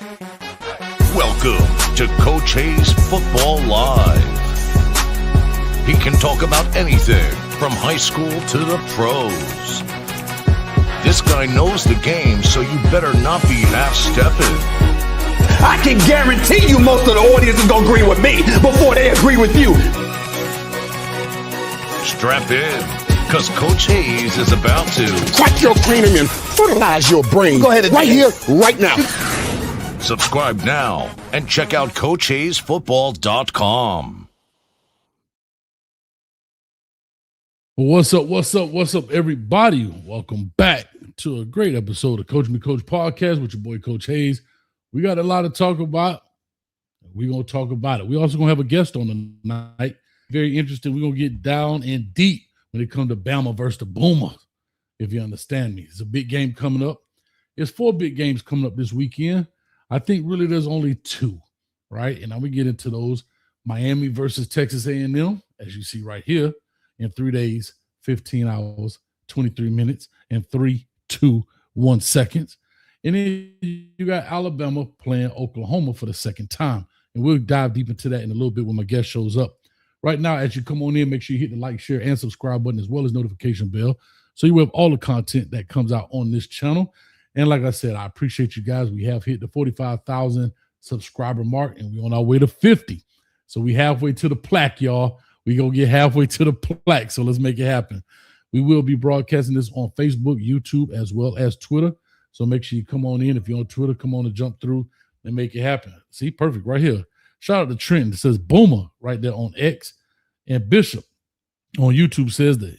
Welcome to Coach Hayes Football Live. He can talk about anything from high school to the pros. This guy knows the game, so you better not be half-stepping. I can guarantee you most of the audience is going to agree with me before they agree with you. Strap in, because Coach Hayes is about to crack your cranium and fertilize your brain. Go ahead and right here, right now. Subscribe now and check out CoachHayesFootball.com. What's up, everybody? Welcome back to a great episode of Coach Me Coach Podcast with your boy, Coach Hayes. We got a lot to talk about. We're going to talk about it. We also going to have a guest on tonight. Very interesting. We're going to get down and deep when it comes to Bama versus the Boomers, if you understand me. It's a big game coming up. There's 4 big games coming up this weekend. I think really there's only 2, right? And I'm going to get into those. Miami versus Texas A&M, as you see right here, in 3 days, 15 hours, 23 minutes, and 3, 2, 1 seconds. And then you got Alabama playing Oklahoma for the second time. And we'll dive deep into that in a little bit when my guest shows up. Right now, as you come on in, make sure you hit the like, share, and subscribe button as well as notification bell so you have all the content that comes out on this channel. And like I said, I appreciate you guys. We have hit the 45,000 subscriber mark, and we're on our way to 50. So we halfway to the plaque, y'all. We're going to get halfway to the plaque, so let's make it happen. We will be broadcasting this on Facebook, YouTube, as well as Twitter. So make sure you come on in. If you're on Twitter, come on and jump through and make it happen. See, perfect right here. Shout out to Trent. It says Boomer right there on X. And Bishop on YouTube says that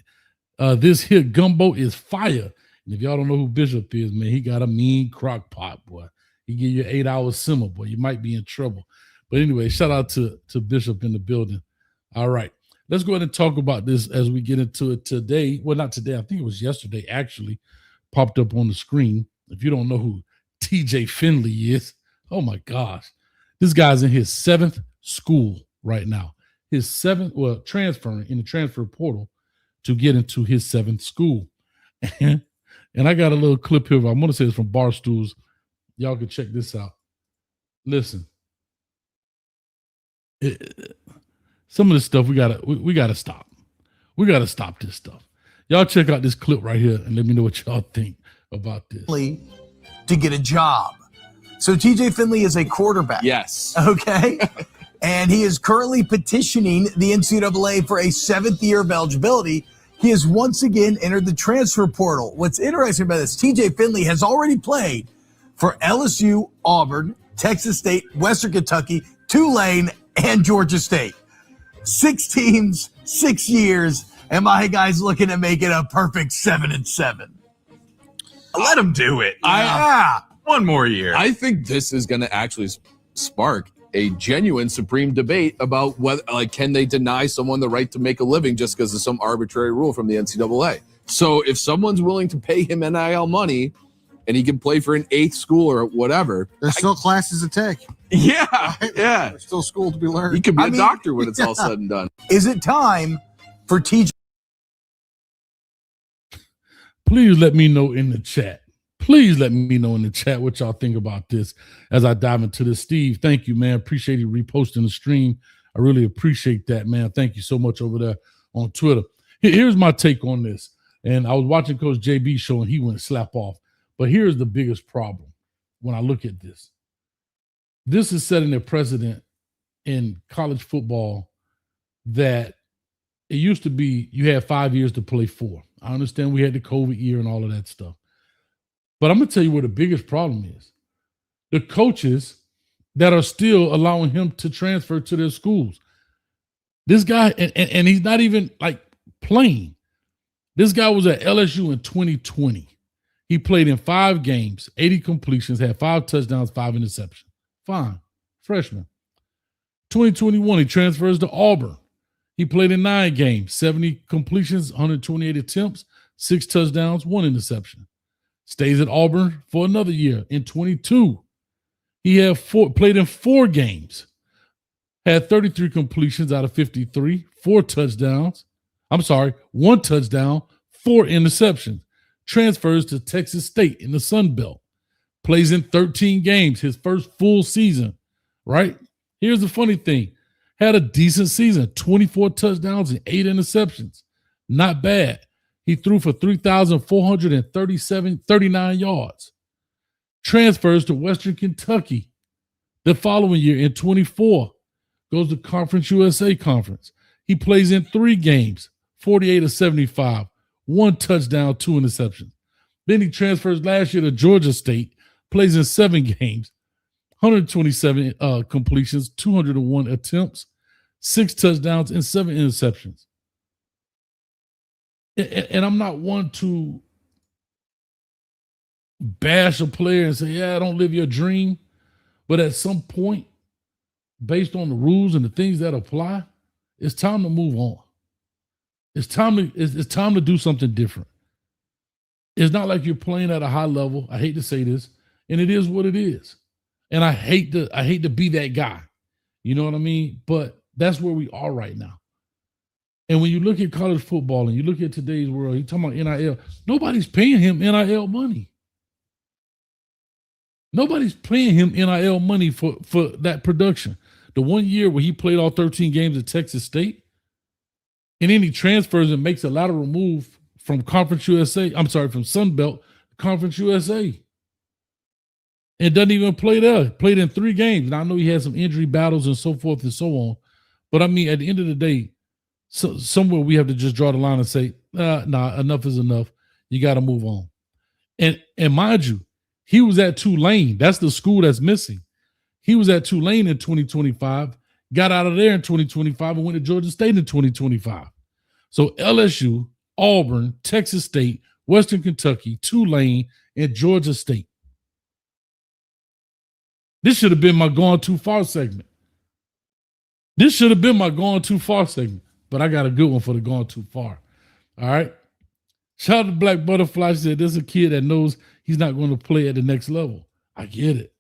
this here gumbo is fire. And if y'all don't know who Bishop is, man, he got a mean crock pot, boy. He give you 8-hour simmer, boy. You might be in trouble. But anyway, shout out to Bishop in the building. All right. Let's go ahead and talk about this as we get into it today. Well, not today. I think it was yesterday, actually, popped up on the screen. If you don't know who TJ Finley is, oh, my gosh. This guy's in his 7th school right now. His 7th, well, transferring in the transfer portal to get into his 7th school. And I got a little clip here. I'm going to say it's from Barstools. Y'all can check this out. Listen. Some of this stuff we gotta stop. We gotta stop this stuff. Y'all check out this clip right here and let me know what y'all think about this. To get a job. So TJ Finley is a quarterback. Yes. Okay. And he is currently petitioning the NCAA for a 7th year of eligibility. He has once again entered the transfer portal. What's interesting about this, TJ Finley has already played for LSU, Auburn, Texas State, Western Kentucky, Tulane, and Georgia State. 6 teams, 6 years, and my guy's looking to make it a perfect 7-7. Let him do it. One more year. I think this is going to actually spark a genuine supreme debate about whether, can they deny someone the right to make a living just because of some arbitrary rule from the NCAA? So if someone's willing to pay him NIL money and he can play for an 8th school or whatever. There's still classes to take. Yeah, yeah. There's still school to be learned. He could be a doctor when it's all said and done. Is it time for TJ? Please let me know in the chat. Please let me know in the chat what y'all think about this as I dive into this. Steve, thank you, man. Appreciate you reposting the stream. I really appreciate that, man. Thank you so much over there on Twitter. Here's my take on this. And I was watching Coach JB show and he went slap off. But here's the biggest problem when I look at this. This is setting a precedent in college football that it used to be you had 5 years to play 4. I understand we had the COVID year and all of that stuff. But I'm going to tell you where the biggest problem is. The coaches that are still allowing him to transfer to their schools. This guy, and he's not even playing. This guy was at LSU in 2020. He played in 5 games, 80 completions, had 5 touchdowns, 5 interceptions. Fine. Freshman. 2021, he transfers to Auburn. He played in 9 games, 70 completions, 128 attempts, 6 touchdowns, 1 interception. Stays at Auburn for another year. In 22, he had played in 4 games, had 33 completions out of 53, 4 touchdowns. 1 touchdown, 4 interceptions. Transfers to Texas State in the Sun Belt. plays in 13 games, his first full season, right? Here's the funny thing. Had a decent season, 24 touchdowns and 8 interceptions. Not bad. He threw for 3,439 yards. Transfers to Western Kentucky. The following year in 24, goes to Conference USA Conference. He plays in 3 games, 48 of 75, 1 touchdown, 2 interceptions. Then he transfers last year to Georgia State, plays in 7 games, 127 completions, 201 attempts, 6 touchdowns, and 7 interceptions. And I'm not one to bash a player and say, yeah, don't live your dream. But at some point, based on the rules and the things that apply, it's time to move on. It's time to do something different. It's not like you're playing at a high level. I hate to say this, and it is what it is. And I hate to be that guy. You know what I mean? But that's where we are right now. And when you look at college football and you look at today's world, you're talking about NIL, nobody's paying him NIL money. Nobody's paying him NIL money for that production. The 1 year where he played all 13 games at Texas State, and then he transfers and makes a lateral move from Conference USA, from Sun Belt to Conference USA. And doesn't even play there. Played in 3 games. Now, I know he had some injury battles and so forth and so on. But, I mean, at the end of the day, somewhere we have to just draw the line and say, nah, enough is enough. You got to move on. And mind you, he was at Tulane. That's the school that's missing. He was at Tulane in 2025, got out of there in 2025, and went to Georgia State in 2025. So LSU, Auburn, Texas State, Western Kentucky, Tulane, and Georgia State. This should have been my going too far segment. But I got a good one for the going too far. All right. Shout out to Black Butterfly. She said, there's a kid that knows he's not going to play at the next level. I get it.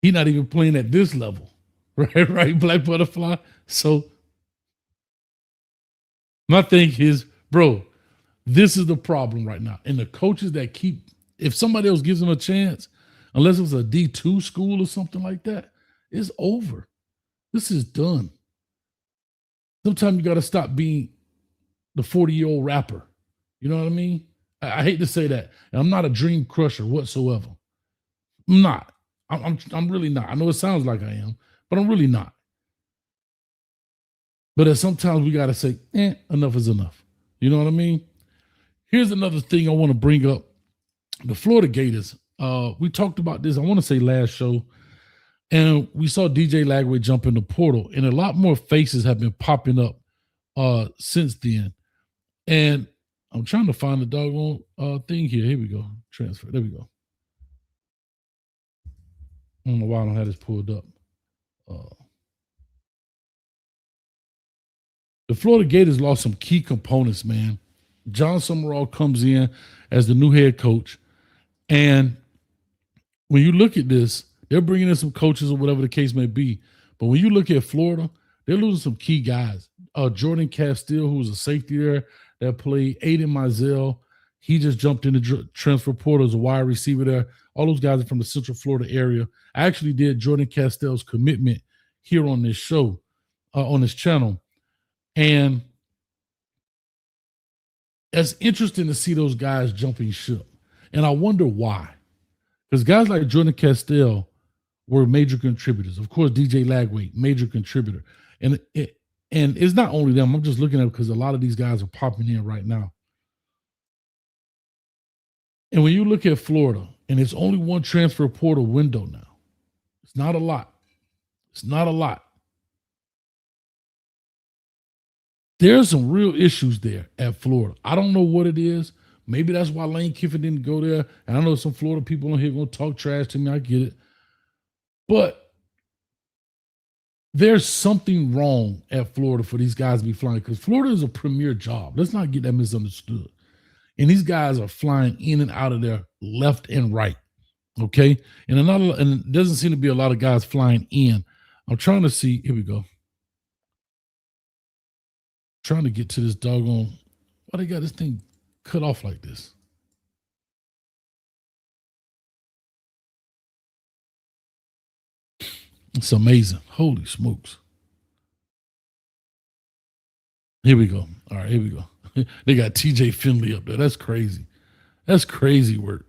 He's not even playing at this level. Right, Black Butterfly? So my thing is, bro, this is the problem right now. And the coaches that if somebody else gives them a chance, unless it's a D2 school or something like that, it's over. This is done. Sometimes you got to stop being the 40-year-old rapper. You know what I mean? I hate to say that. And I'm not a dream crusher whatsoever. I'm not. I'm really not. I know it sounds like I am, but I'm really not. But sometimes we got to say, enough is enough. You know what I mean? Here's another thing I want to bring up. The Florida Gators. We talked about this, I want to say last show, and we saw DJ Lagway jump in the portal, and a lot more faces have been popping up since then. And I'm trying to find the doggone thing here. Here we go. Transfer. There we go. I don't know why I don't have this pulled up. The Florida Gators lost some key components, man. John Summerall comes in as the new head coach. And when you look at this, they're bringing in some coaches or whatever the case may be. But when you look at Florida, they're losing some key guys. Jordan Castile, who was a safety there that played, Aiden Mizell. He just jumped in the transfer portal as a wide receiver there. All those guys are from the Central Florida area. I actually did Jordan Castile's commitment here on this show, on this channel. And it's interesting to see those guys jumping ship. And I wonder why. Because guys like Jordan Castile were major contributors. Of course, DJ Lagway, major contributor. And it's not only them. I'm just looking at it because a lot of these guys are popping in right now. And when you look at Florida, and it's only one transfer portal window now. It's not a lot. It's not a lot. There's some real issues there at Florida. I don't know what it is. Maybe that's why Lane Kiffin didn't go there. And I know some Florida people on here going to talk trash to me. I get it. But there's something wrong at Florida for these guys to be flying, because Florida is a premier job. Let's not get that misunderstood. And these guys are flying in and out of there left and right. Okay? And it doesn't seem to be a lot of guys flying in. I'm trying to see. Here we go. Trying to get to this doggone. Why they got this thing cut off like this? It's amazing. Holy smokes. Here we go. All right, here we go. They got TJ Finley up there. That's crazy. That's crazy work.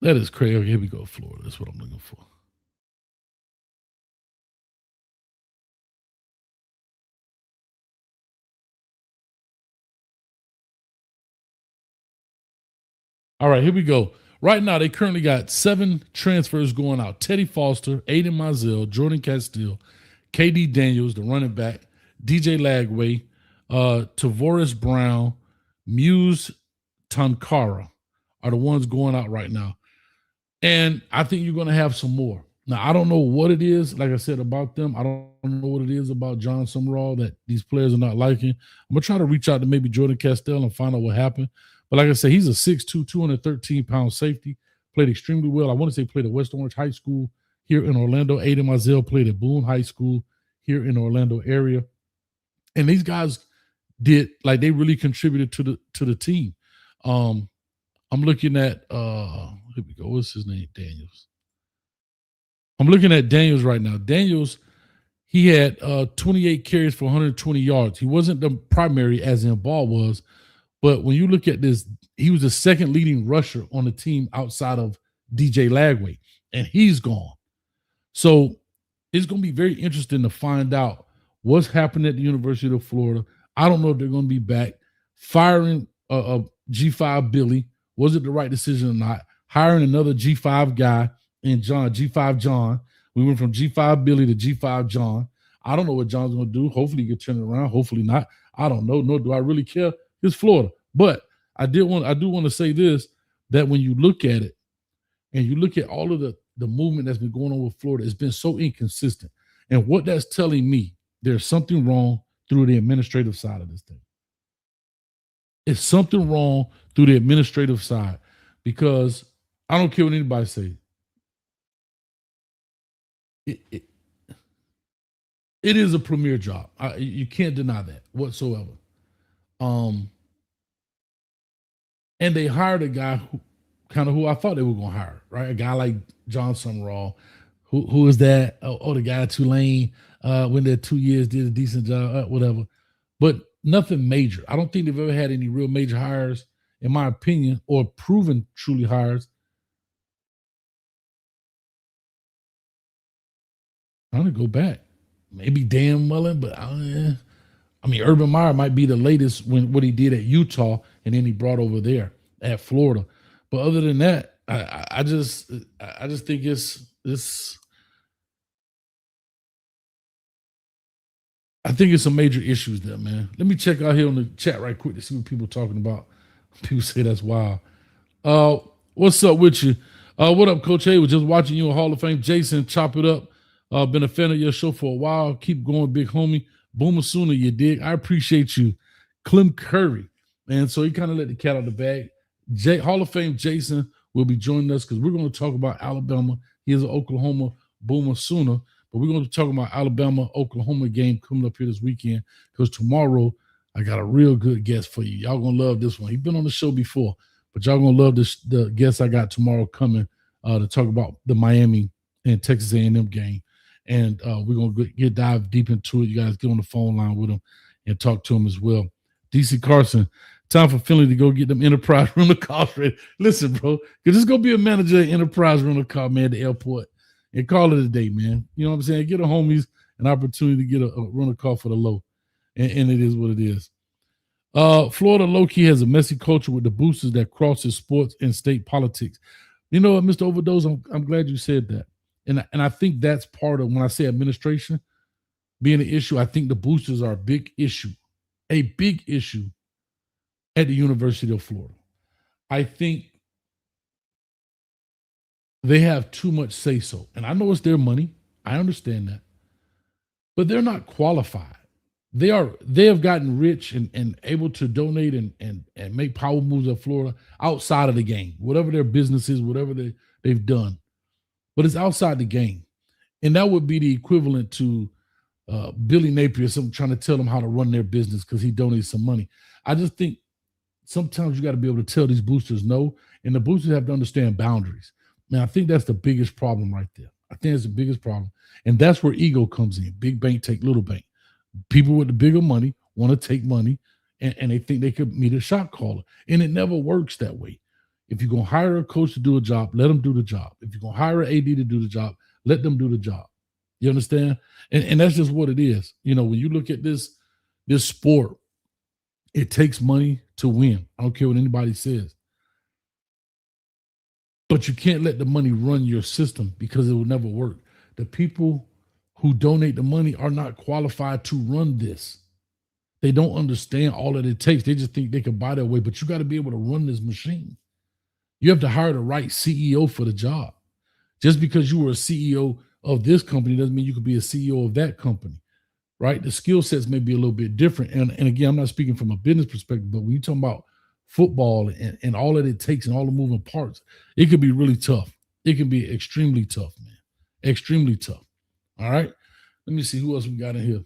That is crazy. Okay, here we go, Florida. That's what I'm looking for. All right, here we go. Right now, they currently got 7 transfers going out. Teddy Foster, Aiden Mizell, Jordan Castile, KD Daniels, the running back, DJ Lagway, Tavoris Brown, Muse Tankara are the ones going out right now. And I think you're going to have some more. Now, I don't know what it is, like I said, about them. I don't know what it is about John Sumrall that these players are not liking. I'm going to try to reach out to maybe Jordan Castile and find out what happened. But like I said, he's a 6'2", 213-pound safety. Played extremely well. I want to say played at West Orange High School here in Orlando. Aiden Mizell played at Boone High School here in Orlando area. And these guys did, like, they really contributed to the team. I'm looking at, here we go. What's his name? Daniels. I'm looking at Daniels right now. Daniels, he had 28 carries for 120 yards. He wasn't the primary, as in Ball was, but when you look at this, he was the second leading rusher on the team outside of DJ Lagway, and he's gone. So it's going to be very interesting to find out what's happening at the University of Florida. I don't know if they're going to be back. Firing G5 Billy, was it the right decision or not? Hiring another G5 guy in G5 John. We went from G5 Billy to G5 John. I don't know what John's going to do. Hopefully he can turn it around. Hopefully not. I don't know. Nor do I really care. It's Florida. But I do want to say this, that when you look at it and you look at all of the movement that's been going on with Florida, it's been so inconsistent. And what that's telling me, there's something wrong through the administrative side of this thing. It's something wrong through the administrative side, because I don't care what anybody says. It is a premier job. You can't deny that whatsoever. And they hired a guy who I thought they were going to hire, right? A guy like John Sumrall. Who is that? Oh, the guy at Tulane, when they're 2 years, did a decent job, whatever. But nothing major. I don't think they've ever had any real major hires, in my opinion, or proven truly hires. I'm going to go back. Maybe Dan Mullen, but Urban Meyer might be the latest when what he did at Utah, and then he brought over there at Florida. But other than that, I just think it's I think it's some major issues there, man. Let me check out here on the chat right quick to see what people are talking about. People say that's wild. What's up with you? What up, Coach A? Was just watching you in Hall of Fame. Jason, chop it up. Been a fan of your show for a while. Keep going, big homie. Boomer sooner, you dig? I appreciate you. Clem Curry. And so he kind of let the cat out of the bag. Hall of Fame Jason will be joining us because we're going to talk about Alabama. He is an Oklahoma Boomer sooner. But we're going to talk about Alabama-Oklahoma game coming up here this weekend, because tomorrow I got a real good guest for you. Y'all going to love this one. He's been on the show before, but y'all going to love the guest I got tomorrow coming to talk about the Miami and Texas A&M game. And we're going to dive deep into it. You guys get on the phone line with him and talk to him as well. DC Carson, time for Finley to go get them Enterprise rental cars ready. Listen, bro, because just go be a manager at Enterprise rental car, man, at the airport. And call it a day, man. You know what I'm saying? Get the homies an opportunity to get a rental car for the low. And it is what it is. Florida low-key has a messy culture with the boosters that crosses sports and state politics. You know what, Mr. Overdose, I'm glad you said that. And I think that's part of, when I say administration being an issue, I think the boosters are a big issue at the University of Florida. I think they have too much say-so. And I know it's their money. I understand that. But they're not qualified. They have gotten rich and able to donate and make power moves at Florida outside of the game, whatever their business is, whatever they've done. But it's outside the game. And that would be the equivalent to Billy Napier, trying to tell them how to run their business because he donated some money. I just think sometimes you got to be able to tell these boosters no, and the boosters have to understand boundaries. Man, I think that's the biggest problem right there. I think that's the biggest problem. And that's where ego comes in. Big bank take little bank. People with the bigger money want to take money and they think they could meet a shot caller. And it never works that way. If you're going to hire a coach to do a job, let them do the job. If you're going to hire an AD to do the job, let them do the job. You understand? And that's just what it is. You know, when you look at this sport, it takes money to win. I don't care what anybody says. But you can't let the money run your system because it will never work. The people who donate the money are not qualified to run this. They don't understand all that it takes. They just think they can buy their way, but you got to be able to run this machine. You have to hire the right CEO for the job. Just because you were a CEO of this company doesn't mean you could be a CEO of that company, right? The skill sets may be a little bit different. And again, I'm not speaking from a business perspective, but when you're talking about football and all that it takes and all the moving parts, it could be really tough. It can be extremely tough, man. Extremely tough. All right. Let me see who else we got in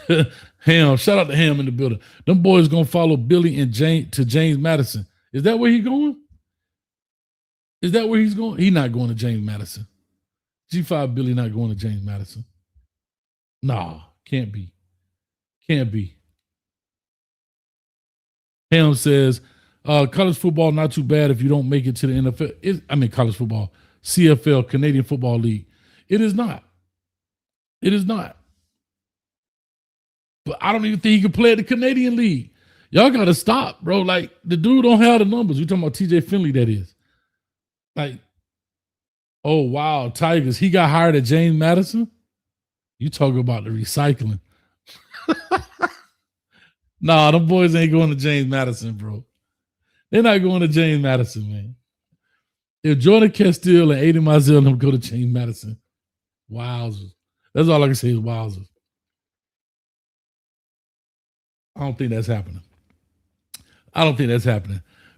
here. Ham. Shout out to Ham in the building. Them boys gonna follow Billy and James Madison. Is that where he's going? Is that where he's going? He's not going to James Madison. G5 Billy not going to James Madison. Nah, can't be. Can't be. Ham says, college football not too bad if you don't make it to the NFL. College football, CFL, Canadian Football League. It is not. It is not. But I don't even think he can play at the Canadian League. Y'all got to stop, bro. Like, the dude don't have the numbers. We're talking about TJ Finley, that is. Like, oh, wow, Tigers. He got hired at James Madison? You talking about the recycling. Nah, them boys ain't going to James Madison, bro. They're not going to James Madison, man. If Jordan Castile and Aiden Mizell them go to James Madison, wowzers. That's all I can say is wowzers. I don't think that's happening.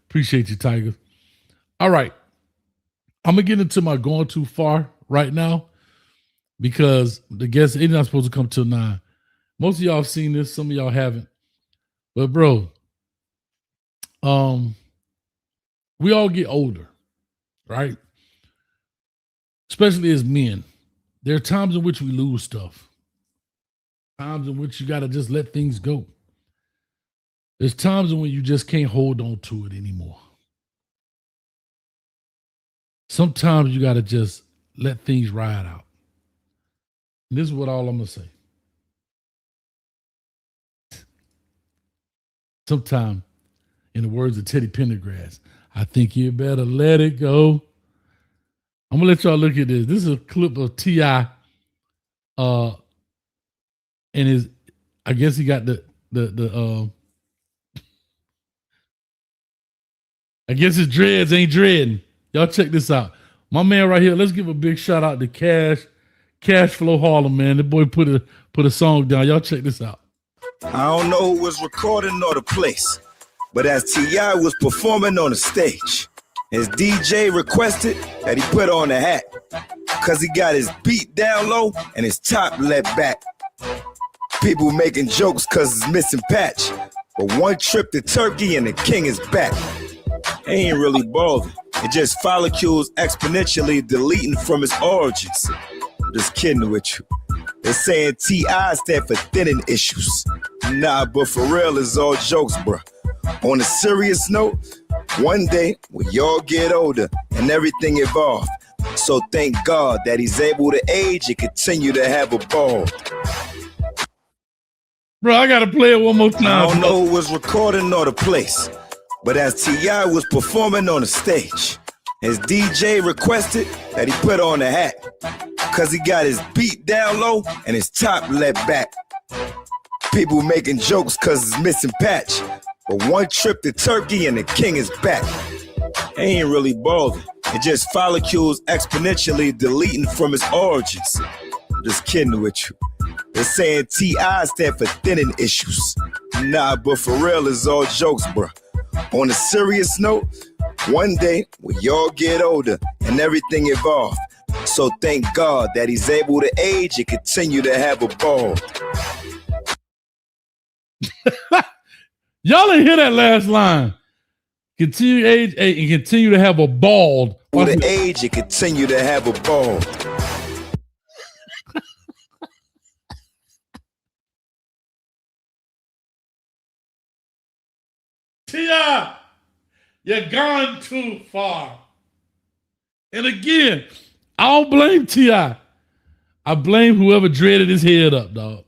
Appreciate you, Tiger. All right. I'm going to get into my going too far right now because the guest is not supposed to come till 9. Most of y'all have seen this. Some of y'all haven't. But, bro, we all get older, right? Especially as men. There are times in which we lose stuff. Times in which you got to just let things go. There's times in when you just can't hold on to it anymore. Sometimes you got to just let things ride out. And this is what all I'm going to say. Sometime, in the words of Teddy Pendergrass, I think you better let it go. I'm going to let y'all look at this. This is a clip of T.I. And I guess he got I guess his dreads ain't dreading. Y'all check this out. My man right here, let's give a big shout out to Cash Flow Harlem, man. The boy put a song down. Y'all check this out. I don't know who was recording or the place, but as T.I. was performing on the stage, his DJ requested that he put on a hat because he got his beat down low and his top let back. People making jokes because it's missing patch, but one trip to Turkey and the king is back. He ain't really bothered. It just follicles exponentially deleting from his origins. Just kidding with you. They're saying T.I. stand for thinning issues. Nah, but for real, it's all jokes, bro. On a serious note, one day we all get older and everything evolved. So thank God that he's able to age and continue to have a ball. Bro, I gotta play it one more time. I don't know who was recording or the place, but as T.I. was performing on the stage, his DJ requested that he put on a hat because he got his beat down low and his top let back. People making jokes because it's missing patch, but one trip to Turkey and the king is back. He ain't really bothered. It just follicles exponentially deleting from his origins. Just kidding with you. They're saying T.I. stand for thinning issues. Nah, but for real, it's all jokes, bro. On a serious note, one day we all get older and everything evolved. So thank God that he's able to age and continue to have a ball. Y'all didn't hear that last line. Continue to age and continue to have a bald. For the age, you continue to have a ball. T.I., you're gone too far. And again, I don't blame T.I. I blame whoever dreaded his head up, dog.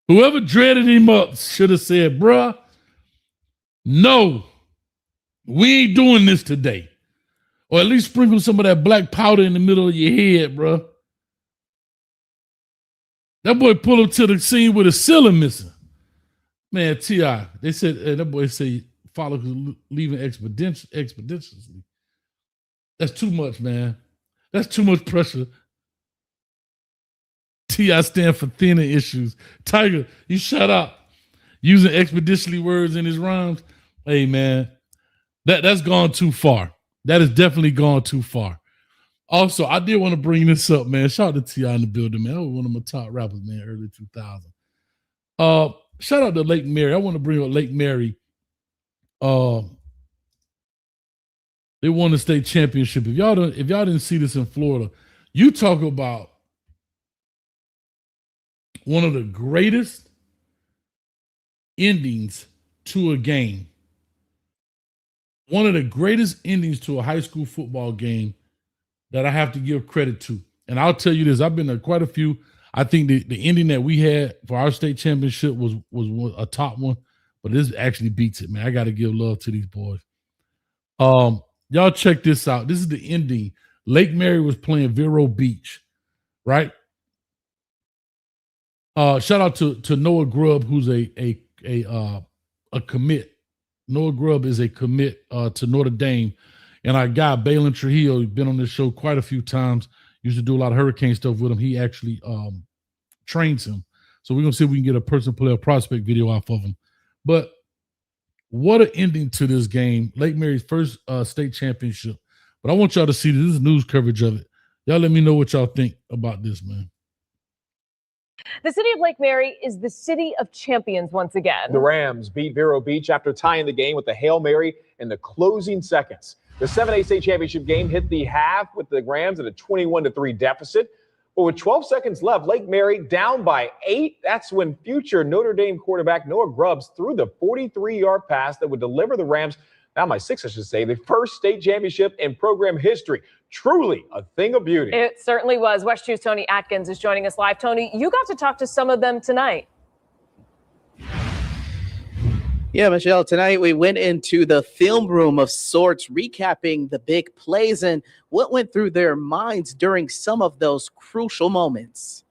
Whoever dreaded him up should have said, bruh, no, we ain't doing this today. Or at least sprinkle some of that black powder in the middle of your head, bruh. That boy pulled up to the scene with a ceiling missing. Man, T.I., they said, that boy said, followers leaving expeditiously. That's too much, man. That's too much pressure. T.I. stand for thinner issues. Tiger, you shut up. Using expeditiously words in his rhymes. Hey, man, that's gone too far. That has definitely gone too far. Also, I did want to bring this up, man. Shout out to T.I. in the building, man. That was one of my top rappers, man, early 2000. Shout out to Lake Mary. I want to bring up Lake Mary. They won the state championship. If y'all didn't see this in Florida, you talk about one of the greatest endings to a game. One of the greatest endings to a high school football game that I have to give credit to. And I'll tell you this, I've been to quite a few. I think the ending that we had for our state championship was a top one, but this actually beats it, man. I got to give love to these boys. Y'all check this out. This is the ending. Lake Mary was playing Vero Beach, right? Shout out to Noah Grubb, who's a commit. Noah Grubb is a commit to Notre Dame. And our guy, Balin Trujillo, been on this show quite a few times. Used to do a lot of hurricane stuff with him. He actually trains him. So we're going to see if we can get a person player prospect video off of him. But what an ending to this game. Lake Mary's first state championship. But I want y'all to see this. This is news coverage of it. Y'all let me know what y'all think about this, man. The city of Lake Mary is the city of champions once again. The Rams beat Vero Beach after tying the game with a Hail Mary in the closing seconds. The 7A state championship game hit the half with the Rams at a 21-3 deficit. But with 12 seconds left, Lake Mary down by 8. That's when future Notre Dame quarterback Noah Grubbs threw the 43-yard pass that would deliver the Rams, down by 6, I should say, the first state championship in program history. Truly a thing of beauty. It certainly was. West 2's Tony Atkins is joining us live. Tony, you got to talk to some of them tonight. Yeah, Michelle, tonight we went into the film room of sorts, recapping the big plays and what went through their minds during some of those crucial moments.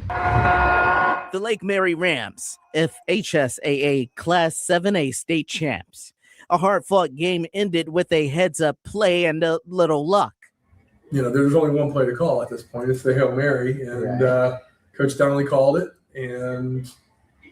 The Lake Mary Rams, FHSAA Class 7A state champs. A hard-fought game ended with a heads-up play and a little luck. You know, there's only one play to call at this point. It's the Hail Mary, and Coach Donnelly called it, and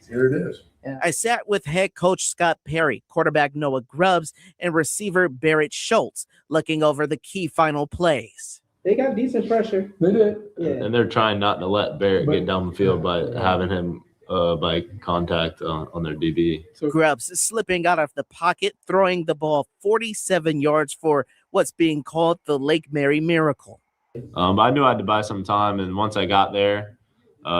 here it is. I sat with head coach Scott Perry, quarterback Noah Grubbs, and receiver Barrett Schultz, looking over the key final plays. They got decent pressure. They did. Yeah. And they're trying not to let Barrett get down the field by having him by contact on their DB. So Grubbs slipping out of the pocket, throwing the ball 47 yards for what's being called the Lake Mary miracle. But I knew I had to buy some time, and once I got there,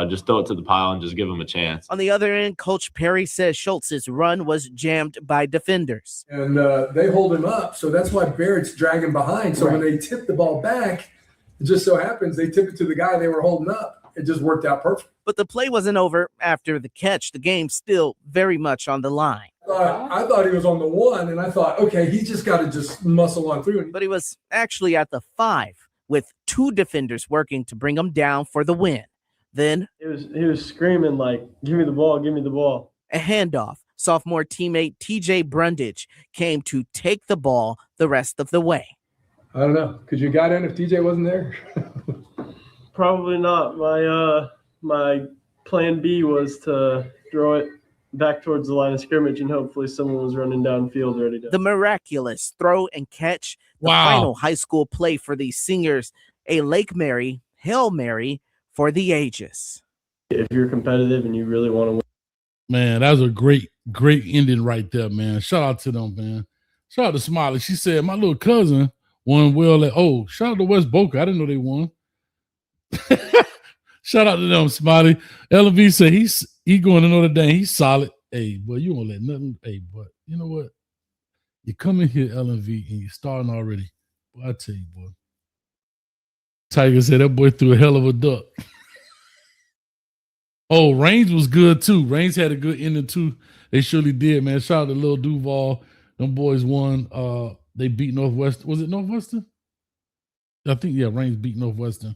just throw it to the pile and just give them a chance. On the other end, Coach Perry says Schultz's run was jammed by defenders. And they hold him up, so that's why Barrett's dragging behind. So when they tip the ball back, it just so happens they tip it to the guy they were holding up. It just worked out perfect. But the play wasn't over after the catch. The game's still very much on the line. I thought he was on the 1, and I thought, okay, he's just got to just muscle on through. But he was actually at the 5, with 2 defenders working to bring him down for the win. Then He was screaming like, give me the ball, give me the ball. A handoff. Sophomore teammate TJ Brundage came to take the ball the rest of the way. I don't know. Could you have got in if TJ wasn't there? Probably not. My plan B was to throw it back towards the line of scrimmage, and hopefully someone was running downfield ready to. The miraculous throw and catch, the final high school play for these seniors, a Lake Mary, Hail Mary for the ages. If you're competitive and you really want to win. Man, that was a great Great ending right there, man. Shout out to them, man. Shout out to Smiley. She said, my little cousin won well at, shout out to West Boca. I didn't know they won. Shout out to them, Smiley. LV said he going to Notre Dame. He's solid. Hey, boy, you won't let nothing. Hey, but you know what? You come in here, LV, and you're starting already. Boy, I tell you, boy. Tiger said that boy threw a hell of a duck. Oh, Reigns was good too. Reigns had a good ending too. They surely did, man. Shout out to Lil Duval. Them boys won. They beat Northwestern. Was it Northwestern? I think, yeah, Reigns beat Northwestern.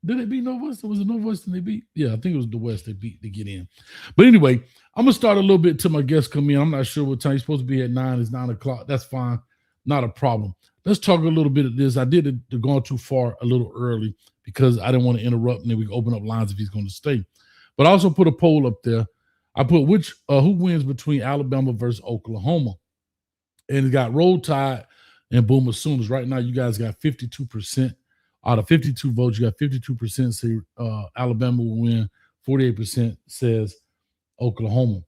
Did they beat Northwestern? Was it Northwestern they beat? Yeah, I think it was the West they beat to get in. But anyway, I'm going to start a little bit till my guests come in. I'm not sure what time. You're supposed to be at 9. It's 9 o'clock. That's fine. Not a problem. Let's talk a little bit of this. I did it going too far a little early because I didn't want to interrupt, and then we can open up lines if he's going to stay. But I also put a poll up there. I put who wins between Alabama versus Oklahoma. And it got Roll Tide and Boomer Sooners. Right now, you guys got 52%. Out of 52 votes, you got 52% say Alabama will win. 48% says Oklahoma.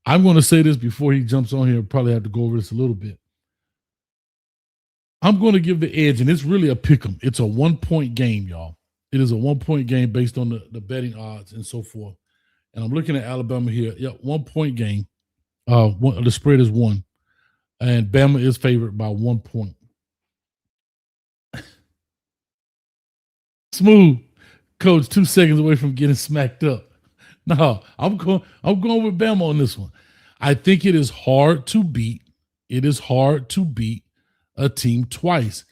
I'm going to say this before he jumps on here. Probably have to go over this a little bit. I'm going to give the edge, and it's really a pick 'em. It's a 1-point game, y'all. It is a 1-point game based on the betting odds and so forth. And I'm looking at Alabama here. Yeah, 1-point game. The spread is 1. And Bama is favored by 1 point. Smooth. Coach, 2 seconds away from getting smacked up. No, I'm going with Bama on this one. I think it is hard to beat. It is hard to beat a team twice.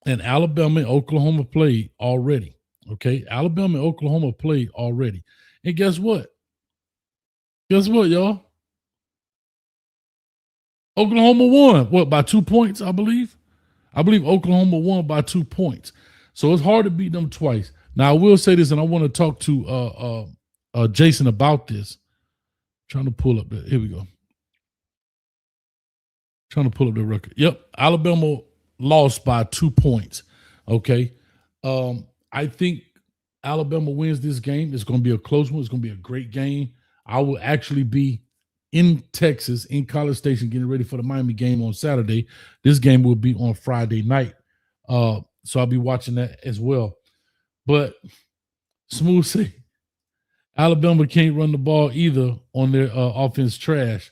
And Alabama and Oklahoma played already. Okay? Alabama and Oklahoma played already. And guess what? Guess what, y'all? Oklahoma won. What, by 2 points, I believe? I believe Oklahoma won by 2 points. So it's hard to beat them twice. Now, I will say this, and I want to talk to Jason about this. Trying to pull up here we go. Trying to pull up the record. Yep, Alabama lost by 2 points. Okay. I think Alabama wins this game. It's going to be a close one. It's going to be a great game. I will actually be in Texas, in College Station, getting ready for the Miami game on Saturday. This game will be on Friday night. So I'll be watching that as well. But Smooth say Alabama can't run the ball either on their offense trash.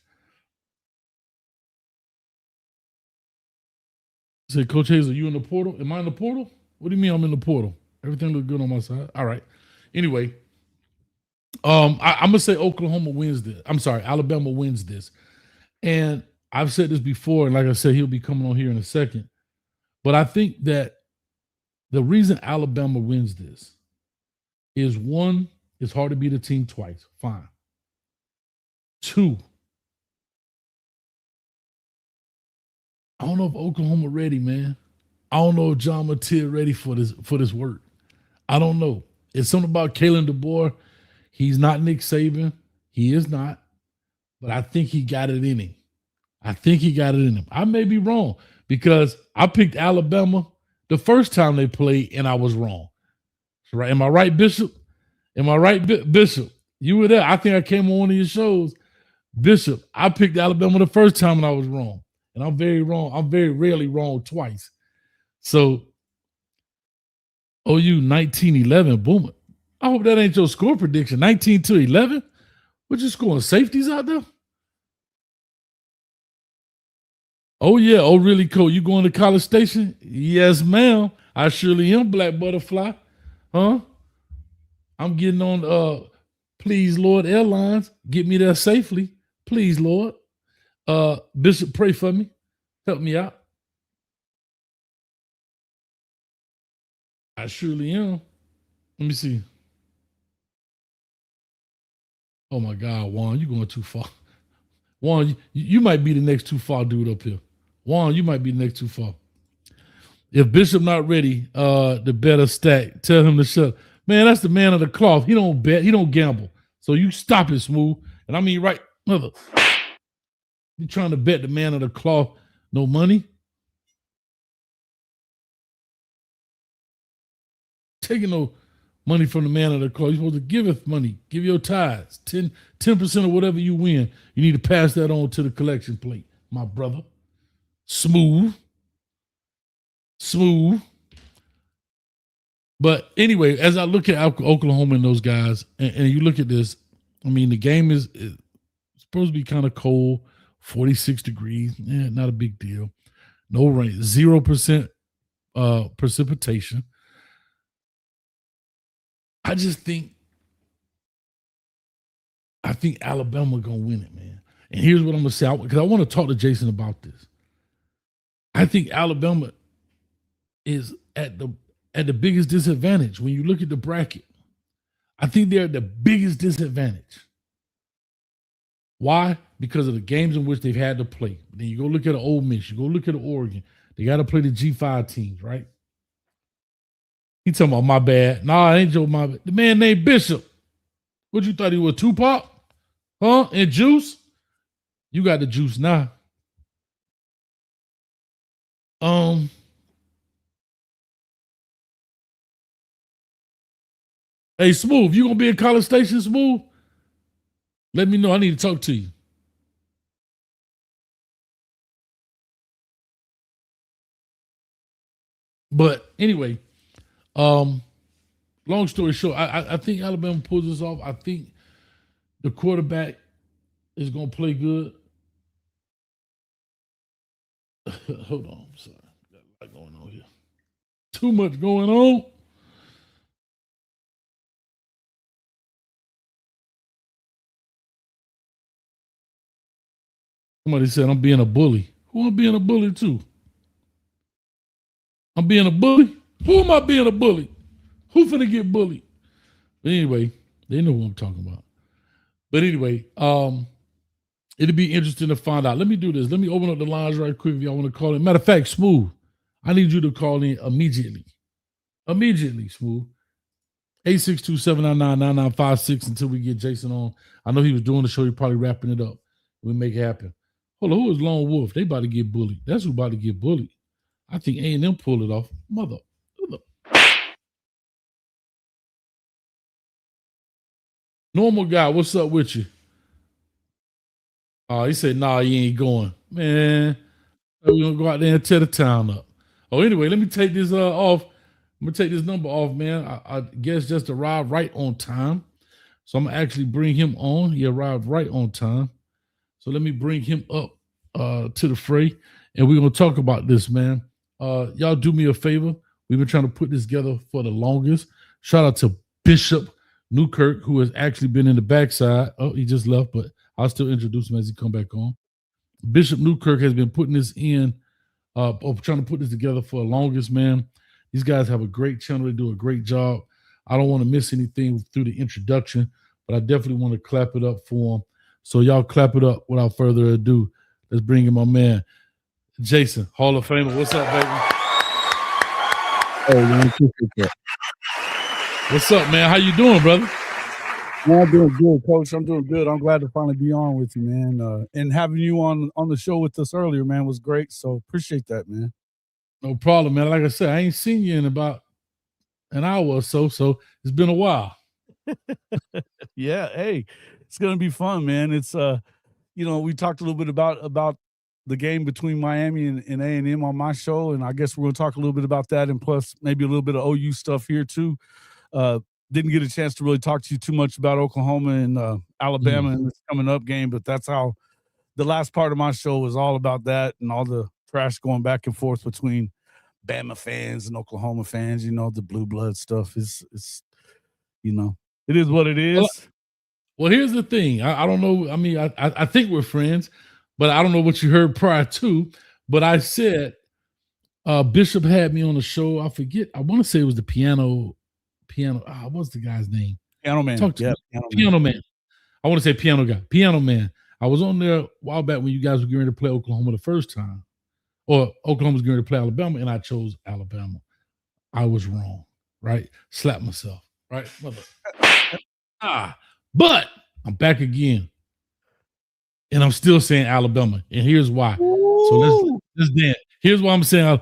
Say, Coach Hayes, are you in the portal? Am I in the portal? What do you mean I'm in the portal? Everything look good on my side. All right. Anyway, I'm going to say Oklahoma wins this. I'm sorry, Alabama wins this. And I've said this before, and like I said, he'll be coming on here in a second. But I think that the reason Alabama wins this is, 1, it's hard to beat a team twice. Fine. 2, I don't know if Oklahoma ready, man. I don't know if John Mateer ready for this work. I don't know. It's something about Kalen DeBoer. He's not Nick Saban. He is not. But I think he got it in him. I may be wrong because I picked Alabama the first time they played and I was wrong. Right? Am I right, Bishop? Bishop? You were there. I think I came on one of your shows. Bishop, I picked Alabama the first time and I was wrong. And I'm very wrong. I'm very rarely wrong twice. So, OU 19-11, Boomer. I hope that ain't your score prediction. 19-11? What you scoring? Safeties out there? Oh, yeah. Oh, really, Cole? You going to College Station? Yes, ma'am. I surely am, Black Butterfly. Huh? I'm getting on Please, Lord Airlines. Get me there safely. Please, Lord. Bishop, pray for me. Help me out. I surely am. Let me see. Oh, my God, Juan, you're going too far. Juan, you might be the next too far dude up here. Juan, you might be the next too far. If Bishop not ready to bet a stack, tell him to shut. Man, that's the man of the cloth. He don't bet. He don't gamble. So you stop it, Smooth. And I mean, right, mother. You trying to bet the man of the cloth no money? Taking no. money from the man of the call. You're supposed to giveth money. Give your tithes. 10% of whatever you win. You need to pass that on to the collection plate, my brother. Smooth. But anyway, as I look at Oklahoma and those guys, and you look at this, I mean, the game is supposed to be kind of cold, 46 degrees. Not a big deal. No rain, 0% precipitation. I think Alabama gonna win it, man. And here's what I'm gonna say, because I want to talk to Jason about this. I think Alabama is at the biggest disadvantage when you look at the bracket. I think they're at the biggest disadvantage. Why? Because of the games in which they've had to play. Then you go look at Ole Miss, you go look at Oregon. They got to play the G5 teams, right? He talking about my bad. Nah, it ain't Joe my bad. The man named Bishop. What you thought he was, Tupac? Huh? And Juice? You got the juice now. Hey, Smooth, you gonna be in College Station, Smooth? Let me know. I need to talk to you. But anyway, long story short, I think Alabama pulls this off. I think the quarterback is gonna play good. Hold on, I'm sorry. Got a lot going on here. Too much going on. Somebody said I'm being a bully. Who am I being a bully to? I'm being a bully? Who am I being a bully? Who finna get bullied? But anyway, they know who I'm talking about. But anyway, it'll be interesting to find out. Let me do this. Let me open up the lines right quick if y'all want to call in. Matter of fact, Smooth, I need you to call in immediately. Immediately, Smooth. 862-799-9956 until we get Jason on. I know he was doing the show. He's probably wrapping it up. We'll make it happen. Hold on, who is Lone Wolf? They about to get bullied. That's who about to get bullied. I think A&M pull it off. Mother. Normal guy, what's up with you? He said, nah, you ain't going. Man, we're going to go out there and tear the town up. Oh, anyway, let me take this off. I'm going to take this number off, man. I guess just arrived right on time. So I'm going to actually bring him on. He arrived right on time. So let me bring him up to the fray, and we're going to talk about this, man. Y'all do me a favor. We've been trying to put this together for the longest. Shout out to Bishop Newkirk, who has actually been in the backside. Oh, he just left, but I'll still introduce him as he come back on. Bishop Newkirk has been putting this in, trying to put this together for the longest, man. These guys have a great channel. They do a great job. I don't want to miss anything through the introduction, but I definitely want to clap it up for them. So y'all clap it up without further ado. Let's bring in my man, Jason, Hall of Famer. What's up, baby? Hey, man, what's up, man? How you doing, brother? Man, I'm doing good, Coach. I'm doing good. I'm glad to finally be on with you, man. And having you on the show with us earlier, man, was great. So appreciate that, man. No problem, man. Like I said, I ain't seen you in about an hour or so, so it's been a while. Yeah, hey, it's gonna be fun, man. It's we talked a little bit about the game between Miami and A&M on my show, and I guess we're gonna talk a little bit about that, and plus maybe a little bit of OU stuff here too. Didn't get a chance to really talk to you too much about Oklahoma and Alabama in this coming up game, but that's how the last part of my show was all about that and all the trash going back and forth between Bama fans and Oklahoma fans. The blue blood stuff is it is what it is. Well, here's the thing. I don't know. I mean, I think we're friends, but I don't know what you heard prior to. But I said Bishop had me on the show. I forget. I want to say it was the piano. What's the guy's name? Piano Man. Talk to me. Piano Man. I want to say piano guy. Piano Man. I was on there a while back when you guys were getting ready to play Oklahoma the first time. Or Oklahoma was getting ready to play Alabama, and I chose Alabama. I was wrong, right? Slap myself, right? But I'm back again. And I'm still saying Alabama. And here's why. Ooh. So let's dance. Here's why I'm saying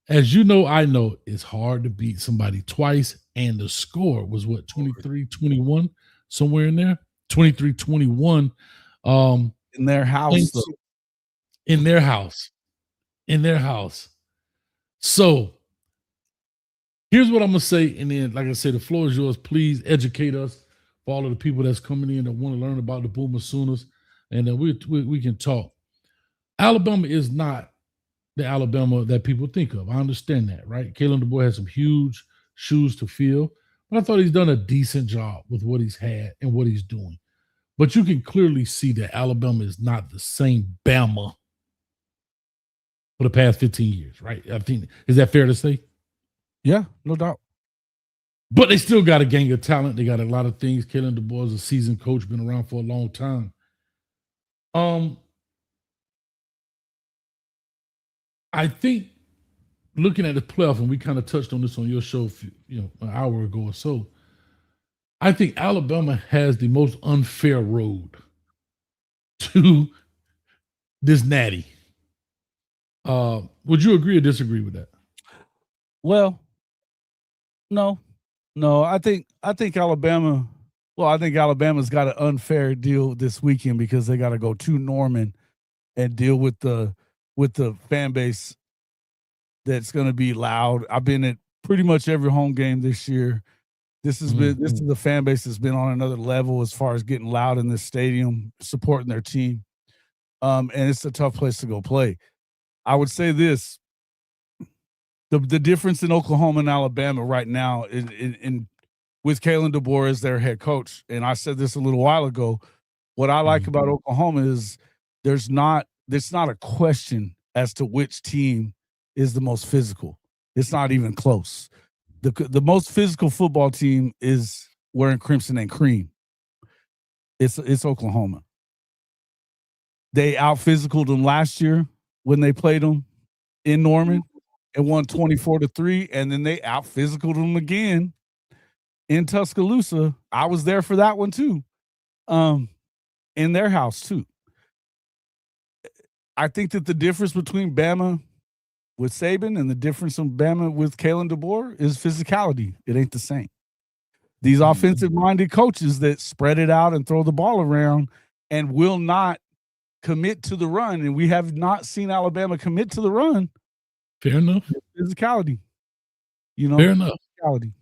as you know, I know it's hard to beat somebody twice, and the score was what, 23-21, somewhere in there, 23-21. In their house, though. In their house. So here's what I'm gonna say, and then, like I said, the floor is yours. Please educate us, for all of the people that's coming in that want to learn about the Boomer Sooners, and then we can talk. Alabama is not the Alabama that people think of. I understand that, right? Kalen DeBoer has some huge shoes to fill, but I thought he's done a decent job with what he's had and what he's doing. But you can clearly see that Alabama is not the same Bama for the past 15 years, right? I think, is that fair to say? Yeah, no doubt. But they still got a gang of talent. They got a lot of things. Kalen DeBoer is a seasoned coach, been around for a long time. I think looking at the playoff, and we kind of touched on this on your show, an hour ago or so, I think Alabama has the most unfair road to this natty. Would you agree or disagree with that? Well, no. I think Alabama. Well, I think Alabama's got an unfair deal this weekend because they got to go to Norman and deal with the fan base that's going to be loud. I've been at pretty much every home game this year. This is the fan base that's been on another level as far as getting loud in this stadium, supporting their team. And it's a tough place to go play. I would say this. The difference in Oklahoma and Alabama right now in with Kalen DeBoer as their head coach, and I said this a little while ago, what I like about Oklahoma is it's not a question as to which team is the most physical. It's not even close. The most physical football team is wearing crimson and cream. It's Oklahoma. They out-physicaled them last year when they played them in Norman and won 24-3, and then they out-physicaled them again in Tuscaloosa. I was there for that one too, in their house too. I think that the difference between Bama with Saban and the difference in Bama with Kalen DeBoer is physicality. It ain't the same. These offensive-minded coaches that spread it out and throw the ball around and will not commit to the run, and we have not seen Alabama commit to the run. Fair enough. Physicality. Fair enough.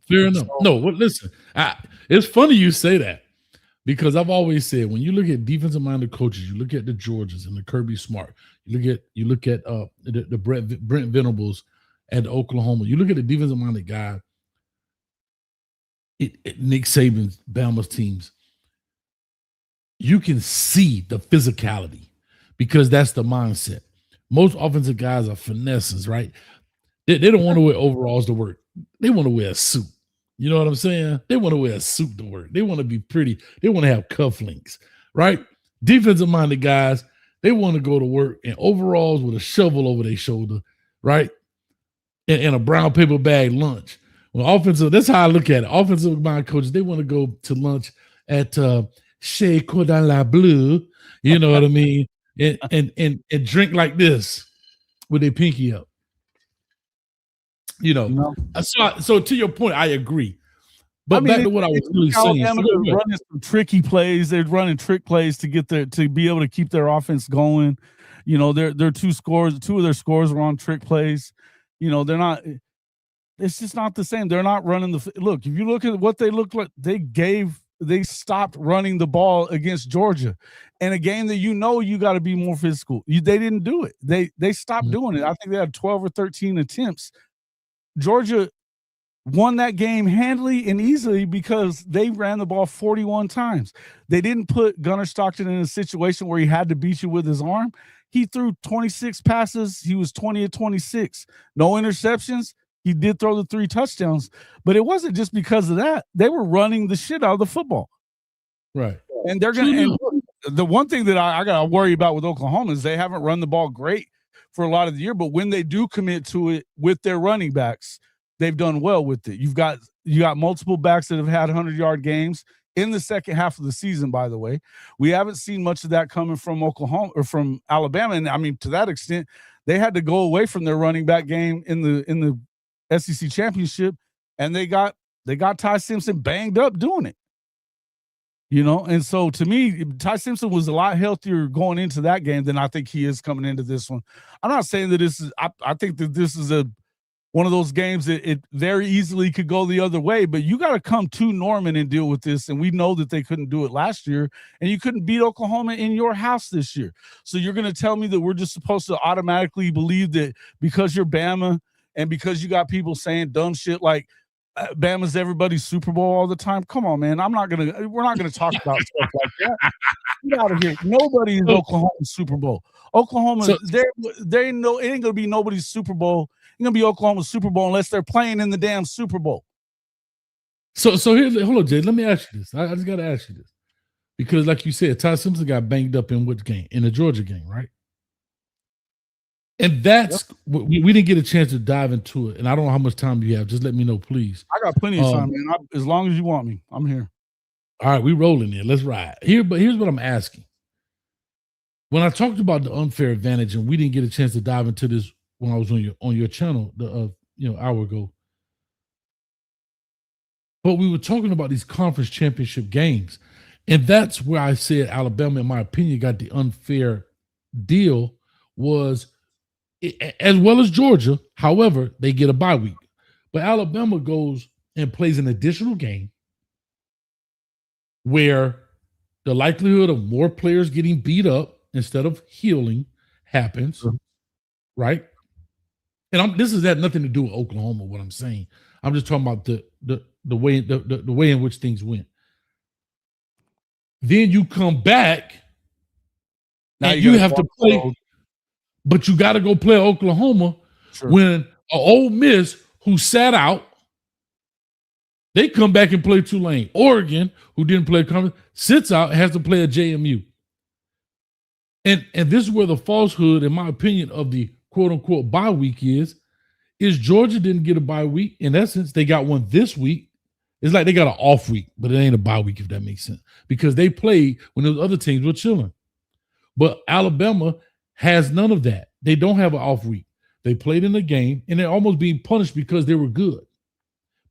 Fair enough. No, well, listen, it's funny you say that because I've always said when you look at defensive-minded coaches, you look at the Georges and the Kirby Smart, you look at the Brent Venables at Oklahoma, you look at the defensive-minded guy, Nick Saban's Bama's teams, you can see the physicality because that's the mindset. Most offensive guys are finesses, right? They don't want to wear overalls to work. They want to wear a suit. You know what I'm saying? They want to wear a suit to work. They want to be pretty. They want to have cufflinks, right? Defensive-minded guys, they want to go to work in overalls with a shovel over their shoulder, right? And a brown paper bag lunch. Well, that's how I look at it. Offensive-minded coaches, they want to go to lunch at Chez Cordon La Bleu, you know what I mean? And drink like this with their pinky up. So to your point, I agree. But back to what I was really saying. They're running some tricky plays. They're running trick plays to be able to keep their offense going. Their two of their scores were on trick plays. They're not. It's just not the same. They're not running look. If you look at what they look like, they stopped running the ball against Georgia, in a game that you got to be more physical. They didn't do it. They stopped doing it. I think they had 12 or 13 attempts. Georgia won that game handily and easily because they ran the ball 41 times. They didn't put Gunnar Stockton in a situation where he had to beat you with his arm. He threw 26 passes. He was 20 of 26. No interceptions. He did throw the 3 touchdowns, but it wasn't just because of that. They were running the shit out of the football. Right. And they're going to – the one thing that I got to worry about with Oklahoma is they haven't run the ball great for a lot of the year, but when they do commit to it with their running backs, they've done well with it. You got multiple backs that have had 100-yard games in the second half of the season, by the way. We haven't seen much of that coming from Oklahoma or from Alabama. And I mean, to that extent, They had to go away from their running back game in the SEC championship, and they got Ty Simpson banged up doing it. And so to me, Ty Simpson was a lot healthier going into that game than I think he is coming into this one. I'm not saying that this is. I think that this is one of those games that it very easily could go the other way, but you got to come to Norman and deal with this. And we know that they couldn't do it last year, and you couldn't beat Oklahoma in your house this year. So you're going to tell me that we're just supposed to automatically believe that because you're Bama and because you got people saying dumb shit like Bama's everybody's Super Bowl all the time? Come on, man. We're not gonna talk about stuff like that. Get out of here. Nobody is Oklahoma's Super Bowl. Oklahoma, it ain't gonna be nobody's Super Bowl. It's gonna be Oklahoma's Super Bowl unless they're playing in the damn Super Bowl. So here, hold on, Jay. Let me ask you this. I just gotta ask you this. Because like you said, Ty Simpson got banged up in which game? In the Georgia game, right? And that's we didn't get a chance to dive into it. And I don't know how much time you have. Just let me know, please. I got plenty of time, man. As long as you want me, I'm here. All right, we rolling there. Let's ride. But here's what I'm asking. When I talked about the unfair advantage, and we didn't get a chance to dive into this when I was on your channel hour ago. But we were talking about these conference championship games. And that's where I said Alabama, in my opinion, got the unfair deal was as well as Georgia. However, they get a bye week. But Alabama goes and plays an additional game where the likelihood of more players getting beat up instead of healing happens, right? And this has had nothing to do with Oklahoma, what I'm saying. I'm just talking about the way in which things went. Then you come back now and you have to play. But you got to go play Oklahoma when an Ole Miss who sat out, they come back and play Tulane. Oregon, who didn't play conference, sits out and has to play a JMU. And this is where the falsehood, in my opinion, of the quote-unquote bye week is Georgia didn't get a bye week. In essence, they got one this week. It's like they got an off week, but it ain't a bye week, if that makes sense. Because they played when those other teams were chilling. But Alabama has none of that. They don't have an off week. They played in the game, and they're almost being punished because they were good.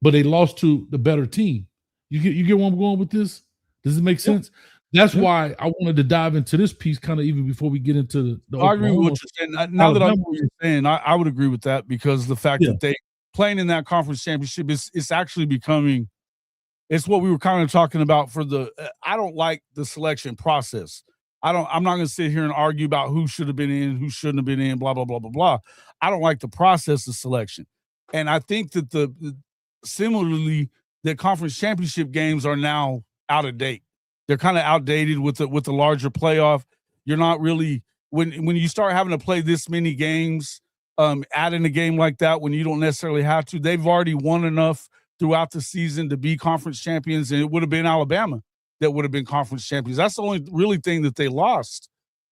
But they lost to the better team. You get where I'm going with this? Does it make sense? That's why I wanted to dive into this piece kind of even before we get into the I agree with what you're saying. Now that I know what you're saying, I would agree with that because the fact that they playing in that conference championship it's actually becoming it's what we were kind of talking about for the I don't like the selection process. I'm not going to sit here and argue about who should have been in, who shouldn't have been in, blah, blah, blah, blah, blah. I don't like the process of selection. And I think that similarly, the conference championship games are now out of date. They're kind of outdated with the larger playoff. You're not really, when you start having to play this many games, adding a game like that when you don't necessarily have to, they've already won enough throughout the season to be conference champions, and it would have been Alabama that would have been conference champions. That's the only really thing that they lost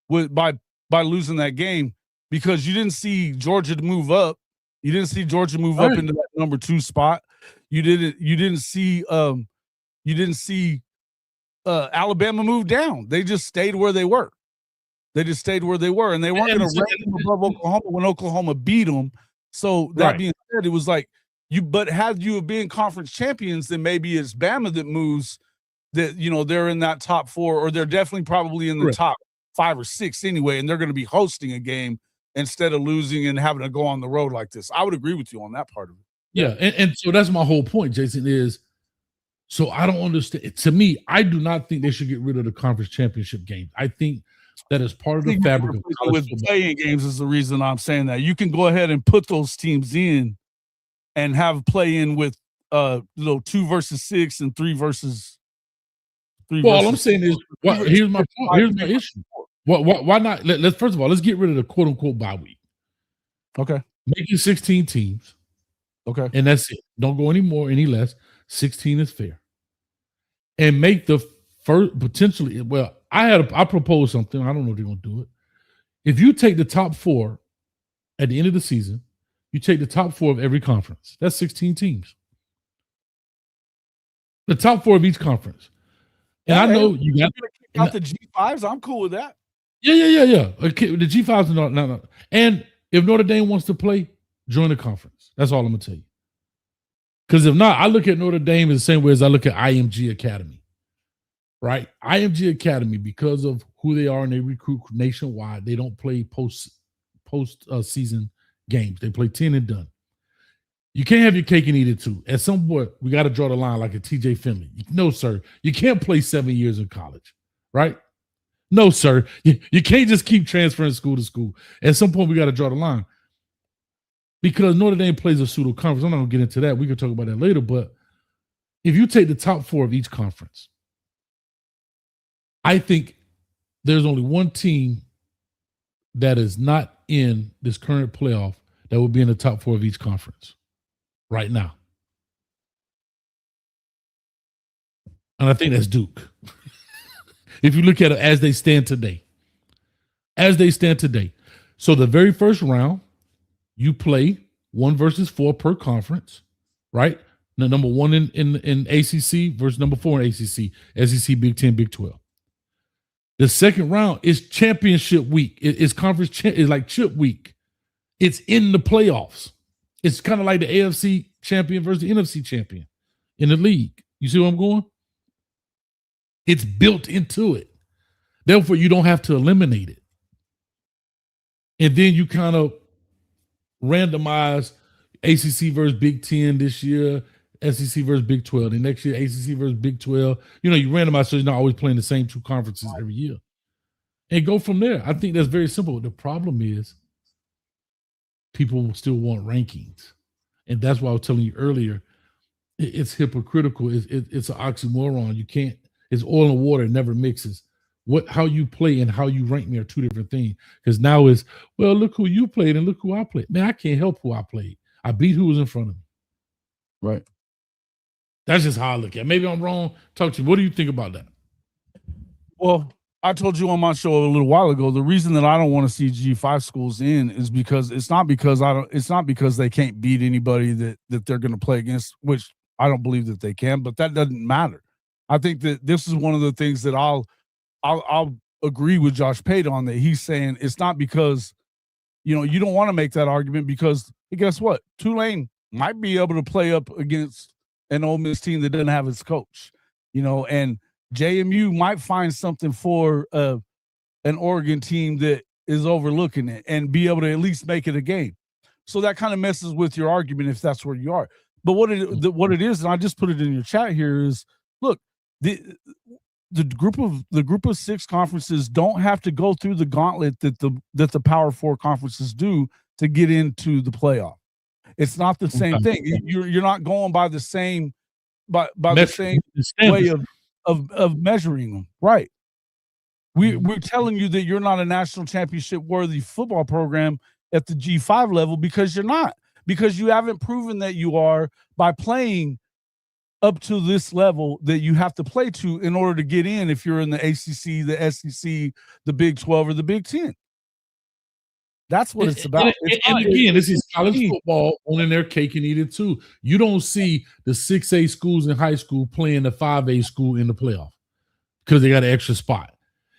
by losing that game, because you didn't see Georgia move up. You didn't see Georgia move up into that number 2 spot. You didn't see Alabama move down. They just stayed where they were. And they weren't going to rank them above Oklahoma when Oklahoma beat them. So that being said, it was like but had you been conference champions, then maybe it's Bama that moves. That they're in that top 4, or they're definitely probably in the top 5 or 6 anyway, and they're going to be hosting a game instead of losing and having to go on the road like this. I would agree with you on that part of it. Yeah, and so that's my whole point, Jason, is so I don't understand. To me, I do not think they should get rid of the conference championship game. I think that is part of the fabric of college football. Playing games is the reason I'm saying that. You can go ahead and put those teams in and have play in with 2 versus 6 and 3 versus. Well, all I'm saying is, here's my point. Here's my issue. Why not? Let's first of all, let's get rid of the quote unquote bye week. Okay, make it 16 teams. Okay, and that's it. Don't go any more, any less. 16 is fair. And make the first potentially. Well, I proposed something. I don't know if they're gonna do it. If you take the top 4 at the end of the season, you take the top 4 of every conference. That's 16 teams. The top 4 of each conference. And I know you got to kick out the G5s. I'm cool with that. Yeah. Okay, the G5s no. And If Notre Dame wants to play, join the conference. That's all I'm going to tell you. Because if not, I look at Notre Dame the same way as I look at IMG Academy, right? IMG Academy, because of who they are and they recruit nationwide, they don't play post-season games. They play 10 and done. You can't have your cake and eat it too. At some point, we got to draw the line like a TJ Finley. No, sir. You can't play 7 years in college, right? No, sir. You can't just keep transferring school to school. At some point, we got to draw the line. Because Notre Dame plays a pseudo conference. I'm not going to get into that. We can talk about that later. But if you take the top 4 of each conference, I think there's only one team that is not in this current playoff that will be in the top 4 of each conference right now. And I think that's Duke. If you look at it as they stand today. As they stand today. So the very first round, you play 1 versus 4 per conference, right? Now, number 1 in ACC versus number 4 in ACC, SEC, Big 10, Big 12. The second round is championship week. It's conference. It's like chip week. It's in the playoffs. It's kind of like the AFC champion versus the NFC champion in the league. You see where I'm going? It's built into it. Therefore, you don't have to eliminate it. And then you kind of randomize ACC versus Big 10 this year, SEC versus Big 12. The next year, ACC versus Big 12. You randomize so you're not always playing the same 2 conferences every year. And go from there. I think that's very simple. The problem is people still want rankings. And that's why I was telling you earlier, it's hypocritical. It's an oxymoron. You can't, it's oil and water. It never mixes. How you play and how you rank me are 2 different things. Because now it's, well, look who you played and look who I played. Man, I can't help who I played. I beat who was in front of me. Right. That's just how I look at it. Maybe I'm wrong. Talk to you. What do you think about that? Well, I told you on my show a little while ago, the reason that I don't want to see G5 schools in is because it's not because they can't beat anybody that they're going to play against, which I don't believe that they can, but that doesn't matter. I think that this is one of the things that I'll agree with Josh Pate on, that he's saying it's not because, you don't want to make that argument because guess what? Tulane might be able to play up against an Ole Miss team that doesn't have its coach, and JMU might find something for an Oregon team that is overlooking it and be able to at least make it a game. So that kind of messes with your argument if that's where you are. But what it is, and I just put it in your chat here, is look, the group of 6 conferences don't have to go through the gauntlet that the Power 4 conferences do to get into the playoff. It's not the same thing. You're not going by the same the same way of measuring them, right? We're telling you that you're not a national championship worthy football program at the G5 level because you're not, because you haven't proven that you are by playing up to this level that you have to play to in order to get in if you're in the ACC, the SEC, the Big 12, or the Big 10. That's what it's about. And again, this is college football on their cake and eat it too. You don't see the 6A schools in high school playing the 5A school in the playoff because they got an extra spot.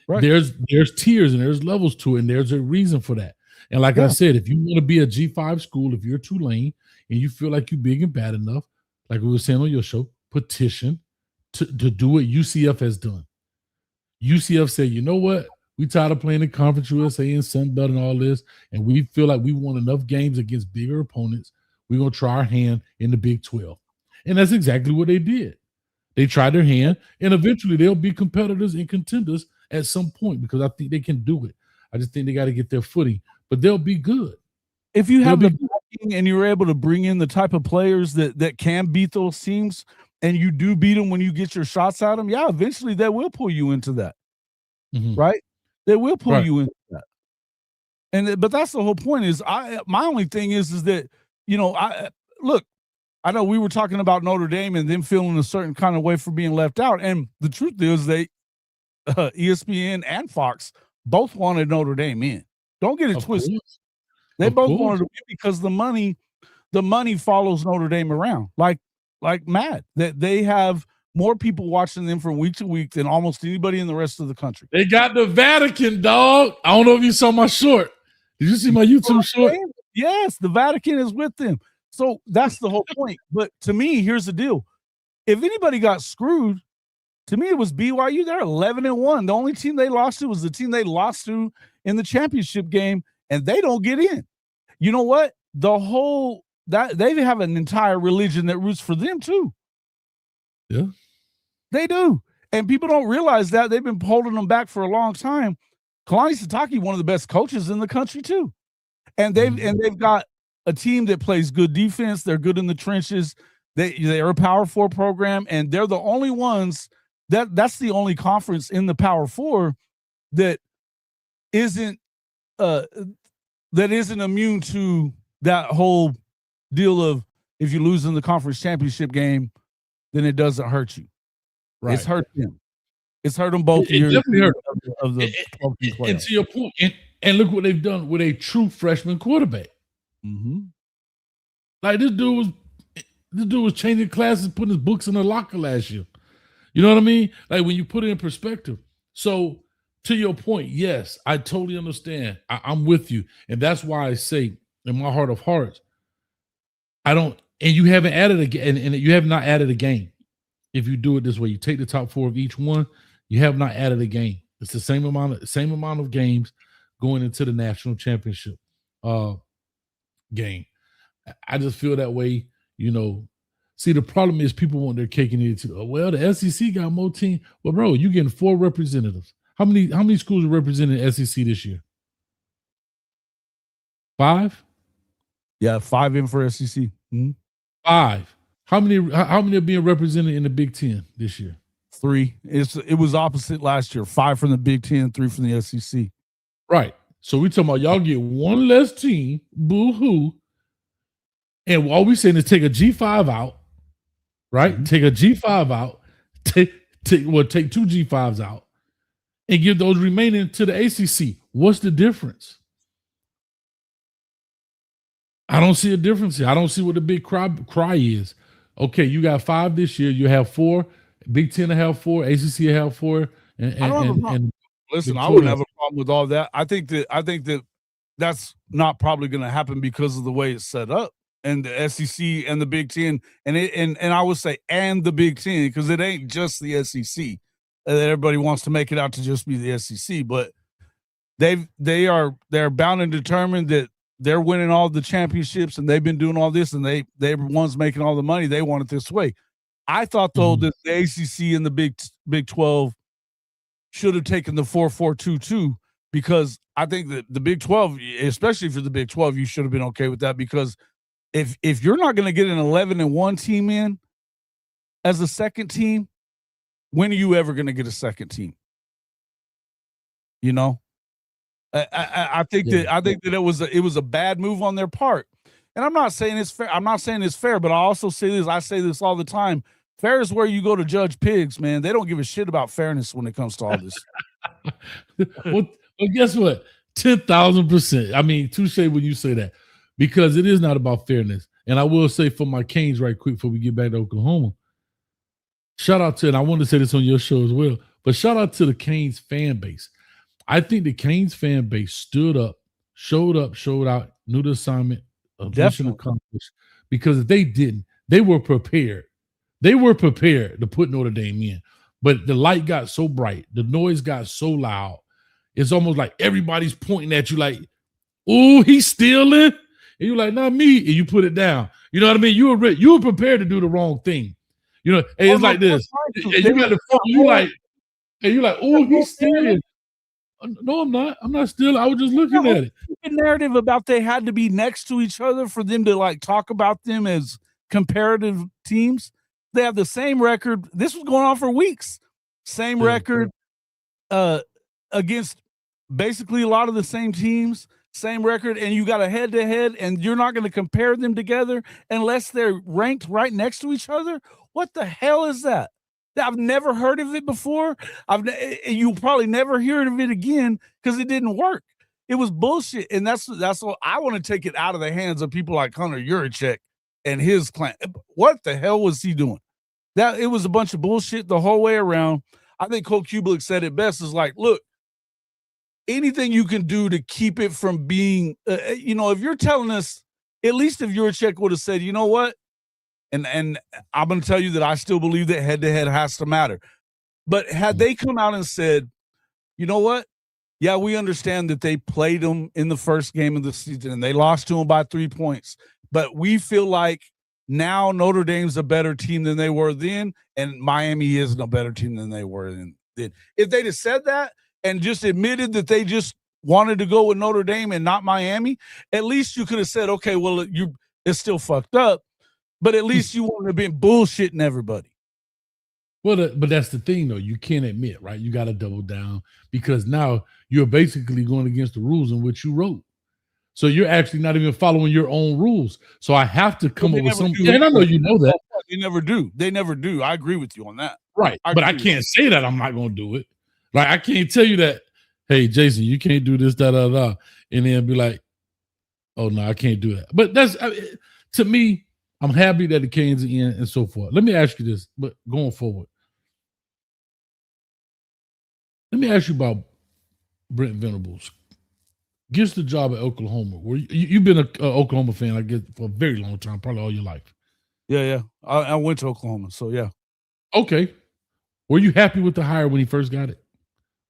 Right. There's tiers and there's levels to it, and there's a reason for that. And like I said, if you want to be a G5 school, if you're Tulane and you feel like you're big and bad enough, like we were saying on your show, petition to do what UCF has done. UCF said, you know what? We tired of playing in Conference USA and Sun Belt and all this, and we feel like we won enough games against bigger opponents. We're going to try our hand in the Big 12. And that's exactly what they did. They tried their hand, and eventually they'll be competitors and contenders at some point because I think they can do it. I just think they got to get their footing, but they'll be good. If you have the backing and you're able to bring in the type of players that can beat those teams, and you do beat them when you get your shots at them, eventually they will pull you into that, right? They will pull you into that. But that's the whole point is my only thing is that, I know we were talking about Notre Dame and them feeling a certain kind of way for being left out. And the truth is ESPN and Fox both wanted Notre Dame in. Don't get it twisted. They both wanted to win because the money follows Notre Dame around like mad. That they have more people watching them from week to week than almost anybody in the rest of the country. They got the Vatican, dog. I don't know if you saw my short. Did you see my YouTube short? Yes, the Vatican is with them. So that's the whole point. But to me, here's the deal. If anybody got screwed, to me, it was BYU. They're 11-1. The only team they lost to was the team they lost to in the championship game, and they don't get in. You know what? That they have an entire religion that roots for them too. Yeah, they do, and people don't realize that. They've been holding them back for a long time. Kalani Sitake, one of the best coaches in the country too, and they've got a team that plays good defense. They're good in the trenches. They're a Power 4 program, and they're the only ones that's the only conference in the Power 4 that isn't immune to that whole deal of if you lose in the conference championship game, then it doesn't hurt you. Right. It's hurt them. It's hurt them both years of the and to your point, and look what they've done with a true freshman quarterback. Mm-hmm. Like this dude was changing classes, putting his books in the locker last year. You know what I mean? Like when you put it in perspective. So to your point, yes, I totally understand. I'm with you. And that's why I say in my heart of hearts, and you haven't added and you have not added a game. If you do it this way, you take the top 4 of each one, you have not added a game. It's the same amount of games going into the national championship game. I just feel that way, you know. See, the problem is people want their cake and eat it too. Well, the SEC got more team. Well, bro, you're getting 4 representatives. How many schools are represented in SEC this year? 5? Yeah, 5 in for SEC. Mm-hmm. 5. How many are being represented in the Big Ten this year? 3. It was opposite last year. 5 from the Big Ten, 3 from the SEC. Right. So we talking about y'all get 1 less team. Boo hoo. And all we saying is take a G5 out. Right? Mm-hmm. Take a G5 out. Take 2 G5s out. And give those remaining to the ACC. What's the difference? I don't see a difference here. I don't see what the big cry is. Okay, you got 5 this year. You have 4. Big Ten will have 4. ACC will have 4. Listen, I wouldn't have a problem with all that. I think that that's not probably going to happen because of the way it's set up, and the SEC and the Big Ten, and I would say and the Big Ten, because it ain't just the SEC. Everybody wants to make it out to just be the SEC, but they're bound and determined that they're winning all the championships, and they've been doing all this, and they're ones making all the money. They want it this way. I thought though that the ACC and the Big 12 should have taken the 4-4-2-2, because I think that the Big 12, especially for the Big 12, you should have been okay with that, because if you're not going to get an 11-1 team in as a second team, when are you ever going to get a second team? You know, I think that it was a bad move on their part, and I'm not saying it's fair. I'm not saying it's fair, but I also say this. I say this all the time. Fair is where you go to judge pigs, man. They don't give a shit about fairness when it comes to all this. well, guess what? 10,000%. I mean, touche when you say that, because it is not about fairness. And I will say for my Canes right quick before we get back to Oklahoma, shout out to, and I wanted to say this on your show as well, but shout out to the Canes fan base. I think the Canes fan base stood up, showed out, knew the assignment, mission accomplished, because if they didn't, they were prepared. They were prepared to put Notre Dame in, but the light got so bright, the noise got so loud, it's almost like everybody's pointing at you like, "Oh, he's stealing," and you're like, "Not me," and you put it down. You know what I mean? You were prepared to do the wrong thing. You know, and it's like this, and you got the phone. You like, "Oh, he's stealing." No, I'm not. I'm not stealing. I was just looking at it. The narrative about they had to be next to each other for them to like talk about them as comparative teams. They have the same record. This was going on for weeks. Same record against basically a lot of the same teams, same record, and you got a head-to-head, and you're not going to compare them together unless they're ranked right next to each other? What the hell is that? I've never heard of it before. You'll probably never hear of it again because it didn't work. It was bullshit, and that's what I want to take it out of the hands of people like Hunter Yurachek and his clan. What the hell was he doing? That it was a bunch of bullshit the whole way around. I think Cole Kublik said it best, is like, look, anything you can do to keep it from being, if you're telling us, at least if Juracek would have said, you know what, and I'm going to tell you that I still believe that head-to-head has to matter. But had they come out and said, you know what, yeah, we understand that they played them in the first game of the season and they lost to them by 3 points, but we feel like now Notre Dame's a better team than they were then, and Miami isn't a better team than they were then. If they'd have said that and just admitted that they just wanted to go with Notre Dame and not Miami, at least you could have said, okay, well, it's still fucked up, but at least you wouldn't have been bullshitting everybody. Well, but that's the thing, though. You can't admit, right? You got to double down because now you're basically going against the rules in which you wrote. So you're actually not even following your own rules. So I have to come up with something. And I know you know that. They never do. They never do. I agree with you on that. Right. But I can't say that I'm not going to do it. Like, I can't tell you that, hey, Jason, you can't do this, da. And then be like, oh, no, I can't do that. But to me, I'm happy that the Canes are in and so forth. Let me ask you this, but going forward. Let me ask you about Brent Venables. Gets the job at Oklahoma. Where you've been an Oklahoma fan, I guess, for a very long time, probably all your life. Yeah. I went to Oklahoma, so yeah. Okay. Were you happy with the hire when he first got it?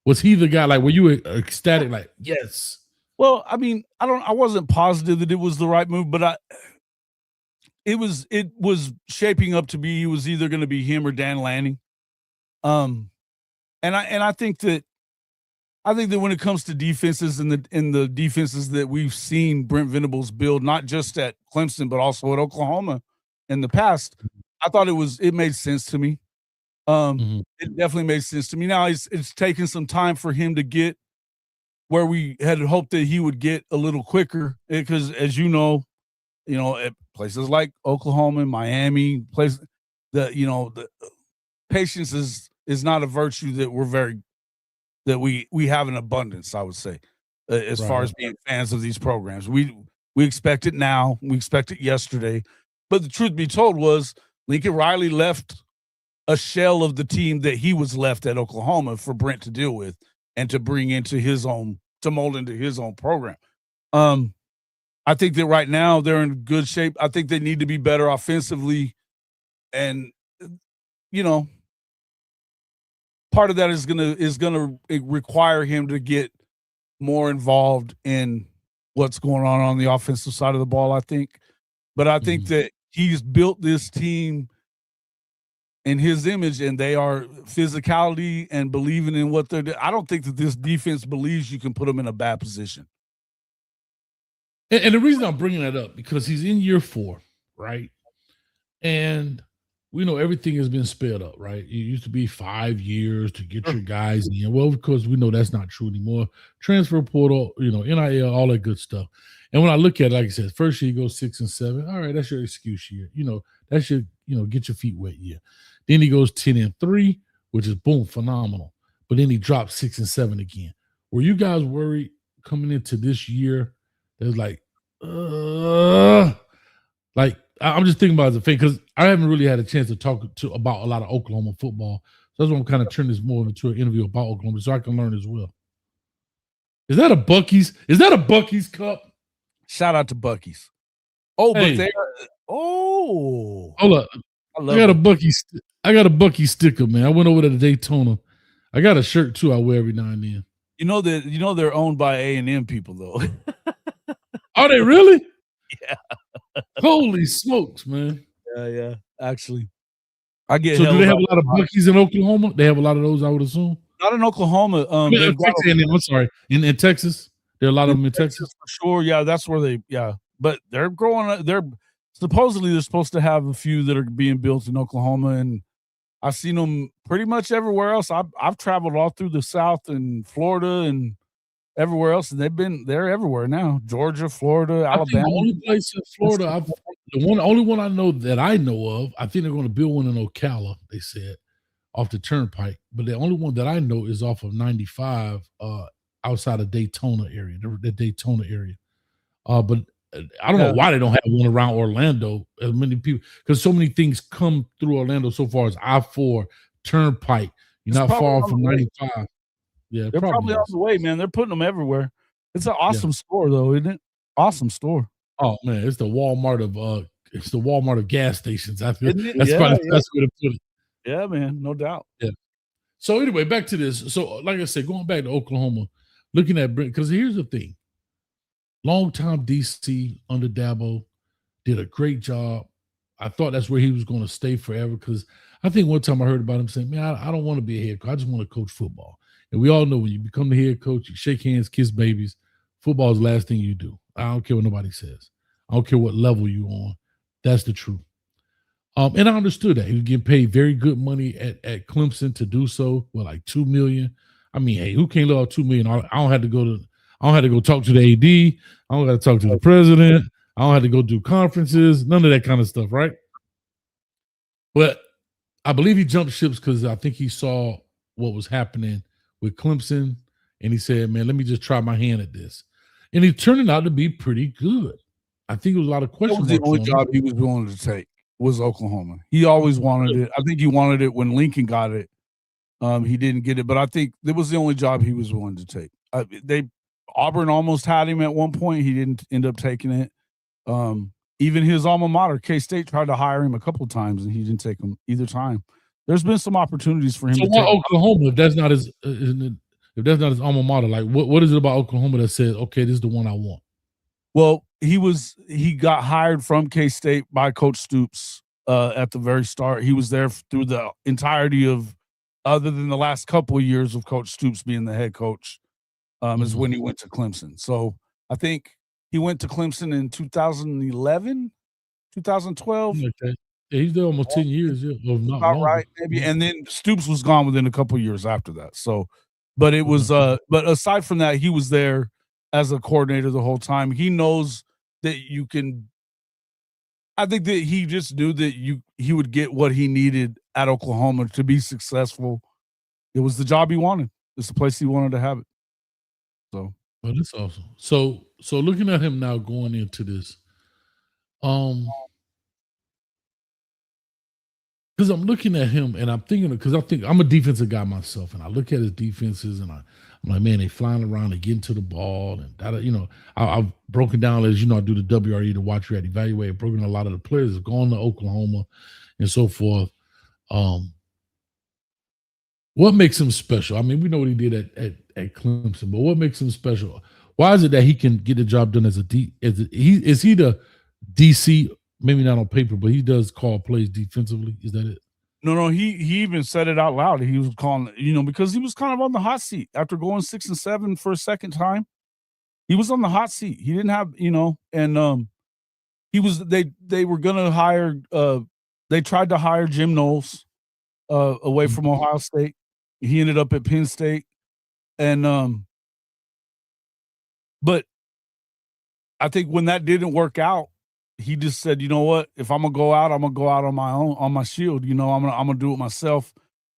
Was he the guy, like, were you ecstatic, like, yes? Well, I mean, I wasn't positive that it was the right move, but it was shaping up to be, he was either going to be him or Dan Lanning. And I think that when it comes to defenses and the defenses that we've seen Brent Venables build, not just at Clemson, but also at Oklahoma in the past, I thought it made sense to me. It definitely made sense to me. Now it's taken some time for him to get where we had hoped that he would get a little quicker, because as you know, at places like Oklahoma and Miami, the patience is not a virtue that we have in abundance, I would say, as far as being fans of these programs. We expect it now. We expect it yesterday. But the truth be told was Lincoln Riley left a shell of the team that he was left at Oklahoma for Brent to deal with and to bring into to mold into his own program. I think that right now they're in good shape. I think they need to be better offensively. And, part of that is gonna require him to get more involved in what's going on the offensive side of the ball, I think. But I think that he's built this team in his image, and they are physicality and believing in what they're doing. I don't think that this defense believes you can put them in a bad position. And the reason I'm bringing that up, because he's in year 4, right? And we know everything has been sped up, right? It used to be 5 years to get your guys in. Well, of course, we know that's not true anymore. Transfer portal, NIL, all that good stuff. And when I look at it, like I said, first year you go 6 and 7. All right, that's your excuse year. That's your, get your feet wet year. Then he goes 10 and 3, which is boom, phenomenal. But then he drops 6 and 7 again. Were you guys worried coming into this year? There's like, I'm just thinking about it as a thing, because I haven't really had a chance to talk about a lot of Oklahoma football. So that's why I'm kind of turning this more into an interview about Oklahoma, so I can learn as well. Is that a Buc-ee's? Is that a Buc-ee's cup? Shout out to Buc-ee's. Oh, hey. But they are. Oh, hold up! I got a Buc-ee's sticker, man. I went over to Daytona. I got a shirt too. I wear every now and then. They're owned by A&M people, though. Are they really? Yeah. Holy smokes, man. Yeah. Actually, I get. So do they have a lot of Buc-ee's in Oklahoma? They have a lot of those, I would assume. Not in Oklahoma. I'm sorry. In Texas, there are a lot of them in Texas. For sure. Yeah, that's where they. Yeah, but they're growing. They're supposed to have a few that are being built in Oklahoma, and I've seen them pretty much everywhere else. I've traveled all through the South and Florida and everywhere else, and they're everywhere now. Georgia, Florida, Alabama. The only place in Florida, only one I know of, I think they're going to build one in Ocala, they said, off the turnpike. But the only one that I know is off of 95, outside of Daytona area, the Daytona area. But I don't know why they don't have one around Orlando. As many people, because so many things come through Orlando so far as I-4 turnpike. You're not far from 95. Yeah, they're probably on the way, man. They're putting them everywhere. It's an awesome store, though, isn't it? Awesome store. Oh man, it's the Walmart of gas stations. I feel Isn't it? that's Yeah, probably the yeah. best way to put it. Yeah, man, no doubt. Yeah. So anyway, back to this. So like I said, going back to Oklahoma, looking at Brent, because here's the thing. Long-time DC under Dabo, did a great job. I thought that's where he was going to stay forever because I think one time I heard about him saying, man, I don't want to be a head coach. I just want to coach football. And we all know when you become the head coach, you shake hands, kiss babies. Football is the last thing you do. I don't care what nobody says. I don't care what level you're on. That's the truth. And I understood that. He was getting paid very good money at Clemson to do so, like $2 million. I mean, hey, who can't live off $2 million? I don't have to go talk to the AD. I don't got to talk to the president. I don't have to go do conferences, none of that kind of stuff, right? But I believe he jumped ships because I think he saw what was happening with Clemson, and he said, man, let me just try my hand at this. And he turned out to be pretty good. I think it was a lot of questions. That was the only job he was willing to take was Oklahoma. He always wanted it. I think he wanted it when Lincoln got it. He didn't get it, but I think that was the only job he was willing to take. Auburn almost had him at one point. He didn't end up taking it. Even his alma mater, K-State, tried to hire him a couple of times, and he didn't take him either time. There's been some opportunities for him. So why Oklahoma, if that's not his alma mater, like what is it about Oklahoma that says, okay, this is the one I want? Well, he got hired from K-State by Coach Stoops at the very start. He was there through the entirety of, other than the last couple of years of Coach Stoops being the head coach, is when he went to Clemson. So I think he went to Clemson in 2011, 2012. Okay. Yeah, he's there almost 10 years. Yeah, about right, maybe. And then Stoops was gone within a couple of years after that. So, but it was, but aside from that, he was there as a coordinator the whole time. He knows that you can. I think that he just knew that he would get what he needed at Oklahoma to be successful. It was the job he wanted. It's the place he wanted to have it. So, well, that's awesome. So looking at him now going into this, because I'm looking at him and I'm thinking, because I think I'm a defensive guy myself, and I look at his defenses and I'm like, man, they flying around, they getting to the ball, and that, I've broken down, as you know, I do the WRE, the watch rate evaluate, broken a lot of the players have gone to Oklahoma and so forth. What makes him special? I mean, we know what he did at Clemson, but what makes him special? Why is it that he can get the job done as is he the DC? Maybe not on paper, but he does call plays defensively. Is that it? No. He even said it out loud. He was calling, because he was kind of on the hot seat after going 6-7 for a second time. He was on the hot seat. He didn't have, and he was. They were gonna hire. They tried to hire Jim Knowles away from Ohio State. He ended up at Penn State, and but I think when that didn't work out, he just said, you know what? If I'm gonna go out, I'm gonna go out on my own, on my shield. I'm gonna do it myself.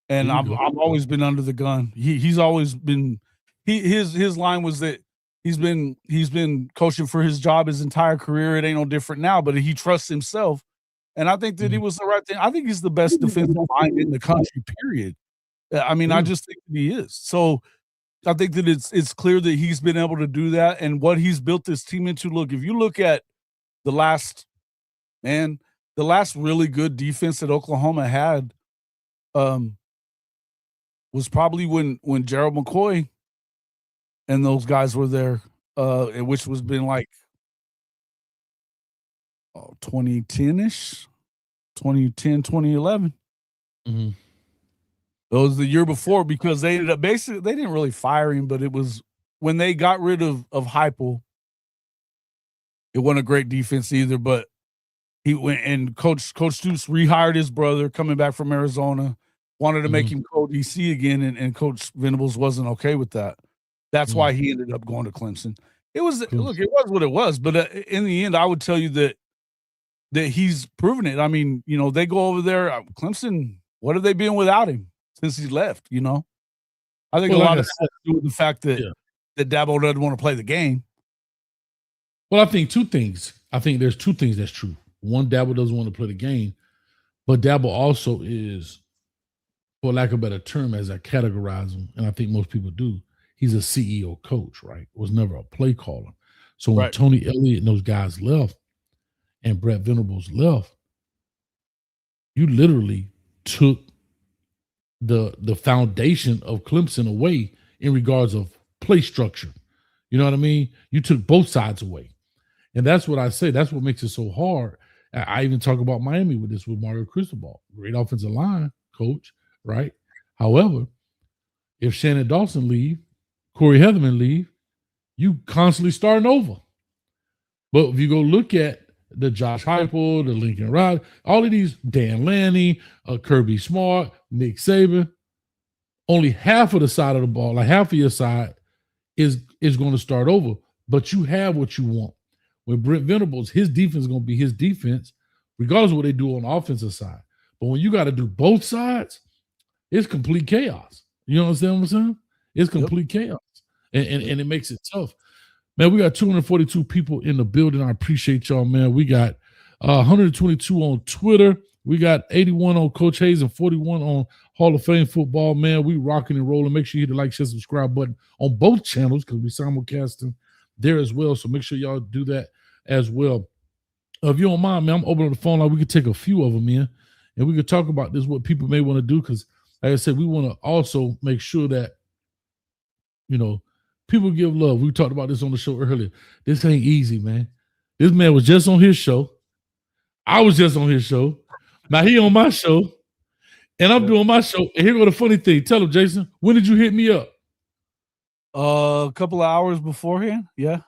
And I've always been under the gun. He's always been. His line was that he's been coaching for his job his entire career. It ain't no different now, but he trusts himself. And I think that he was the right thing. I think he's the best defensive mind in the country. Period. I mean, I just think that he is. So I think that it's clear that he's been able to do that, and what he's built this team into. Look, if you look at the last really good defense that Oklahoma had was probably when Gerald McCoy and those guys were there, which was been like 2010-ish, 2010, 2011. Mm-hmm. It was the year before, because they ended up basically, they didn't really fire him, but it was when they got rid of Heupel. It wasn't a great defense either, but he went and Coach Stoops rehired his brother coming back from Arizona, wanted to make him co-DC again, and Coach Venables wasn't okay with that. That's why he ended up going to Clemson. It was look, it was what it was, but in the end, I would tell you that he's proven it. I mean, they go over there, Clemson. What have they been without him since he left? I think a lot of that has to do with the fact that Dabo doesn't want to play the game. Well, I think two things. I think there's two things that's true. One, Dabo doesn't want to play the game, but Dabo also is for lack of a better term, as I categorize him, and I think most people do, he's a CEO coach, right? Was never a play caller. So when Tony Elliott and those guys left and Brett Venables left, you literally took the foundation of Clemson away in regards of play structure. You know what I mean? You took both sides away. And that's what I say. That's what makes it so hard. I even talk about Miami with this, with Mario Cristobal. Great offensive line coach, right? However, if Shannon Dawson leave, Corey Heatherman leave, you constantly starting over. But if you go look at the Josh Heupel, the Lincoln Riley, all of these, Dan Lanning, Kirby Smart, Nick Saban, only half of the side of the ball, like half of your side is going to start over. But you have what you want. With Brent Venables, his defense is going to be his defense, regardless of what they do on the offensive side. But when you got to do both sides, it's complete chaos. You understand what I'm saying? It's complete chaos. And it makes it tough. Man, we got 242 people in the building. I appreciate y'all, man. We got 122 on Twitter. We got 81 on Coach Hayes and 41 on Hall of Fame football, man. We rocking and rolling. Make sure you hit the like, share, subscribe button on both channels because we simulcasting there as well. So make sure y'all do that as well. If you don't mind, man, I'm opening the phone line. We could take a few of them in and we could talk about this, what people may want to do. Because like I said, we want to also make sure that, you know, people give love. We talked about this on the show earlier. This ain't easy, man. This man was just on his show. I was just on his show. Now he on my show. And I'm doing my show. And here go the funny thing. Tell him, Jason, when did you hit me up? A couple of hours beforehand. Yeah.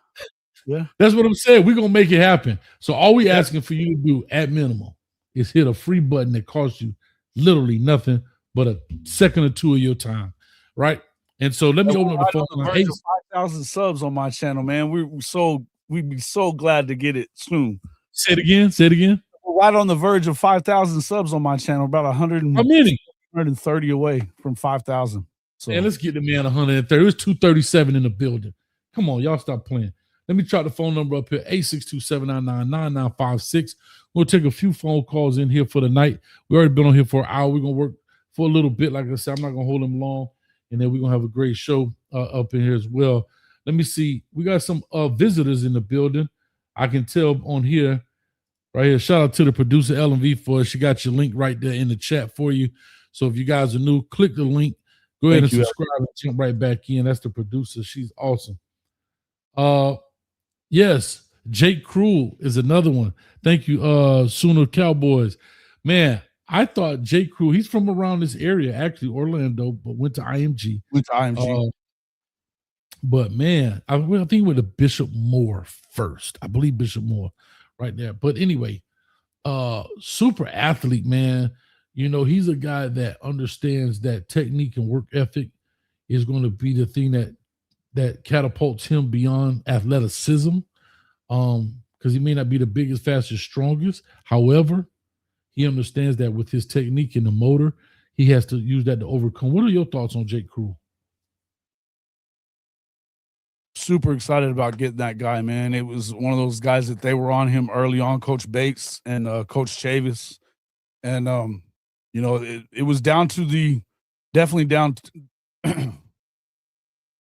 That's what I'm saying. We're going to make it happen. So all we asking for you to do at minimum is hit a free button that costs you literally nothing but a second or two of your time. Right? And so let me open up the phone. 5,000 subs on my channel, man. We'd be so glad to get it soon. Say it again. We're right on the verge of 5,000 subs on my channel. About 100. How many? 130 away from 5,000. So man, let's get the man 130. It was 237 in the building. Come on, y'all stop playing. Let me try the phone number up here, 862-799-9956. We'll take a few phone calls in here for the night. We already been on here for an hour. We're going to work for a little bit. Like I said, I'm not going to hold them long. And then we're going to have a great show up in here as well. Let me see. We got some visitors in the building. I can tell on here, right here. Shout out to the producer, LMV, for it. She got your link right there in the chat for you. So if you guys are new, click the link. Go ahead and subscribe and jump right back in. That's the producer. She's awesome. Yes, Jake Cruel is another one. Thank you, Sooner Cowboys. Man, I thought Jake Cruel, he's from around this area, actually, Orlando, but went to IMG. But man, I think he went to Bishop Moore first. I believe Bishop Moore right there. But anyway, super athlete, man. You know, he's a guy that understands that technique and work ethic is going to be the thing that catapults him beyond athleticism. Because he may not be the biggest, fastest, strongest. However, he understands that with his technique and the motor, he has to use that to overcome. What are your thoughts on Jake Cruel? Super excited about getting that guy, man. It was one of those guys that they were on him early on, Coach Bates and Coach Chavis. And, you know, it was down to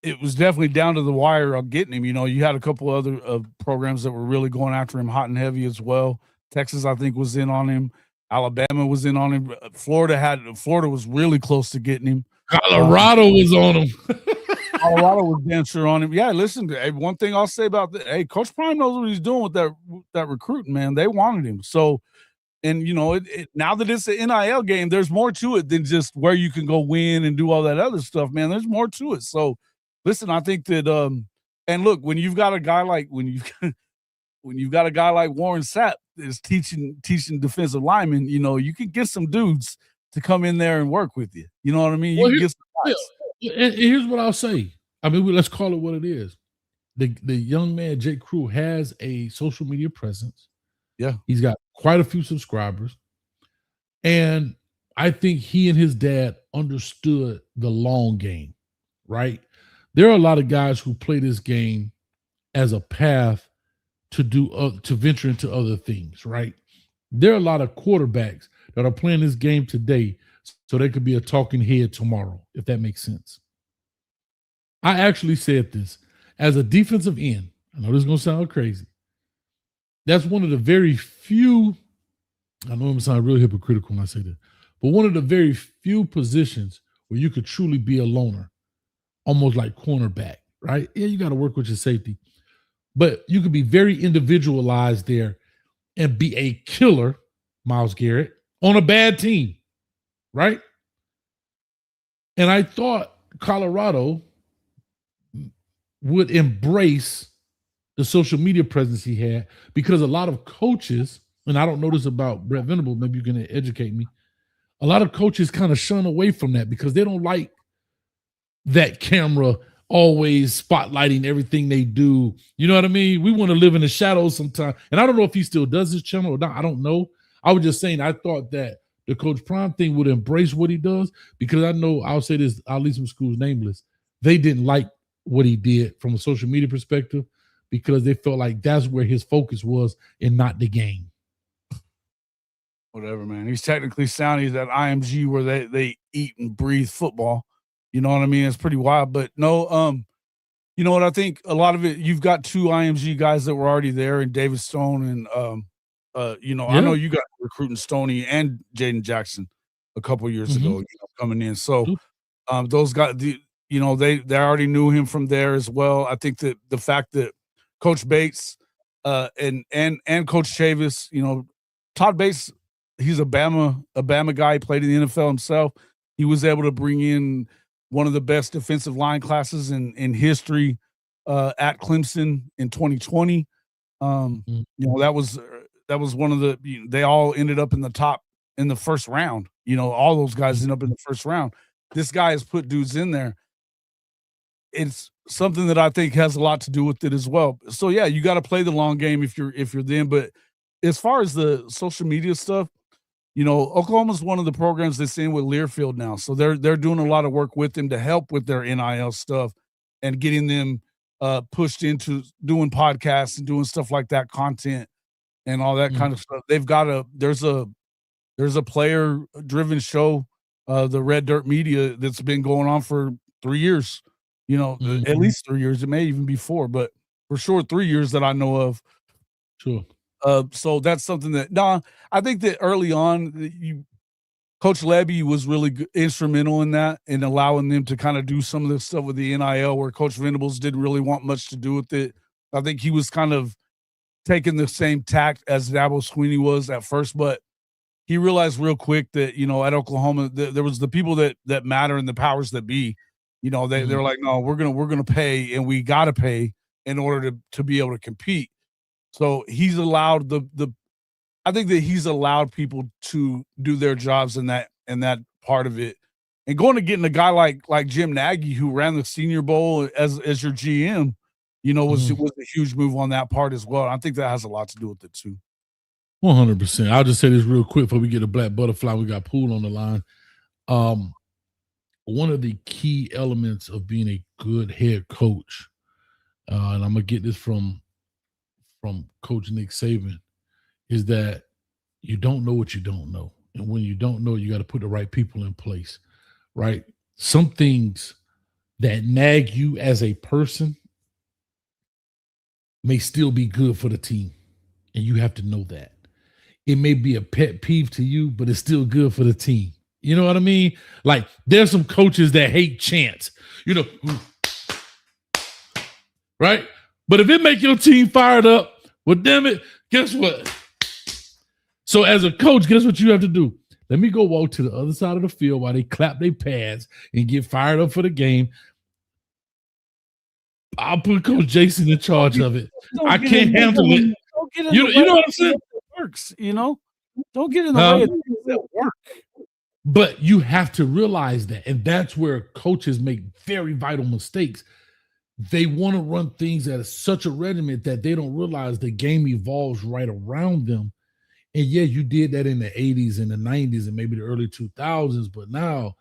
it was definitely down to the wire of getting him. You know, you had a couple other programs that were really going after him hot and heavy as well. Texas, I think, was in on him. Alabama was in on him. Florida was really close to getting him. Colorado was on him. Colorado was damn sure on him. Yeah, listen, one thing I'll say about that, Coach Prime knows what he's doing with that recruiting, man. They wanted him. So, and, you know, now that it's an NIL game, there's more to it than just where you can go win and do all that other stuff, man. There's more to it. So, listen, I think that, and look, when you've got a guy like Warren Sapp is teaching defensive linemen, you know, you can get some dudes to come in there and work with you. You know what I mean? You can get some guys. And here's what I'll say. I mean, let's call it what it is. The young man, Jake Cruel, has a social media presence. Yeah. He's got quite a few subscribers. And I think he and his dad understood the long game, right? There are a lot of guys who play this game as a path to venture into other things, right? There are a lot of quarterbacks that are playing this game today so there could be a talking head tomorrow, if that makes sense. I actually said this as a defensive end. I know this is going to sound crazy. That's one of the very few, I know I'm going to sound really hypocritical when I say that, but one of the very few positions where you could truly be a loner, almost like cornerback, right? Yeah, you got to work with your safety, but you could be very individualized there and be a killer, Myles Garrett, on a bad team, right? And I thought Colorado would embrace the social media presence he had, because a lot of coaches, and I don't know this about Brett Venable, maybe you can educate me, a lot of coaches kind of shun away from that because they don't like that camera always spotlighting everything they do. You know what I mean? We want to live in the shadows sometimes. And I don't know if he still does his channel or not. I don't know. I was just saying, I thought that the Coach Prime thing would embrace what he does, because I know, I'll say this, I'll leave some schools nameless. They didn't like what he did from a social media perspective because they felt like that's where his focus was and not the game. Whatever, man. He's technically sound. He's at IMG where they eat and breathe football. You know what I mean? It's pretty wild. But no, you know what? I think a lot of it, you've got two IMG guys that were already there, and David Stone and you know, I know you got recruiting Stoney and Jaden Jackson a couple years ago, you know, coming in. So those guys, you know, they already knew him from there as well. I think that the fact that Coach Bates and Coach Chavis, you know, Todd Bates, he's a Bama guy, played in the NFL himself. He was able to bring in one of the best defensive line classes in history at Clemson in 2020. You know, that was one of the, they all ended up in the first round. You know, all those guys end up in the first round. This guy has put dudes in there. It's something that I think has a lot to do with it as well. So yeah, you got to play the long game if you're them. But as far as the social media stuff, you know, Oklahoma's one of the programs that's in with Learfield now. So they're doing a lot of work with them to help with their NIL stuff and getting them pushed into doing podcasts and doing stuff like that, content and all that kind of stuff. They've got there's a player driven show, the Red Dirt Media, that's been going on for 3 years, you know, at least 3 years. It may even be 4, but for sure 3 years that I know of. Sure. So that's something that, I think that early on, Coach Levy was really instrumental in that and allowing them to kind of do some of this stuff with the NIL, where Coach Venables didn't really want much to do with it. I think he was kind of taking the same tact as Dabo Swinney was at first, but he realized real quick that, you know, at Oklahoma, there was the people that matter and the powers that be. You know, they're like, no, we're gonna pay, and we gotta pay in order to be able to compete. So he's allowed I think that he's allowed people to do their jobs in that part of it. And going to getting a guy like Jim Nagy, who ran the Senior Bowl as your GM, you know, was a huge move on that part as well. I think that has a lot to do with it too. 100%. I'll just say this real quick before we get a Black Butterfly. We got Poole on the line. One of the key elements of being a good head coach, and I'm gonna get this from Coach Nick Saban, is that you don't know what you don't know. And when you don't know, you got to put the right people in place, right? Some things that nag you as a person may still be good for the team, and you have to know that. It may be a pet peeve to you, but it's still good for the team. You know what I mean? Like, there's some coaches that hate chants, you know, right? But if it make your team fired up, well, damn it, guess what? So as a coach, guess what you have to do? Let me go walk to the other side of the field while they clap their pads and get fired up for the game. I'll put Coach Jason in charge of it. I can't handle it. You know what I'm saying? Works, you know? Don't get in the way of things that work. But you have to realize that, and that's where coaches make very vital mistakes. They want to run things at such a regiment that they don't realize the game evolves right around them. And yeah, you did that in the 80s and the 90s and maybe the early 2000s, but now,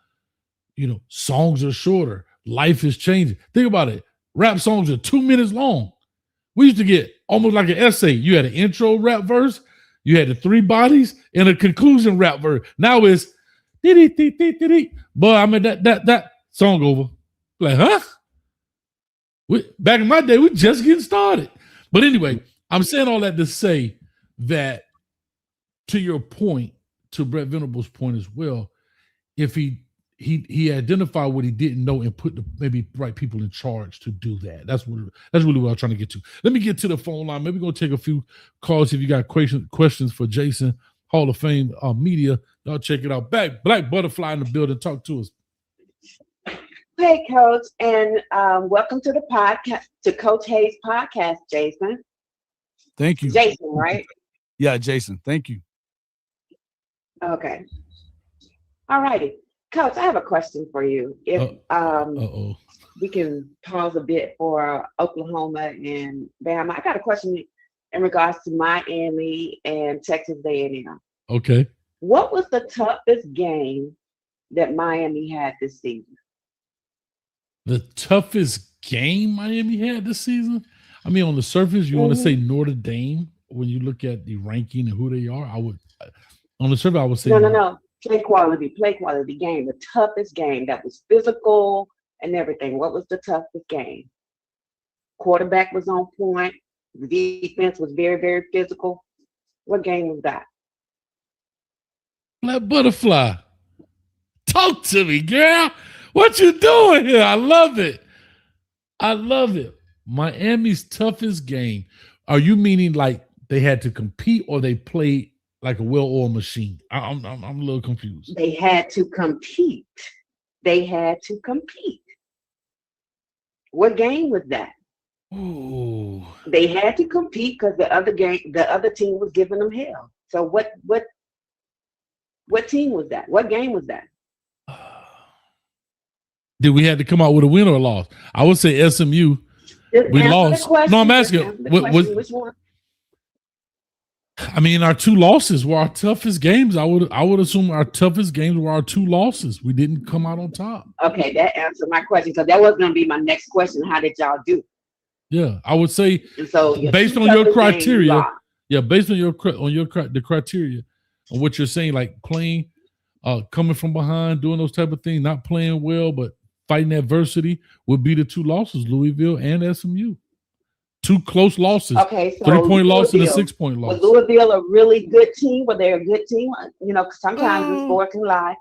you know, songs are shorter. Life is changing. Think about it. Rap songs are 2 minutes long. We used to get almost like an essay. You had an intro rap verse, you had the 3 bodies, and a conclusion rap verse. Now it's Boy, I mean that song over. Like, huh? Back in my day, we just getting started. But anyway, I'm saying all that to say that, to your point, to Brett Venables' point as well, if he identified what he didn't know and put the maybe right people in charge to do that. That's really what I'm trying to get to. Let me get to the phone line. Maybe we're gonna take a few calls if you got questions for Jason, Hall of Fame media. Y'all check it out. Black Butterfly in the building. Talk to us. Hey, Coach, and welcome to the podcast, to Coach Hayes' podcast, Jason. Thank you. Jason, right? Yeah, Jason. Thank you. Okay. All righty. Coach, I have a question for you. If we can pause a bit for Oklahoma and Bama. I got a question in regards to Miami and Texas A&M. Okay. What was the toughest game that Miami had this season? The toughest game Miami had this season? I mean, on the surface, you want to say Notre Dame when you look at the ranking and who they are. On the surface, I would say no. Play quality game. The toughest game that was physical and everything. What was the toughest game? Quarterback was on point. The defense was very, very physical. What game was that? Black Butterfly. Talk to me, girl. What you doing here? I love it. Miami's toughest game. Are you meaning like they had to compete or they played like a well-oiled machine? I'm a little confused. They had to compete. What game was that? Ooh. They had to compete because the other team was giving them hell. So what team was that? What game was that? Did we have to come out with a win or a loss? I would say SMU. We lost. No, I'm asking. Which one? I mean, our two losses were our toughest games. I would assume our toughest games were our two losses. We didn't come out on top. Okay, that answered my question because that was going to be my next question. How did y'all do? Yeah, I would say so based on your criteria. Yeah, based on the criteria on what you're saying, like playing, coming from behind, doing those type of things, not playing well, but fighting adversity would be the two losses, Louisville and SMU. Two close losses. Okay, so 3-point loss and a 6-point loss. Was Louisville a really good team? Were they a good team? You know, sometimes the sport can lie.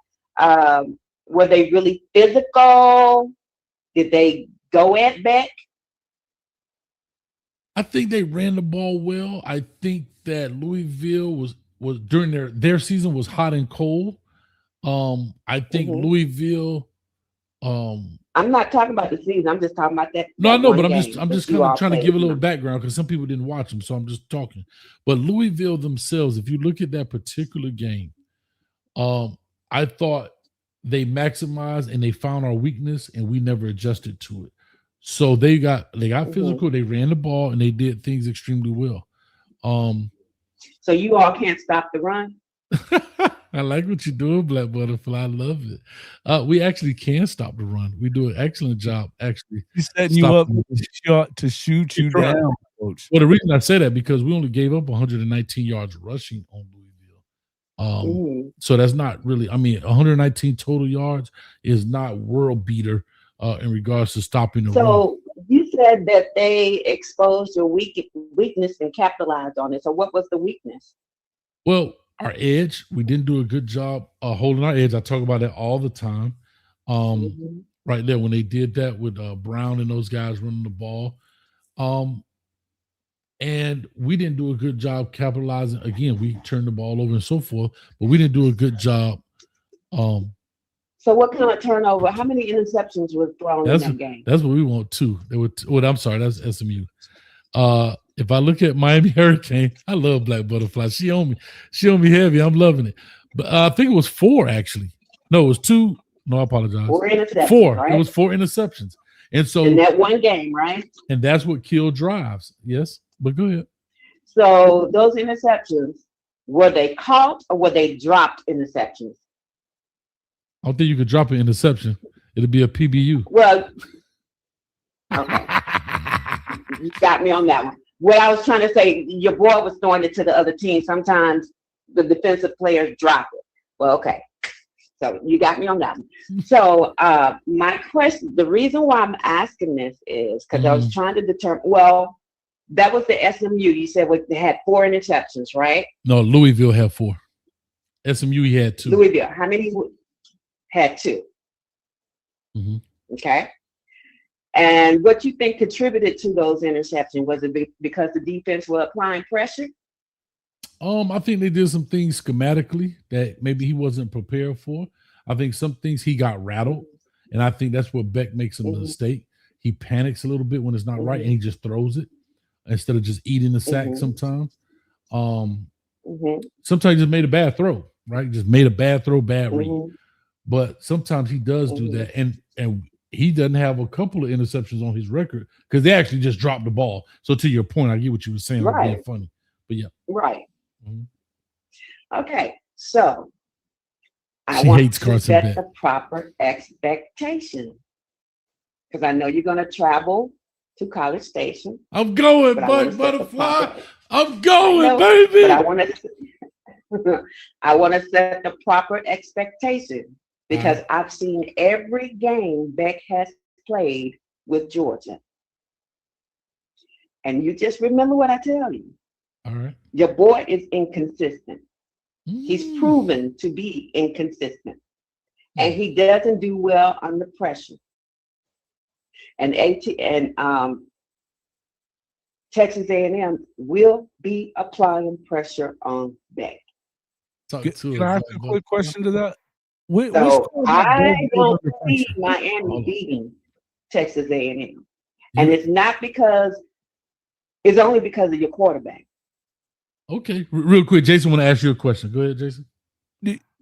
Were they really physical? Did they go at back? I think they ran the ball well. I think that Louisville was during their season was hot and cold. I think Louisville. I'm not talking about the season. I'm just talking about that. No, I know, but I'm just kind of trying to give a little background because some people didn't watch them, so I'm just talking. But Louisville themselves, if you look at that particular game, I thought they maximized and they found our weakness, and we never adjusted to it. So they got physical, they ran the ball, and they did things extremely well. So you all can't stop the run? I like what you're doing, Black Butterfly. I love it. We actually can stop the run. We do an excellent job, actually. He's setting you up to shoot you down, Coach. Well, the reason I say that because we only gave up 119 yards rushing on Louisville. So that's not really, 119 total yards is not world beater in regards to stopping the run. So you said that they exposed your weakness and capitalized on it. So what was the weakness? Well, our edge, we didn't do a good job holding our edge. I talk about that all the time. Right there when they did that with Brown and those guys running the ball. And we didn't do a good job capitalizing. Again, we turned the ball over and so forth, but we didn't do a good job. So what kind of turnover? How many interceptions were thrown in that game? That's what we want too. They were. I'm sorry, that's SMU. If I look at Miami Hurricane, I love Black Butterfly. She on me heavy. I'm loving it. But I think it was 4 actually. No, it was 2. No, I apologize. 4 interceptions. 4. Right? It was 4 interceptions. And so in that one game, right? And that's what killed drives. Yes, but go ahead. So those interceptions, were they caught or were they dropped interceptions? I don't think you could drop an interception. It'll be a PBU. Well, okay. You got me on that one. What I was trying to say, your boy was throwing it to the other team. Sometimes the defensive players drop it. Well, okay. So you got me on that one. So my question, the reason why I'm asking this is because I was trying to determine, well, that was the SMU. You said they had 4 interceptions, right? No, Louisville had 4. SMU, he had 2. Louisville, how many had 2? Okay. And what you think contributed to those interceptions? Was it because the defense were applying pressure? I think they did some things schematically that maybe he wasn't prepared for. I think some things he got rattled, and I think that's where Beck makes a mistake. He panics a little bit when it's not right, and he just throws it instead of just eating the sack sometimes. Sometimes he just made a bad throw, right? Just made a bad throw, bad read. But sometimes he does do that, and he doesn't have a couple of interceptions on his record because they actually just dropped the ball. So to your point, I get what you were saying. Right. Being funny, but yeah. Right. Okay, so I She want hates to Carson set Beck. the proper expectation because I know you're going to travel to College Station. I'm going, but I wanna set the butterfly. proper- I'm going, I know, baby. But I want to set the proper expectation because I've seen every game Beck has played with Georgia. And you just remember what I tell you. All right. Your boy is inconsistent. He's proven to be inconsistent. And he doesn't do well under pressure. And Texas A&M will be applying pressure on Beck. Can I ask a quick question to that? So I don't see Miami beating Texas A&M. And it's not because, it's only because of your quarterback. Okay, real quick, Jason, want to ask you a question. Go ahead, Jason.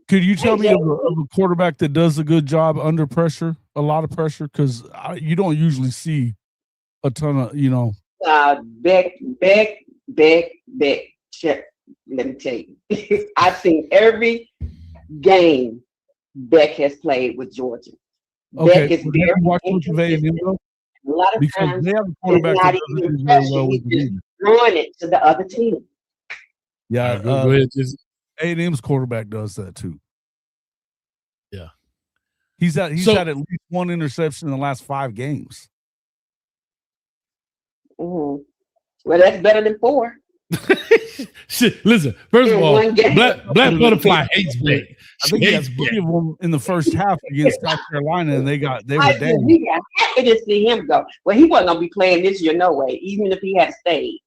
Could you tell me of a quarterback that does a good job under pressure, a lot of pressure? Because you don't usually see a ton of, Beck. Check. Let me tell you, I've seen every game Beck has played with Georgia. Okay, Beck is very inconsistent. A lot of because times, they have a quarterback it's that not doesn't even do very pressure. well He's with the just leader. throwing it to the other team. Yeah, go ahead, Jason. A&M's quarterback does that too. Yeah, he's had at least 1 interception in the last 5 games. Well, that's better than 4. Shit, listen, first of all, Black Butterfly hates Beck. I think he had 3 of them in the first half against South Carolina, and they were down. We got happy to see him go. Well, he wasn't gonna be playing this year, no way. Even if he had stayed,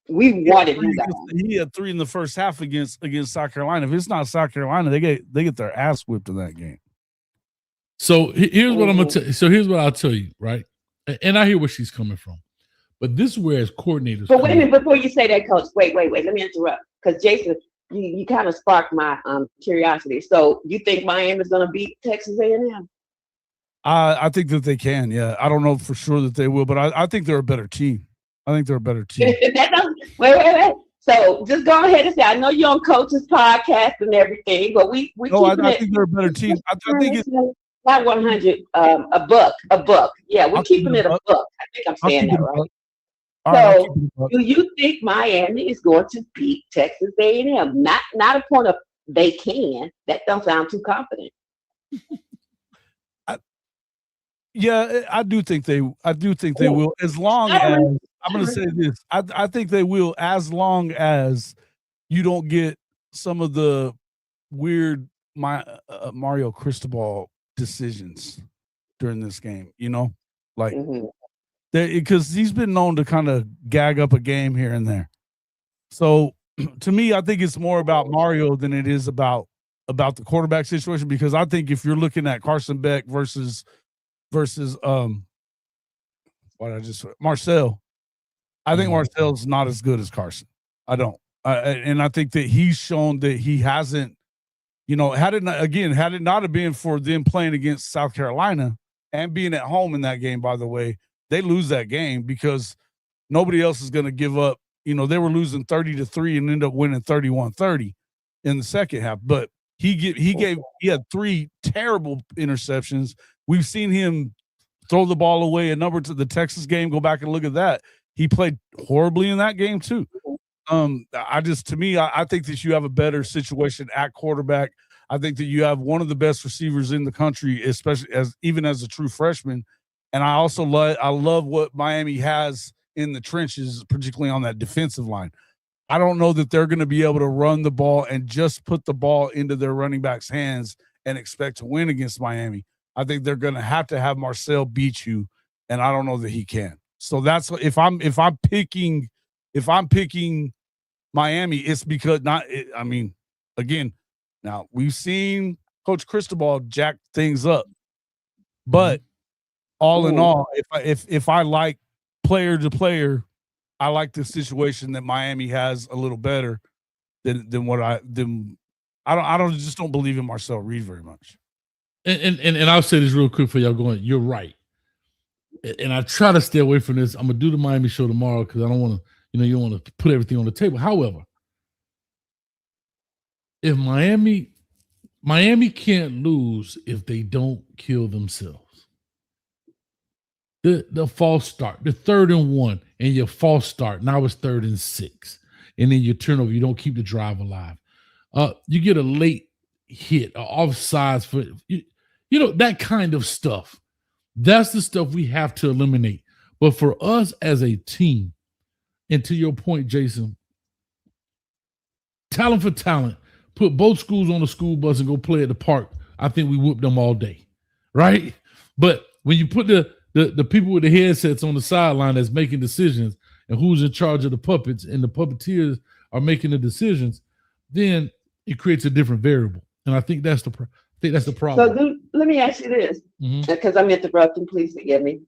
we wanted him gone. He had 3 in the first half against South Carolina. If it's not South Carolina, they get their ass whipped in that game. So here's what I'm gonna tell. So here's what I'll tell you, right? And I hear where she's coming from, but this is where as coordinators. But wait a minute, before you say that, Coach. Wait. Let me interrupt because Jason, you kind of sparked my curiosity. So you think Miami's gonna beat Texas A&M? I think that they can. Yeah, I don't know for sure that they will, but I think they're a better team. I think they're a better team. Wait. So just go ahead and say, I know you're on Coach's podcast and everything, but we I think they're a better team. I think it's not 100, a buck. Yeah, we're keeping it a buck. I think I'm saying that right. So, do you think Miami is going to beat Texas A&M? Not a point of they can. That don't sound too confident. Yeah, I do think they will. As long as I'm going to say this, I think they will. As long as you don't get some of the weird Mario Cristobal decisions during this game. Because he's been known to kind of gag up a game here and there. So to me, I think it's more about Mario than it is about the quarterback situation. Because I think if you're looking at Carson Beck versus Marcel, I think Marcel's not as good as Carson. I don't. And I think that he's shown that he hasn't, had it not have been for them playing against South Carolina and being at home in that game, by the way, they lose that game because nobody else is going to give up. They were losing 30-3 and ended up winning 31-30 in the second half. But he had 3 terrible interceptions. We've seen him throw the ball away a number to the Texas game. Go back and look at that. He played horribly in that game too. I think that you have a better situation at quarterback. I think that you have one of the best receivers in the country, especially even as a true freshman. And I also love what Miami has in the trenches, particularly on that defensive line. I don't know that they're going to be able to run the ball and just put the ball into their running backs' hands and expect to win against Miami. I think they're going to have Marcel beat you, and I don't know that he can. So that's if I'm picking Miami, it's because again, now we've seen Coach Cristobal jack things up, but all in all, if I like player to player, I like the situation that Miami has a little better than what I just don't believe in Marcel Reed very much. And I'll say this real quick for y'all going. You're right, and I try to stay away from this. I'm gonna do the Miami show tomorrow because I don't want to. You don't want to put everything on the table. However, if Miami can't lose if they don't kill themselves. The false start, the 3rd and 1, and your false start. Now it's 3rd and 6, and then your turnover. You don't keep the drive alive. You get a late hit, offsides for that kind of stuff. That's the stuff we have to eliminate. But for us as a team, and to your point, Jason, talent for talent, put both schools on the school bus and go play at the park. I think we whoop them all day, right? But when you put the people with the headsets on the sideline that's making decisions and who's in charge of the puppets and the puppeteers are making the decisions, then it creates a different variable. And I think that's the problem. So let me ask you this, because I'm interrupting. Please forgive me.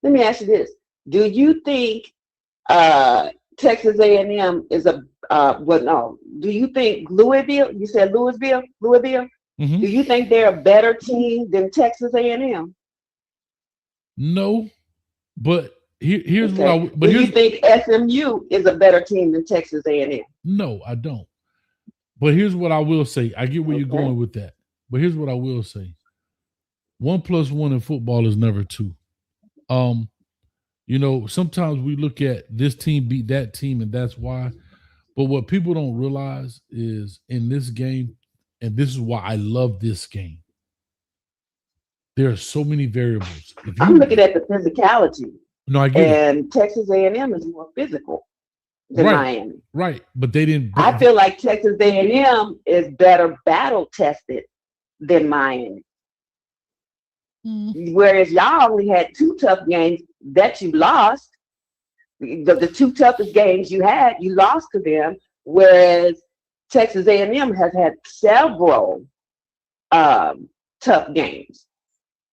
Let me ask you this: do you think Texas A&M is do you think Louisville? You said Louisville. Mm-hmm. Do you think they're a better team than Texas A&M? No, but here's what do you think SMU is a better team than Texas A&M? No, I don't. But here's what I will say. I get where you're going with that. But here's what I will say. 1 + 1 in football is never 2. Sometimes we look at this team beat that team and that's why. But what people don't realize is in this game, and this is why I love this game, there are so many variables. I'm looking at the physicality. No, I get it. And Texas A&M is more physical than Miami. Right, but they didn't. I feel like Texas A&M is better battle tested than Miami. Whereas y'all only had 2 tough games that you lost. The 2 toughest games you had, you lost to them. Whereas Texas A&M has had several tough games.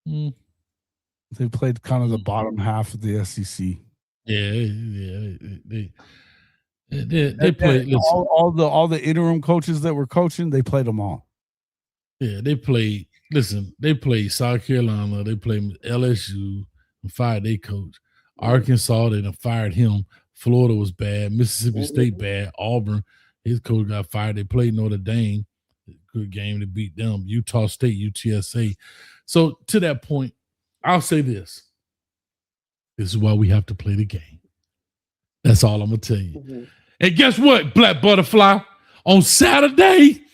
They played kind of the bottom half of the SEC. Yeah. They played all the interim coaches that were coaching. They played them all. Yeah, they played. Listen, they played South Carolina. They played LSU and fired their coach. Arkansas, they done fired him. Florida was bad. Mississippi State bad. Auburn, his coach got fired. They played Notre Dame. Good game to beat them. Utah State, UTSA. So to that point, I'll say this. This is why we have to play the game. That's all I'm going to tell you. And guess what, Black Butterfly? On Saturday,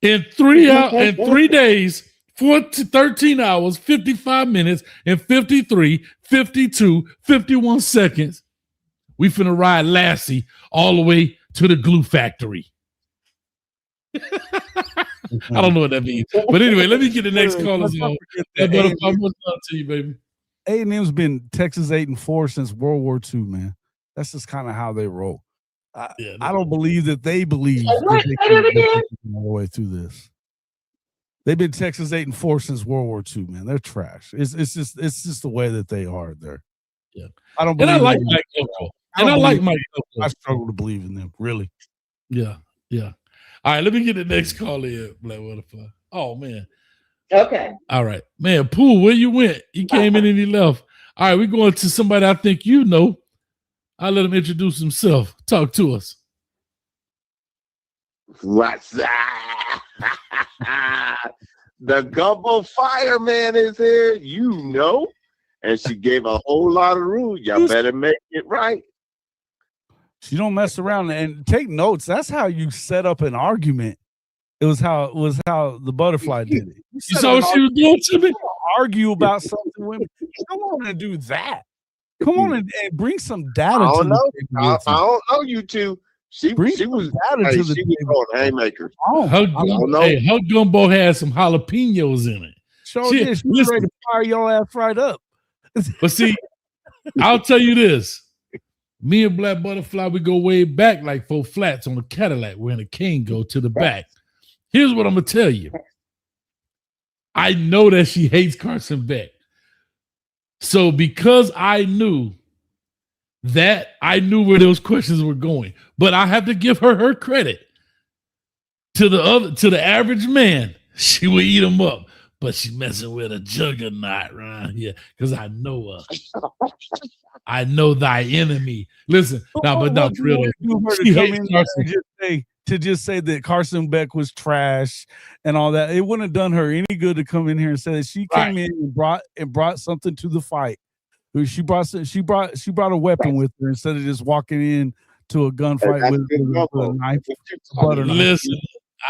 in 3 days, 13 hours, 55 minutes, and 53, 52, 51 seconds, we finna ride Lassie all the way to the glue factory. I don't know what that means. But anyway, let me get the next callers on. I'm going to to you, baby. A&M's been Texas 8-4 since World War II, man. That's just kind of how they roll. I don't believe that they believe that they can all the way through this. They've been Texas 8-4 since World War II, man. They're trash. It's just the way that they are there. Yeah, I don't believe. And I like Mike Elko. And I like Mike Elko. I struggle to believe in them, really. Yeah. All right, let me get the next call in, Black Butterfly. Oh man. Okay. All right, man. Pooh, where you went? He came in and he left. All right, we're going to somebody I think you know. I'll let him introduce himself. Talk to us. What's up? The Gumbo Fireman is here, and she gave a whole lot of rules. Y'all better make it right. She don't mess around and take notes. That's how you set up an argument. It was how the butterfly did it. You saw what she was doing to me? Argue about something with me. Come on and do that. Come on and bring some data I to don't know. the I don't know you two. She was throwing haymakers. Her gumbo had some jalapenos in it. She's ready to fire your ass right up. But see, I'll tell you this. Me and Black Butterfly, we go way back like 4 flats on a Cadillac. We're in a Kingo to the back. Here's what I'm going to tell you. I know that she hates Carson Beck. So because I knew where those questions were going. But I have to give her credit. To the average man, she will eat them up. But she's messing with a juggernaut right here because I know her. I know thy enemy. Listen, but not really. To just say that Carson Beck was trash and all that. It wouldn't have done her any good to come in here and say that she came in and brought something to the fight. She brought a weapon with her instead of just walking in to a gunfight with a knife. Listen,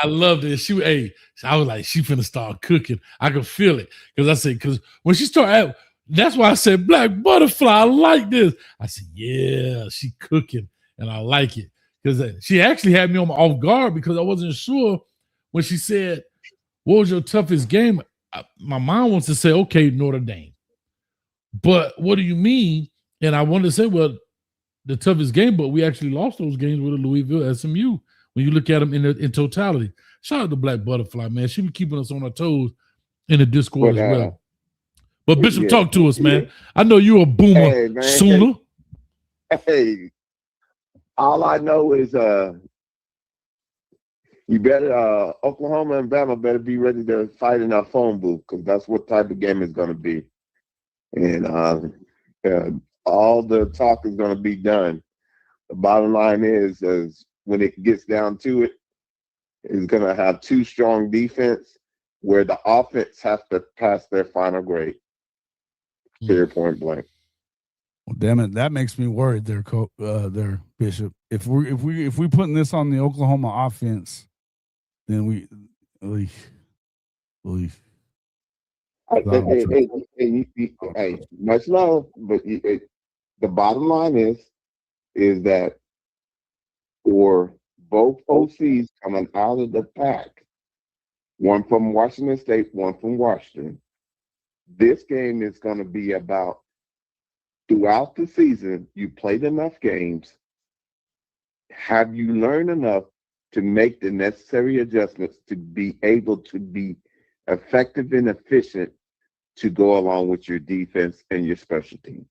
I loved it. I was like, she finna start cooking. I could feel it because when she started, that's why I said Black Butterfly. I like this. I said, yeah, she cooking, and I like it because she actually had me on off guard because I wasn't sure when she said, "What was your toughest game?" My mind wants to say, "Okay, Notre Dame," but what do you mean? And I wanted to say, well, the toughest game, but we actually lost those games with Louisville, SMU. When you look at them in totality, shout out to Black Butterfly, man. She be keeping us on our toes in the Discord as well. But Bishop, talk to us, man. I know you're a boomer sooner. Hey, all I know is you better Oklahoma and Bama better be ready to fight in our phone booth because that's what type of game it's going to be. And all the talk is going to be done. The bottom line is when it gets down to it, it's going to have 2 strong defense where the offense has to pass their final grade. Period, point blank. Well, damn it, that makes me worried there, Bishop. If we putting this on the Oklahoma offense, then we Hey, much love, but the bottom line is that for both OCs coming out of the pack, one from Washington State, one from Washington, this game is going to be about throughout the season, you played enough games. Have you learned enough to make the necessary adjustments to be able to be effective and efficient to go along with your defense and your special teams?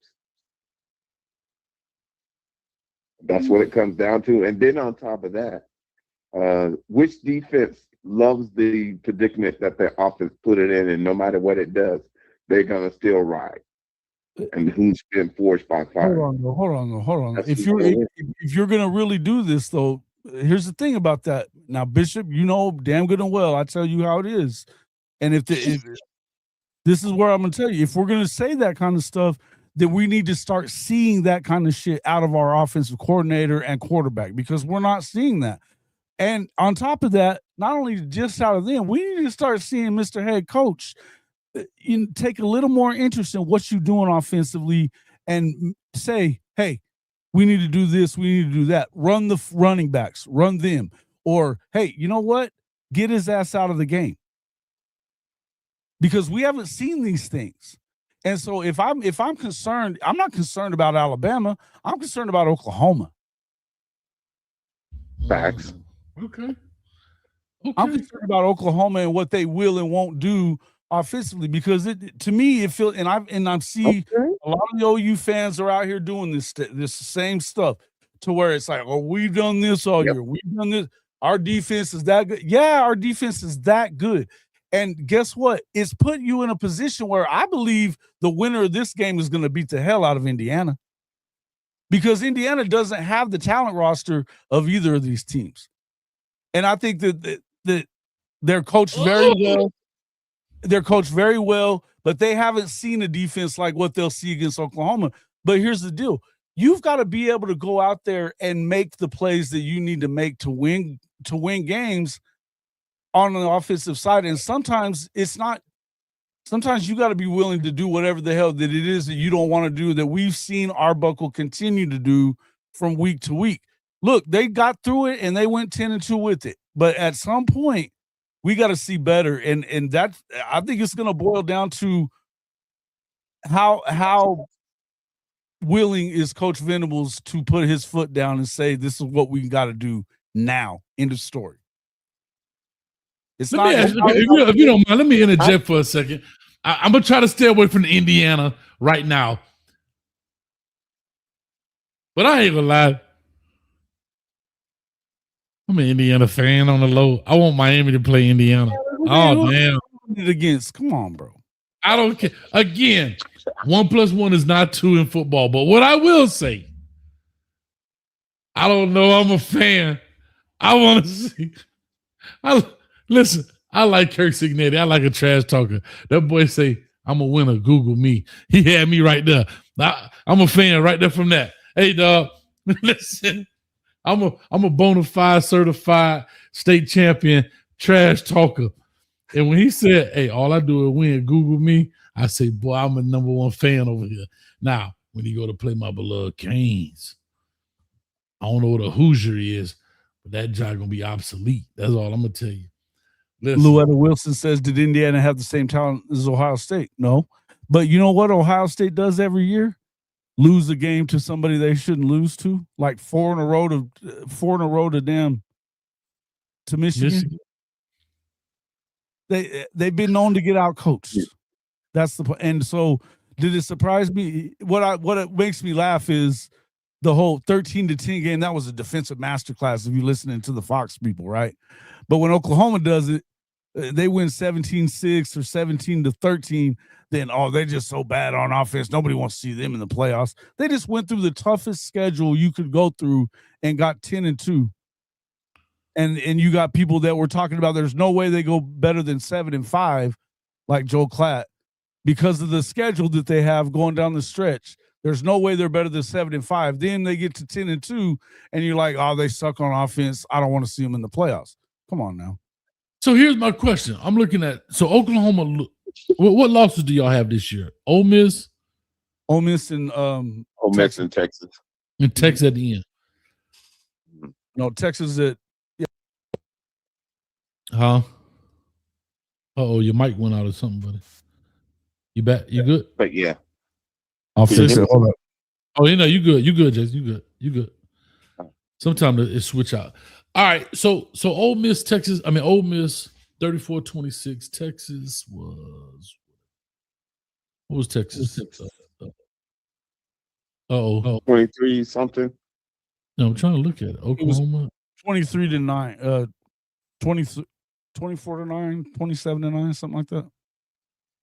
That's what it comes down to. And then on top of that, which defense loves the predicament that their offense put it in, and no matter what it does, they're going to still ride. And who's been forced by fire? Hold on. If you're going to really do this, though, here's the thing about that. Now, Bishop, you know damn good and well, I tell you how it is. And if this is where I'm going to tell you, if we're going to say that kind of stuff, then we need to start seeing that kind of shit out of our offensive coordinator and quarterback because we're not seeing that. And on top of that, not only just out of them, we need to start seeing Mr. Head Coach take a little more interest in what you're doing offensively and say, hey, we need to do this, we need to do that. Run the running backs, run them. Or, hey, you know what? Get his ass out of the game. Because we haven't seen these things. And so if I'm concerned, I'm not concerned about Alabama. I'm concerned about Oklahoma. Facts. Okay. I'm concerned about Oklahoma and what they will and won't do offensively because to me it feels and I see a lot of the OU fans are out here doing this same stuff to where it's like, oh, we've done this all year. We've done this. Our defense is that good. Yeah, our defense is that good. And guess what? It's put you in a position where I believe the winner of this game is going to beat the hell out of Indiana because Indiana doesn't have the talent roster of either of these teams. And I think that they're coached very well. They're coached very well, but they haven't seen a defense like what they'll see against Oklahoma. But here's the deal. You've got to be able to go out there and make the plays that you need to make to win games on the offensive side. And sometimes it's not. Sometimes you got to be willing to do whatever the hell that it is that you don't want to do, that we've seen Arbuckle continue to do from week to week. Look, they got through it and they went 10-2 with it. But at some point, we got to see better. And that, I think it's going to boil down to how willing is Coach Venables to put his foot down and say, this is what we got to do now. End of story. It's not. If you don't mind, let me interject for a second. I'm gonna try to stay away from Indiana right now, but I ain't gonna lie. I'm an Indiana fan on the low. I want Miami to play Indiana. Oh damn! Against, come on, bro. I don't care. Again, 1 + 1 is not 2 in football. But what I will say, I don't know. I'm a fan. I want to see. Listen, I like Kirk Signetti. I like a trash talker. That boy say, I'm a winner. Google me. He had me right there. I'm a fan right there from that. Hey, dog, listen, I'm a bona fide certified state champion trash talker. And when he said, hey, all I do is win, Google me, I say, boy, I'm a #1 fan over here. Now, when he go to play my beloved Canes, I don't know what a Hoosier is, but that job going to be obsolete. That's all I'm going to tell you. Louetta Wilson says, did Indiana have the same talent as Ohio State? No. But you know what Ohio State does every year? Lose a game to somebody they shouldn't lose to. Like 4 in a row to them to Michigan. They've been known to get out coached. That's the point. And so did it surprise me? What it makes me laugh is the whole 13-10 game. That was a defensive masterclass if you're listening to the Fox people, right? But when Oklahoma does it, they win 17-6 or 17-13, then, they're just so bad on offense. Nobody wants to see them in the playoffs. They just went through the toughest schedule you could go through and got 10-2. And you got people that were talking about there's no way they go better than 7-5, like Joe Klatt, because of the schedule that they have going down the stretch. There's no way they're better than 7-5. Then they get to 10-2, and you're like, they suck on offense. I don't want to see them in the playoffs. Come on now. So here's my question. I'm looking at Oklahoma. What losses do y'all have this year? Ole Miss, and Ole Miss and Texas. And Texas at the end. No, Texas at Huh? Your mic went out or something, buddy. You back? You good? But yeah. I'll fix it. Hold up. Oh, you good. You good, Jason. You good. Sometimes it switch out. All right, so Ole Miss, 34-26. Texas was what was Texas? 23 something. No, I'm trying to look at it. Oklahoma 23-9, 24-9, 27-9, something like that.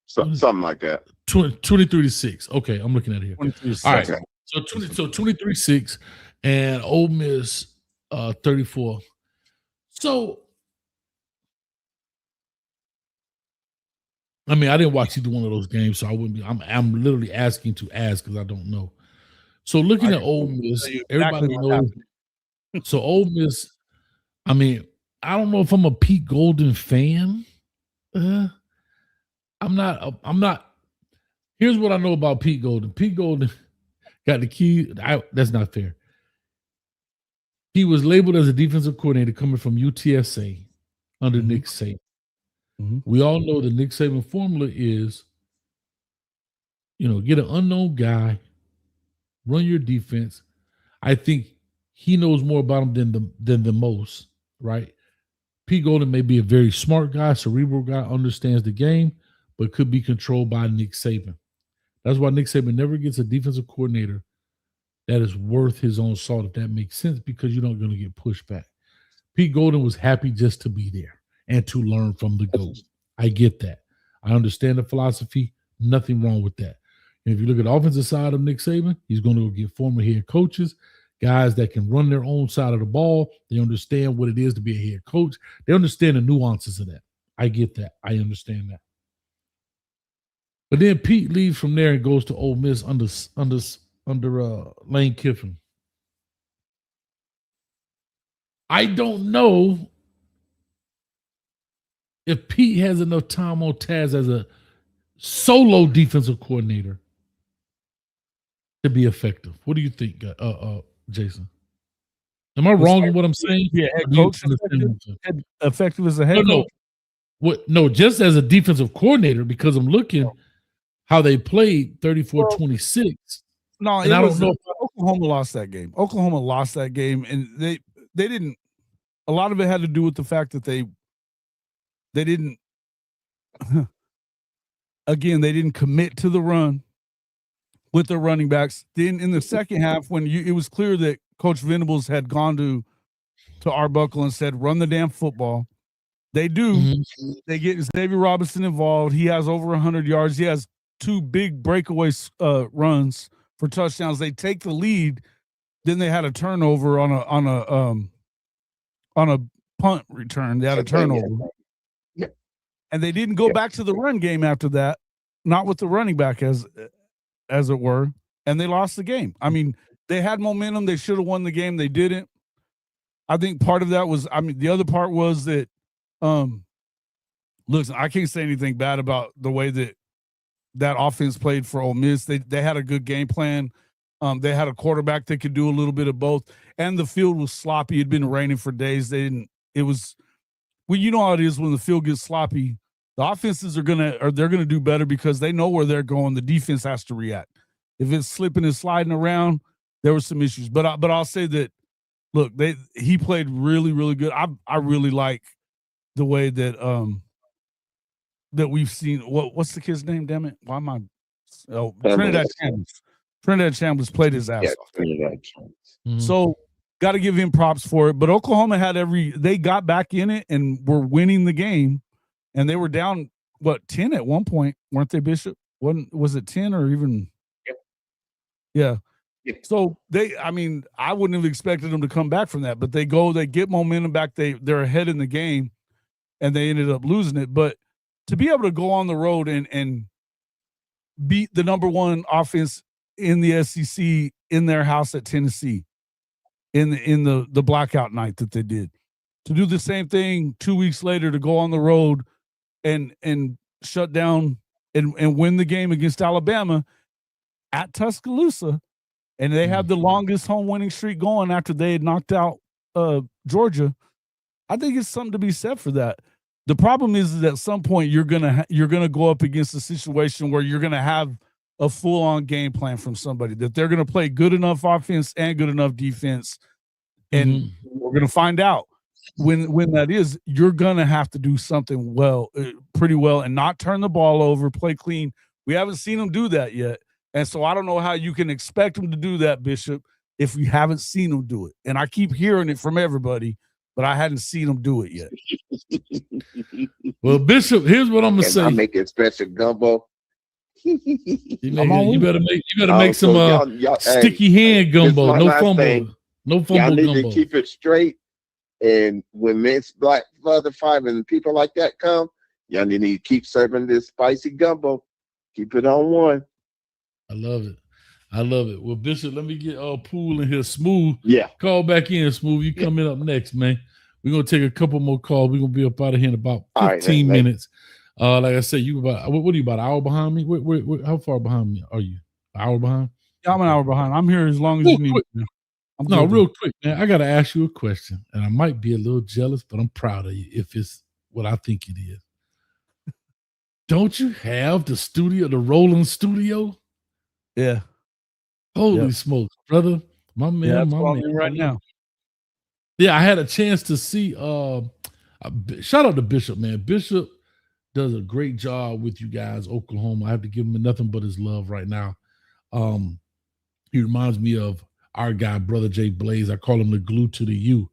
Something like that. 23-6. Okay, I'm looking at it here. 23-6. All right, so 23-6, and Ole Miss 34. So, I mean, I didn't watch either one of those games, so I wouldn't be. I'm literally asking to ask because I don't know. So, looking at Ole Miss, everybody knows. So, Ole Miss. I mean, I don't know if I'm a Pete Golden fan. I'm not. Here's what I know about Pete Golden. Pete Golden got the key. That's not fair. He was labeled as a defensive coordinator coming from UTSA under Nick Saban. Mm-hmm. We all know the Nick Saban formula is, get an unknown guy, run your defense. I think he knows more about him than the most, right? Pete Golden may be a very smart guy, cerebral guy, understands the game, but could be controlled by Nick Saban. That's why Nick Saban never gets a defensive coordinator that is worth his own salt, if that makes sense, because you're not going to get pushed back. Pete Golden was happy just to be there and to learn from the GOAT. I get that. I understand the philosophy. Nothing wrong with that. And if you look at the offensive side of Nick Saban, he's going to get former head coaches, guys that can run their own side of the ball. They understand what it is to be a head coach. They understand the nuances of that. I get that. I understand that. But then Pete leaves from there and goes to Ole Miss under Lane Kiffin. I don't know if Pete has enough time on Taz as a solo defensive coordinator to be effective. What do you think, Jason? Am I wrong in what I'm saying? Yeah, head coach effective as a head coach. No, just as a defensive coordinator, because I'm looking how they played 34-26. No, and I don't know if Oklahoma lost that game. Oklahoma lost that game, and they didn't. A lot of it had to do with the fact that they didn't. Again, they didn't commit to the run with their running backs. Then in the second half, when it was clear that Coach Venables had gone to Arbuckle and said, "Run the damn football." They do. Mm-hmm. They get Xavier Robinson involved. He has over 100 yards. He has 2 big breakaway runs for touchdowns. They take the lead. Then they had a turnover on a punt return. They had a turnover. Yeah. And they didn't go back to the run game after that, not with the running back as it were, and they lost the game. I mean, they had momentum. They should have won the game. They didn't. I think part of that was, the other part was that, listen, I can't say anything bad about the way that offense played for Ole Miss. They had a good game plan. They had a quarterback that could do a little bit of both, and the field was sloppy. It'd been raining for days. You know how it is when the field gets sloppy. The offenses they're gonna do better because they know where they're going. The defense has to react. If it's slipping and sliding around, there were some issues. But I'll say that, look, he played really, really good. I really like the way that that we've seen. What's the kid's name? Damn it! Why am I? Oh, Trinidad Chambers. Trinidad Chambers played his ass off. Trinidad Chambers. Mm-hmm. So got to give him props for it. But Oklahoma had they got back in it and were winning the game, and they were down 10 at one point, weren't they, Bishop? Was it 10 or even? Yeah. So I wouldn't have expected them to come back from that, but they get momentum back. They're ahead in the game, and they ended up losing it. But to be able to go on the road and beat the number 1 offense in the SEC in their house at Tennessee in the blackout night that they did, to do the same thing 2 weeks later, to go on the road and shut down and win the game against Alabama at Tuscaloosa. And they have the longest home winning streak going after they had knocked out Georgia. I think it's something to be said for that. The problem is at some point you're gonna go up against a situation where you're gonna have a full-on game plan from somebody, that they're gonna play good enough offense and good enough defense, and we're gonna find out when that is. You're gonna have to do something pretty well, and not turn the ball over, play clean. We haven't seen them do that yet. And so I don't know how you can expect them to do that, Bishop, if we haven't seen them do it. And I keep hearing it from everybody, but I hadn't seen them do it yet. Well, Bishop, here's what I'm gonna say. I'm making special gumbo. You better make some sticky hand gumbo. No fumble. No fumble y'all need gumbo. to keep it straight. And when Men's Black Father 5 and people like that come, y'all need to keep serving this spicy gumbo. Keep it on one. I love it. Well, Bishop, let me get Pool in here. Smooth. Yeah. Call back in, Smooth. You coming up next, man. We're going to take a couple more calls. We're going to be up out of here in about 15 minutes. Like I said, you what are you, about an hour behind me? How far behind me are you? An hour behind? Yeah, I'm an hour behind. I'm here as long as you need me. Real quick, man. I got to ask you a question, and I might be a little jealous, but I'm proud of you if it's what I think it is. Don't you have the rolling studio? Yeah. Holy smokes, brother. My man, yeah, my man. Right now. Yeah, I had a chance to see shout out to Bishop, man. Bishop does a great job with you guys, Oklahoma. I have to give him nothing but his love right now. He reminds me of our guy, Brother Jay Blaze. I call him the glue to the U.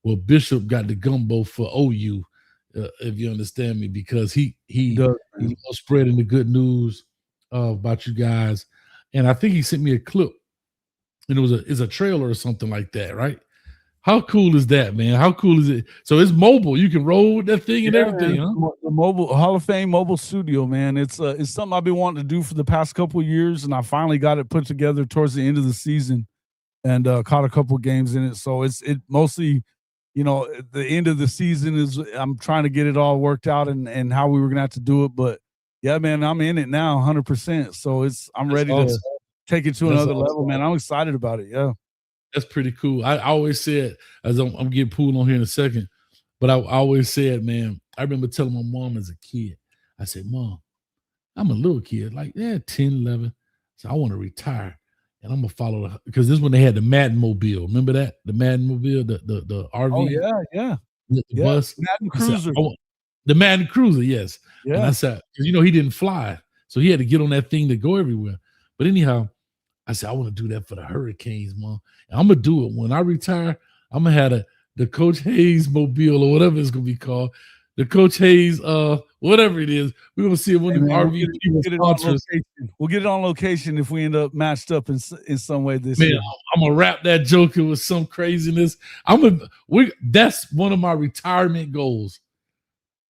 Well, Bishop got the gumbo for OU, if you understand me, because he's spreading the good news about you guys. And I think he sent me a clip, and it's a trailer or something like that, right? How cool is that, man? How cool is it? So it's mobile. You can roll that thing and everything, huh? The mobile Hall of Fame mobile studio, man. It's something I've been wanting to do for the past couple of years, and I finally got it put together towards the end of the season, and caught a couple of games in it. So it mostly you know, at the end of the season is I'm trying to get it all worked out and how we were gonna have to do it. But yeah, man, I'm in it now 100%. So I'm That's ready awesome. to take it to That's another level, awesome. man. I'm excited about it. Yeah. That's pretty cool. I always said, as I'm getting pulled on here in a second, but I always said, man, I remember telling my mom as a kid, I said, Mom, I'm a little kid, like 10, 11. So I want to retire. And I'm gonna follow the, because this is when they had the Madden Mobile. Remember that? The Madden Mobile, the RV. Oh yeah. The bus. Madden I said, Cruiser. the Madden Cruiser, yes. Yeah. And I said, because he didn't fly. So he had to get on that thing to go everywhere. But anyhow, I said, I want to do that for the Hurricanes, Mom. And I'm gonna do it. When I retire, I'm gonna have the Coach Hayes Mobile or whatever it's gonna be called. The Coach Hayes, whatever it is, we're gonna see one of the RV sponsors. We'll get it on location if we end up matched up in some way this Man, year. I'm gonna wrap that joker with some craziness. That's one of my retirement goals.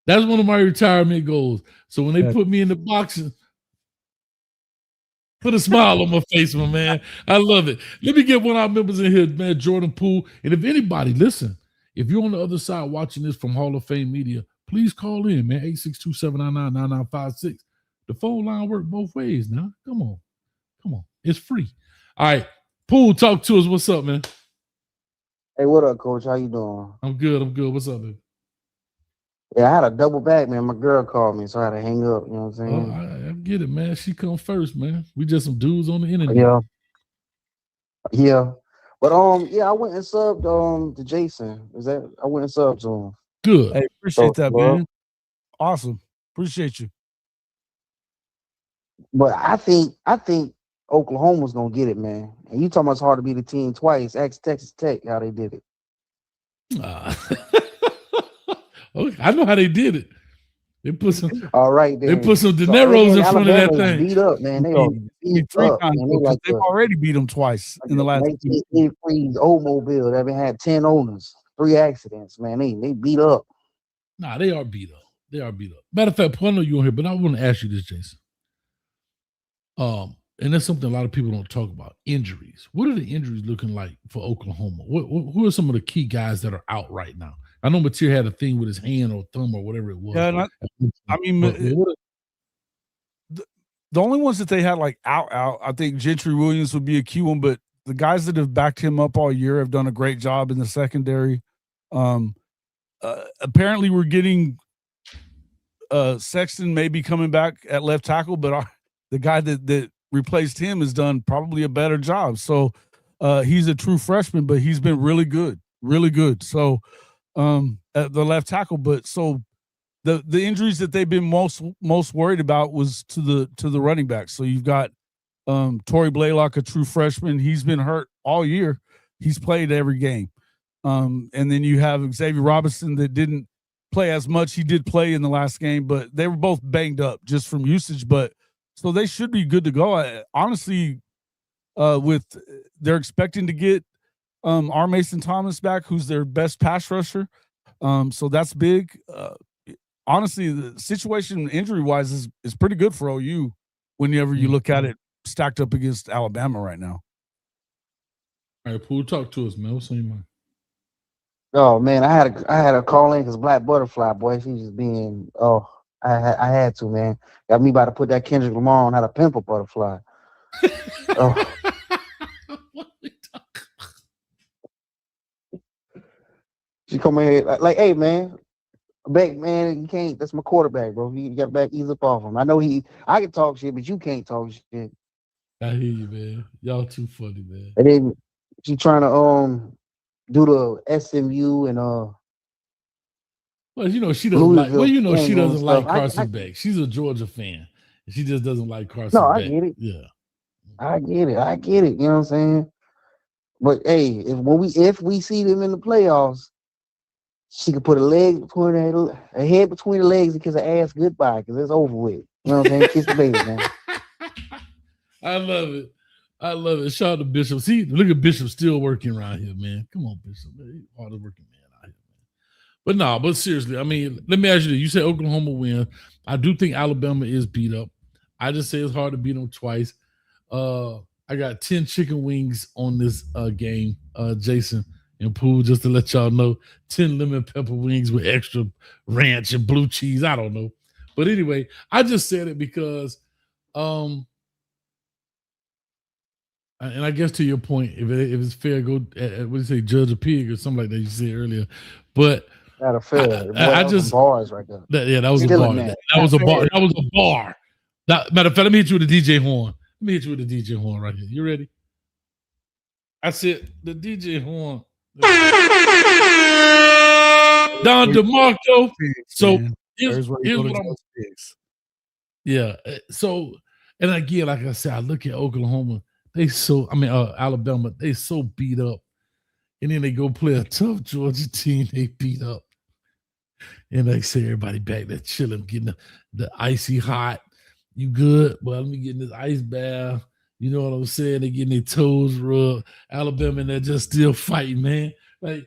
That's one of my retirement goals. So when they put me in the boxing, put a smile on my face, my man. I love it. Let me get one of our members in here, man, Jordan Poole. And if anybody, listen, if you're on the other side watching this from Hall of Fame Media, please call in, man, 862-799-9956. The phone line work both ways now. Come on. It's free. All right. Poole, talk to us. What's up, man? Hey, what up, Coach? How you doing? I'm good. What's up, man? Yeah, I had a double back, man. My girl called me, so I had to hang up. You know what I'm saying? I get it, man. She come first, man. We just some dudes on the internet. Yeah. But I went and subbed to Jason. I went and subbed to him. Good. Hey, appreciate that, man. Awesome. Appreciate you. But I think Oklahoma's gonna get it, man. And you talking about it's hard to beat a team twice. Ask Texas Tech how they did it. Okay, I know how they did it. They put some. All right, they put some dineros in front of that Alabama thing. Beat up, man. They are beat Three up. times, Man. They like they've already beat them twice in the last. 1983 Oldsmobile that had 10 owners, 3 accidents. Man, they beat up. Nah, they are beat up. Matter of fact, I know you on here, but I want to ask you this, Jason. And that's something a lot of people don't talk about. Injuries. What are the injuries looking like for Oklahoma? Who are some of the key guys that are out right now? I know Mateer had a thing with his hand or thumb or whatever it was. Yeah, I mean, the only ones that they had like out, I think Gentry Williams would be a key one, but the guys that have backed him up all year have done a great job in the secondary. Apparently, we're getting Sexton maybe coming back at left tackle, but the guy that replaced him has done probably a better job. So he's a true freshman, but he's been really good. So at the left tackle, but so the injuries that they've been most worried about was to the running back. So you've got Torrey Blaylock, a true freshman. He's been hurt all year. He's played every game. And then you have Xavier Robinson that didn't play as much. He did play in the last game, but they were both banged up just from usage. But so they should be good to go. Honestly, they're expecting to get R. Mason Thomas back, who's their best pass rusher. So that's big. Honestly, the situation injury-wise is pretty good for OU whenever you look at it stacked up against Alabama right now. All right, Poole, talk to us, man. What's on your mind? Oh man, I had a call in because Black Butterfly, boy, she's just being I had to, man. Got me about to put that Kendrick Lamar on how to pimp a butterfly. She come in here like, hey man, back man, you can't. That's my quarterback, bro. You got to back ease up off him. I know I can talk shit, but you can't talk shit. I hear you, man. Y'all too funny, man. And then she trying to do the SMU and well, you know she doesn't like. Well, you know she doesn't like Carson Beck. She's a Georgia fan. She just doesn't like Carson Beck. I get it. Yeah, I get it. You know what I'm saying? But hey, if we see them in the playoffs, she could put her head between the legs and kiss her ass goodbye because it's over with. You know what I'm saying? Kiss the baby, man. I love it. Shout out to Bishop. See, look at Bishop still working around here, man. Come on, Bishop. Man. Hard working man out here, man. But seriously, I mean, let me ask you this. You said Oklahoma win. I do think Alabama is beat up. I just say it's hard to beat them twice. I got 10 chicken wings on this game, Jason. And Pooh, just to let y'all know, 10 lemon pepper wings with extra ranch and blue cheese. I don't know. But anyway, I just said it because and I guess to your point, if it's fair, go what do you say, judge a pig or something like that you said earlier. But Not a fair. I just bars right there. That was a bar. That was a bar. That was a bar. Matter of fact, let me hit you with the DJ horn. Let me hit you with the DJ horn right here. You ready? I said the DJ horn. Don DeMarco. So here's what I'm. Yeah. So, and again, like I said, I look at Oklahoma. Alabama. They so beat up, and then they go play a tough Georgia team. They beat up, and they say everybody back there chilling, getting the icy hot. You good? Well, let me get in this ice bath. You know what I'm saying? They getting their toes rubbed. Alabama, and they're just still fighting, man. Like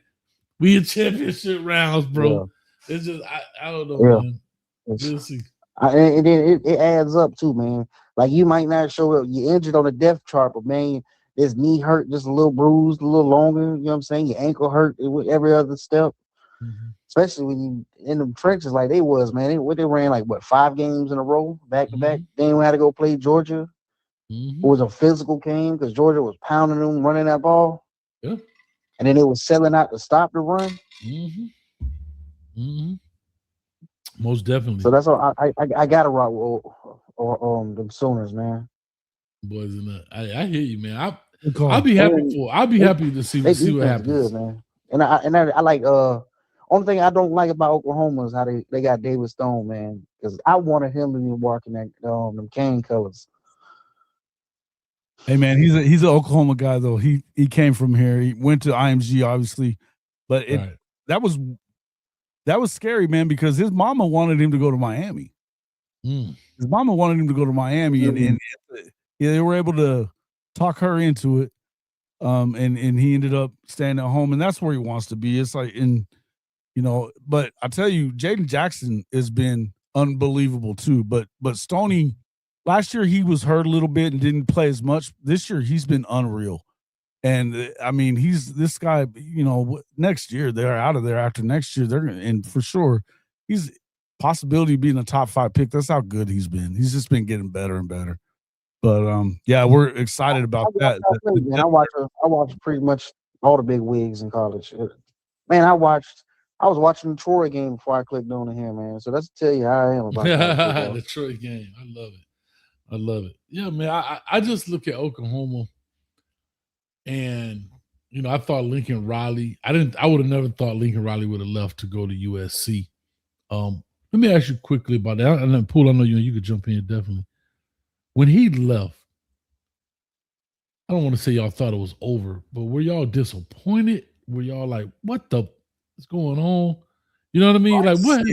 we in championship rounds, bro. Yeah. It's just I don't know, man. We'll see. And then it adds up too, man. Like you might not show up, you're injured on the depth chart, but man, this knee hurt, just a little bruised, a little longer. You know what I'm saying? Your ankle hurt with every other step. Mm-hmm. Especially when you in the trenches like they was, man. They ran like 5 games in a row, back to back. Then we had to go play Georgia. It was a physical game because Georgia was pounding them, running that ball. Yeah. And then they was selling out to stop the run. Most definitely. So that's all I gotta rock with them Sooners, man. Boys, I hear you, man. I'll be happy happy to see what happens. Good, man. And I like only thing I don't like about Oklahoma is how they got David Stone, man. Because I wanted him to be walking that them cane colors. Hey man, he's an Oklahoma guy though. He came from here. He went to IMG, obviously, but that was scary, man, because his mama wanted him to go to Miami. His mama wanted him to go to Miami, and they were able to talk her into it. And he ended up staying at home, and that's where he wants to be. It's like but I tell you, Jaden Jackson has been unbelievable too. But Stoney, last year he was hurt a little bit and didn't play as much. This year he's been unreal. And I mean, he's this guy, next year they're out of there. After next year, and for sure, he's possibility of being a top 5 pick. That's how good he's been. He's just been getting better and better. But we're excited about that. Man, I watched pretty much all the big wigs in college. Man, I was watching the Troy game before I clicked on here, man. So that's to tell you how I am about the Troy game. I love it. Yeah, man. I just look at Oklahoma. And I thought Lincoln Riley. I would have never thought Lincoln Riley would have left to go to USC. Let me ask you quickly about that. And then Poole, I know you could jump in definitely. When he left, I don't want to say y'all thought it was over, but were y'all disappointed? Were y'all like, what the is going on? You know what I mean? Like what?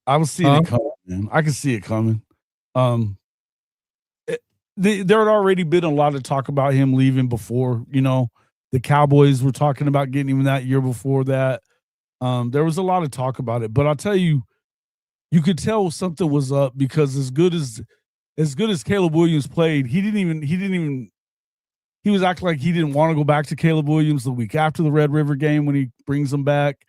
I was seeing it coming, man. I can see it coming. There had already been a lot of talk about him leaving before, the Cowboys were talking about getting him that year before that. There was a lot of talk about it, but I'll tell you, you could tell something was up because as good as Caleb Williams played, he was acting like he didn't want to go back to Caleb Williams the week after the Red River game when he brings them back.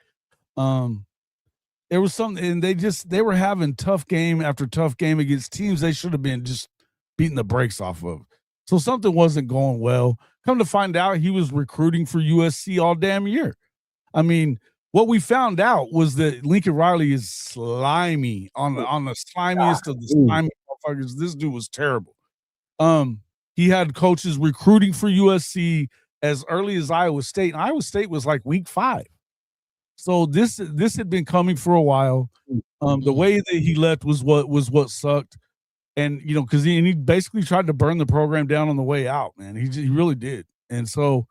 There was something, and they were having tough game after tough game against teams they should have been just beating the brakes off of. So something wasn't going well. Come to find out, he was recruiting for USC all damn year. I mean, what we found out was that Lincoln Riley is slimy on the slimiest of the slimy motherfuckers. This dude was terrible. He had coaches recruiting for USC as early as Iowa State. And Iowa State was like week 5. So this had been coming for a while. The way that he left was what sucked. And, because he basically tried to burn the program down on the way out, man. He really did. And so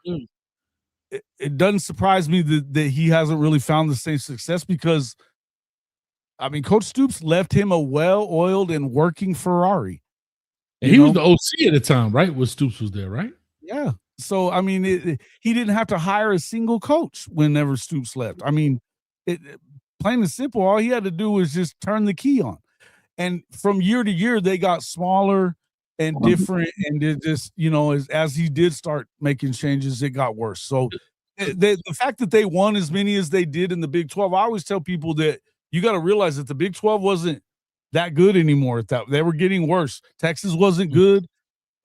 it doesn't surprise me that he hasn't really found the same success because, I mean, Coach Stoops left him a well-oiled and working Ferrari. And he was the OC at the time, right? When Stoops was there, right? Yeah. So, I mean, he didn't have to hire a single coach whenever Stoops left. I mean, plain and simple, all he had to do was just turn the key on. And from year to year, they got smaller and different. And it just, as he did start making changes, it got worse. So the fact that they won as many as they did in the Big 12, I always tell people that you got to realize that the Big 12 wasn't that good anymore. They were getting worse. Texas wasn't good.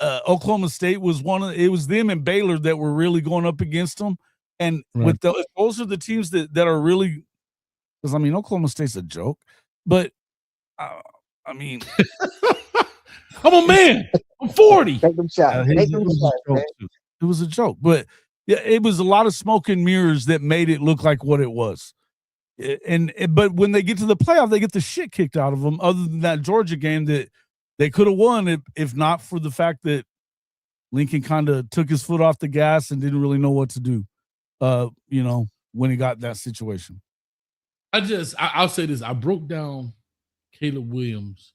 Oklahoma State was it was them and Baylor that were really going up against them. And with those are the teams that are really, because I mean, Oklahoma State's a joke, but I mean, I'm a man. I'm 40. Take them shots. It was a joke, but yeah, it was a lot of smoke and mirrors that made it look like what it was. But when they get to the playoff, they get the shit kicked out of them. Other than that Georgia game that they could have won if not for the fact that Lincoln kind of took his foot off the gas and didn't really know what to do. When he got that situation. I'll say this. I broke down Caleb Williams.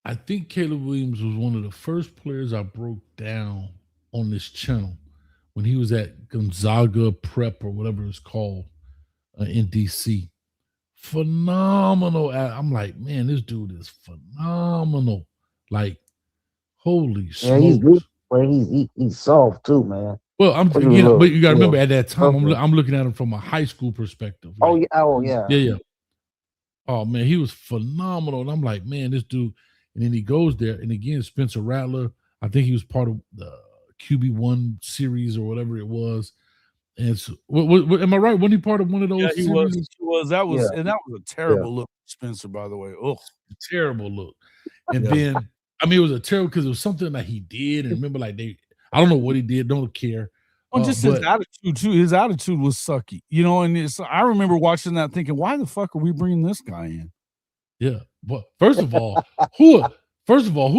I think Caleb Williams was one of the first players I broke down on this channel when he was at Gonzaga Prep or whatever it's called in DC. Phenomenal. I'm like, man, this dude is phenomenal. Like, holy smokes. He's good, but he's soft too, man. Well, but you got to remember at that time, I'm looking at him from a high school perspective. Right? Yeah. Oh man, he was phenomenal, and I'm like, man, this dude. And then he goes there, and again, Spencer Rattler. I think he was part of the QB1 series or whatever it was. And so, am I right? Wasn't he part of one of those? Yeah, series? He was. That was a terrible look, Spencer. By the way, terrible look. And then, I mean, it was a terrible because it was something that he did, and remember, like I don't know what he did, don't care. Well, just his attitude too. His attitude was sucky, And I remember watching that, thinking, "Why the fuck are we bringing this guy in?" Yeah, but first of all, who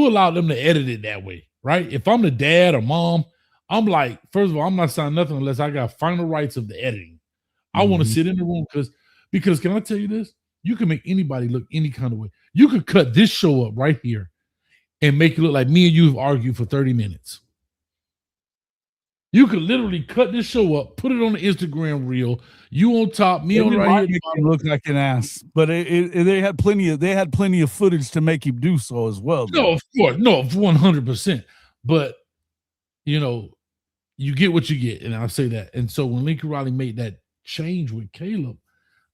allowed them to edit it that way, right? If I'm the dad or mom, I'm like, first of all, I'm not signing nothing unless I got final rights of the editing. I want to sit in the room because can I tell you this? You can make anybody look any kind of way. You could cut this show up right here and make it look like me and you have argued for 30 minutes. You could literally cut this show up, put it on the Instagram reel. You on top, me on right here. He looked like an ass, but they had plenty of footage to make him do so as well. No, of course, 100%. But you get what you get, and I'll say that. And so when Lincoln Riley made that change with Caleb,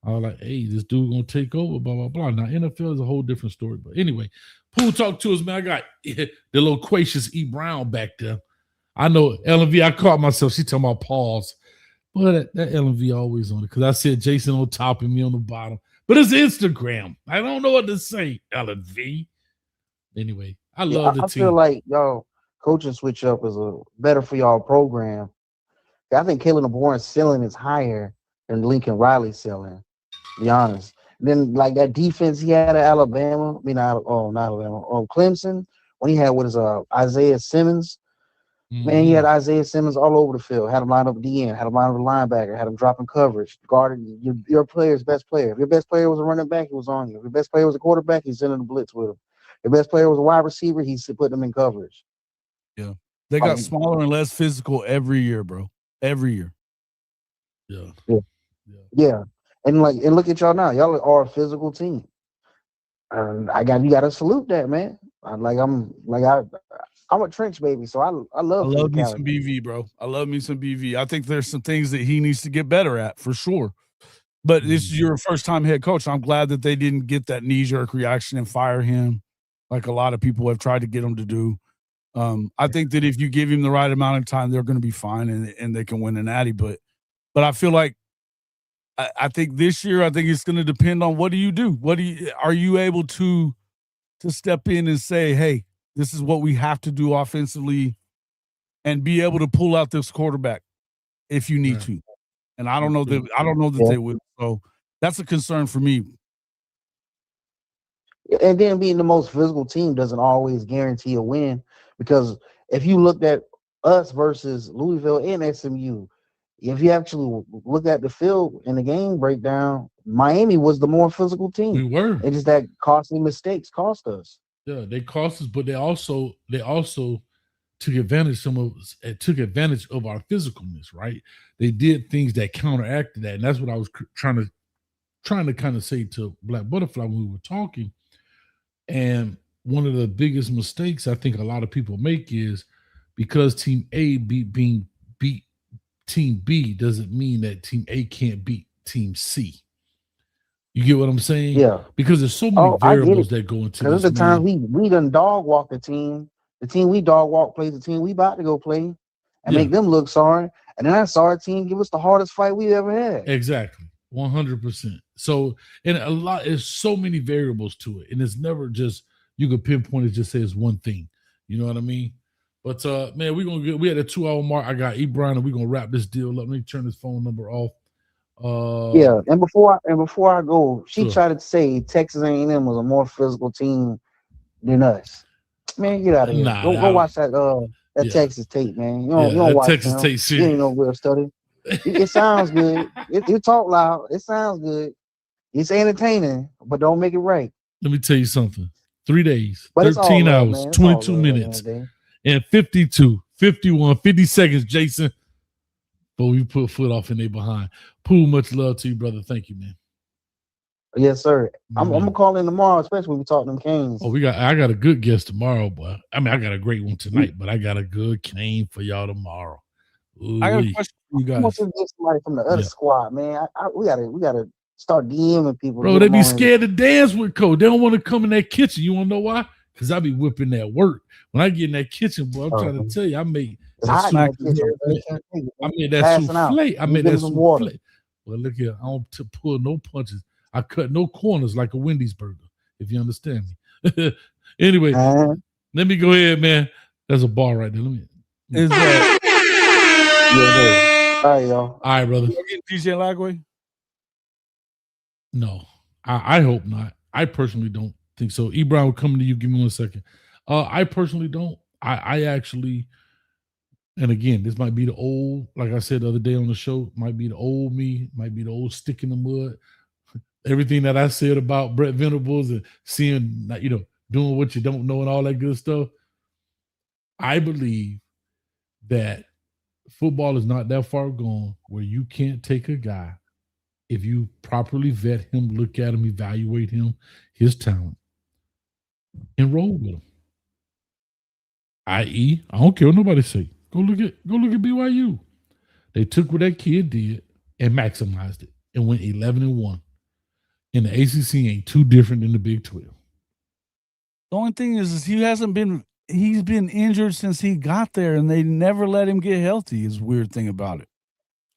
I was like, "Hey, this dude gonna take over." Blah blah blah. Now NFL is a whole different story. But anyway, Poole talk to us, man. I got the loquacious E. Brown back there. I know LV. I caught myself. She talking about pause, but that LV always on it because I said Jason on top and me on the bottom. But it's Instagram. I don't know what to say. LV. Anyway, I love the team. I feel like coaching switch up is better for y'all program. I think Kalen DeBoer's ceiling is higher than Lincoln Riley's ceiling. To be honest. And then like that defense he had at Alabama. I mean, not Alabama. Clemson when he had Isaiah Simmons. Man, he had Isaiah Simmons all over the field. Had him lined up at the end. Had him lined up at linebacker. Had him dropping coverage. Guarded your player's best player. If your best player was a running back, he was on you. If your best player was a quarterback, he's sending a blitz with him. If your best player was a wide receiver, he's putting them in coverage. Yeah, they got smaller and less physical every year, bro. Every year. Yeah. And look at y'all now. Y'all are a physical team. You got to salute that, man. I'm a trench baby, so I love me some BV, bro. I love me some BV. I think there's some things that he needs to get better at for sure. But this is your first time head coach. I'm glad that they didn't get that knee-jerk reaction and fire him like a lot of people have tried to get him to do. I think that if you give him the right amount of time, they're going to be fine and they can win an Natty. But I feel like I think this year, I think it's going to depend on what do you do? Are you able to step in and say, hey, this is what we have to do offensively and be able to pull out this quarterback if you need to. And I don't know that they would. So that's a concern for me. And then being the most physical team doesn't always guarantee a win because if you looked at us versus Louisville and SMU, if you actually look at the field in the game breakdown, Miami was the more physical team. We were. It's just that costly mistakes cost us. Yeah, they cost us, but they also took advantage of our physicalness, right? They did things that counteracted that, and that's what I was trying to kind of say to Black Butterfly when we were talking. And one of the biggest mistakes I think a lot of people make is because Team A beat Team B doesn't mean that Team A can't beat Team C. You get what I'm saying? Yeah. Because there's so many variables that go into Because this. at the time we done dog walked the team. The team we dog walk plays the team we about to go play and make them look sorry. And then that sorry team give us the hardest fight we ever had. Exactly. 100%. So, and there's so many variables to it. And it's never just, you could pinpoint it, just say it's one thing. You know what I mean? But man, we had a 2-hour mark. I got Brian, and we're gonna wrap this deal up. Let me turn this phone number off. Yeah, and before I go, she tried to say Texas A&M was a more physical team than us. Man, get out of here. Go watch that Texas tape, man. You don't watch Texas them. tape You series. ain't no real study. It sounds good. You talk loud. It sounds good. It's entertaining, but don't make it right. Let me tell you something. 3 days, But it's 13 all love, hours, man. It's 22 all love, minutes, man. and 52, 51, 50 seconds, Jason. But we put foot off in they behind. Pooh, much love to you, brother. Thank you, man. Yes, sir. I'm gonna call in tomorrow, especially when we talk them Canes. Oh, I got a good guest tomorrow, boy. I mean, I got a great one tonight, but I got a good cane for y'all tomorrow. I got a question for you guys. I want to get somebody from the other squad, man. We gotta start DMing people. Bro, they be scared to dance with Coach. They don't want to come in that kitchen. You want to know why? Because I be whipping that work. When I get in that kitchen, boy, I'm trying to tell you, I make that souffle. I made that souffle. Well, look here, I don't pull no punches. I cut no corners like a Wendy's burger, if you understand me. Anyway, let me go ahead, man. There's a bar right there. Let me. Is that? All right, y'all. All right, brother. DJ Lagway? No, I hope not. I personally don't think so. Brown will come to you. Give me 1 second. I personally don't. I actually, and again, this might be the old, like I said the other day on the show, might be the old me, might be the old stick in the mud. Everything that I said about Brett Venables and seeing, doing what you don't know and all that good stuff. I believe that football is not that far gone where you can't take a guy, if you properly vet him, look at him, evaluate him, his talent, and roll with him. I.e., I don't care what nobody say. Go look at BYU. They took what that kid did and maximized it and went 11-1. And the ACC ain't too different than the Big 12. The only thing is he's been injured since he got there, and they never let him get healthy. Is the weird thing about it.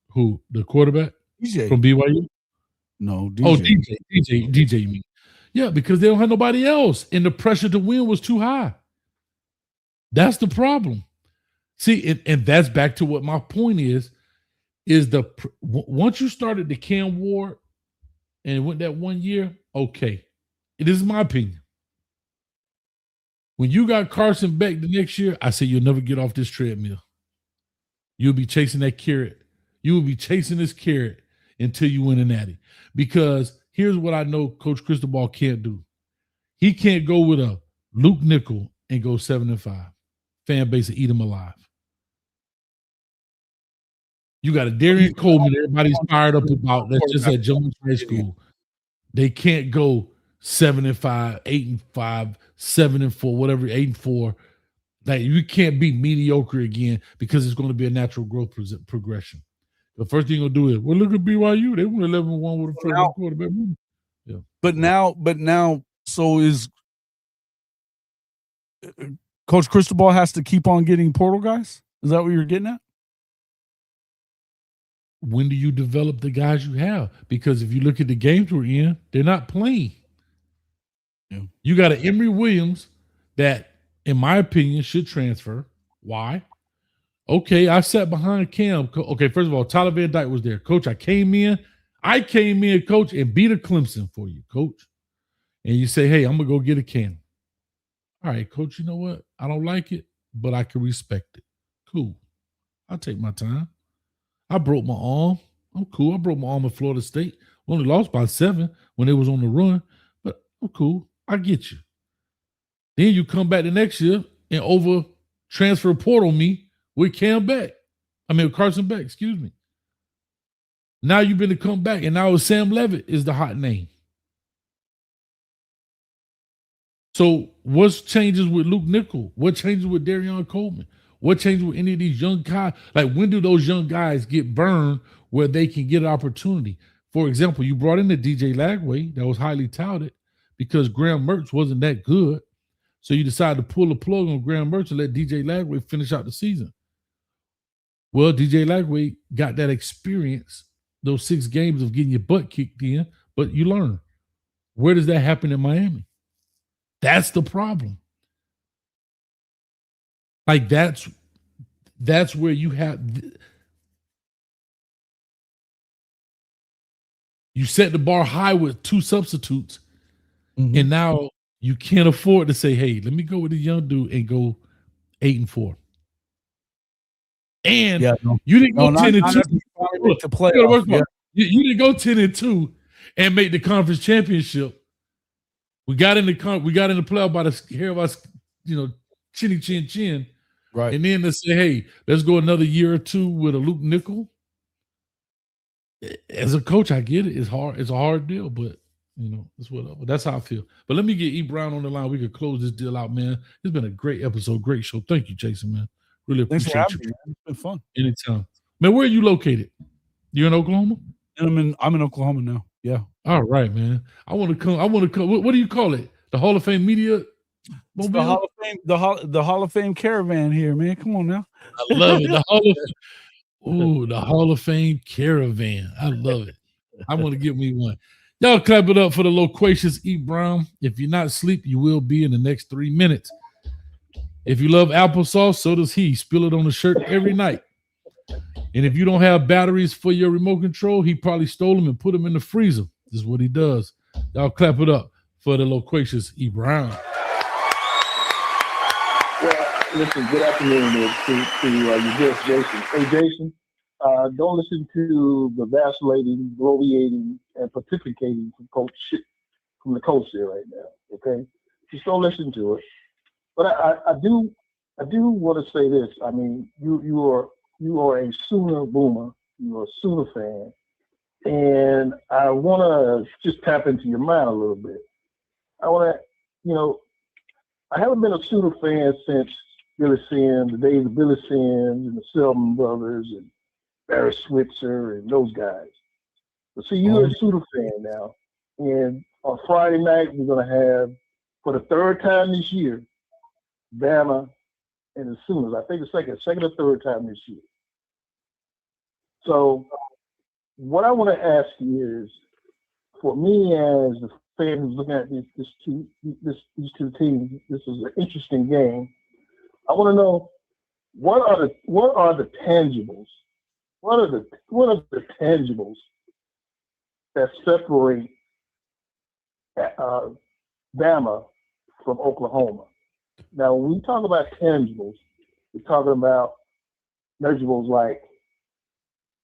Who, the quarterback? DJ from BYU? No, DJ. Oh, DJ, you mean? Yeah, because they don't have nobody else, and the pressure to win was too high. That's the problem. See, and that's back to what my point is once you started the Cam Ward and it went that 1 year, okay. It is my opinion. When you got Carson Beck the next year, I say you'll never get off this treadmill. You'll be chasing that carrot. You will be chasing this carrot until you win a natty. Because here's what I know Coach Cristobal can't do. He can't go with a Luke Nickel and go 7-5. Fan base and eat him alive. You got a Darian Coleman everybody's fired up about. That's just at Jones High School. They can't go 7-5, 8-5, 7-4, whatever, 8-4. Like, you can't be mediocre again because it's going to be a natural growth progression. The first thing you're going to do is, well, look at BYU. They went 11-1 with a first quarterback. Yeah. But now, so is Coach Cristobal has to keep on getting portal guys? Is that what you're getting at? When do you develop the guys you have? Because if you look at the games we're in, they're not playing. Yeah. You got an Emory Williams that, in my opinion, should transfer. Why? Okay, I sat behind Cam. Okay, first of all, Tyler Van Dyke was there. Coach, I came in, Coach, and beat a Clemson for you, Coach. And you say, hey, I'm going to go get a Cam. All right, Coach, you know what? I don't like it, but I can respect it. Cool. I'll take my time. I broke my arm. I'm cool. I broke my arm at Florida State. Only lost by 7 when they was on the run, but I'm cool. I get you. Then you come back the next year and over transfer portal me with Carson Beck, excuse me. Now you've been to come back, and now Sam Levitt is the hot name. So what changes with Luke Nickel? What changes with Darian Coleman? What changed with any of these young guys? Like, when do those young guys get burned where they can get an opportunity? For example, you brought in the DJ Lagway that was highly touted because Graham Mertz wasn't that good. So you decided to pull the plug on Graham Mertz and let DJ Lagway finish out the season. Well, DJ Lagway got that experience, those 6 games of getting your butt kicked in, but you learn. Where does that happen in Miami? That's the problem. Like, that's where you have you set the bar high with 2 substitutes, and now you can't afford to say, hey, let me go with the young dude and go 8-4. And you didn't go 10-2. You didn't go 10-2 and make the conference championship. We got in the playoff by the hair of us, chinny chin chin. Right. And then to say, hey, let's go another year or 2 with a Luke Nickel. As a coach, I get it. It's hard. It's a hard deal, but it's whatever. That's how I feel. But let me get E. Brown on the line. We could close this deal out, man. It's been a great episode, great show. Thank you, Jason, man. Really appreciate you. It's been fun. Anytime. Man, where are you located? You in Oklahoma? I'm in Oklahoma now. Yeah. All right, man. I want to come. What do you call it? The Hall of Fame media? The Hall of Fame, the Hall of Fame caravan here, man. Come on now. I love it. The Hall of Fame caravan. I love it. I want to get me one. Y'all clap it up for the loquacious E. Brown. If you're not asleep, you will be in the next 3 minutes. If you love applesauce, so does he. Spill it on the shirt every night. And if you don't have batteries for your remote control, he probably stole them and put them in the freezer. This is what he does. Y'all clap it up for the loquacious E. Brown. Well, listen, good afternoon to your guest, Jason. Hey, Jason, don't listen to the vacillating, bloviating, and pontificating from the coach here right now, okay? Just don't listen to it. But I do want to say this. I mean, you are a Sooner boomer. You are a Sooner fan, and I want to just tap into your mind a little bit. I haven't been a Sooner fan since Billy Sims, the days of Billy Sims and the Selman brothers and Barry Switzer and those guys. But see, you're a Sooner fan now, and on Friday night we're going to have, for the 3rd time this year, Bama and the Sooners. I think the second or third time this year. So what I want to ask you is, for me as a fan who's looking at these two teams, this is an interesting game. I want to know what are the tangibles? What are the tangibles that separate Bama from Oklahoma? Now, when we talk about tangibles, we're talking about measurables like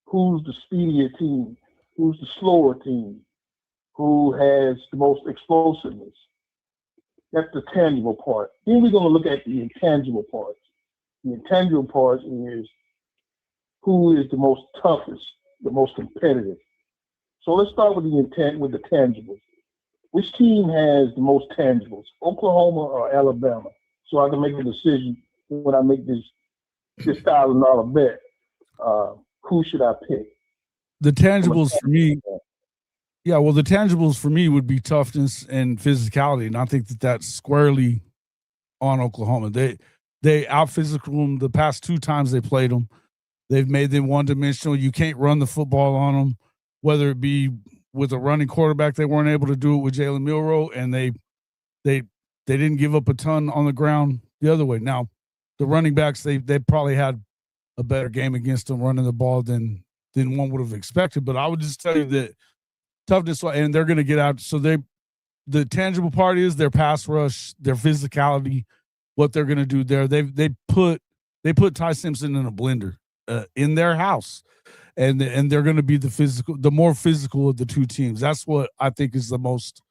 who's the speedier team, who's the slower team, who has the most explosiveness. That's the tangible part. Then we're going to look at the intangible parts. The intangible part is who is the most toughest, the most competitive. So let's start with the tangibles. Which team has the most tangibles, Oklahoma or Alabama? So I can make a decision when I make this $1,000 bet. Who should I pick? The tangibles for me, the tangibles for me would be toughness and physicality, and I think that's squarely on Oklahoma. They out-physical them the past 2 times they played them. They've made them one-dimensional. You can't run the football on them, whether it be with a running quarterback. They weren't able to do it with Jalen Milroe, and they didn't give up a ton on the ground the other way. Now, the running backs, they probably had a better game against them running the ball than one would have expected. But I would just tell you that toughness, and they're going to get out. So the tangible part is their pass rush, their physicality, what they're going to do there. They put Ty Simpson in a blender in their house, and they're going to be the more physical of the 2 teams. That's what I think is the most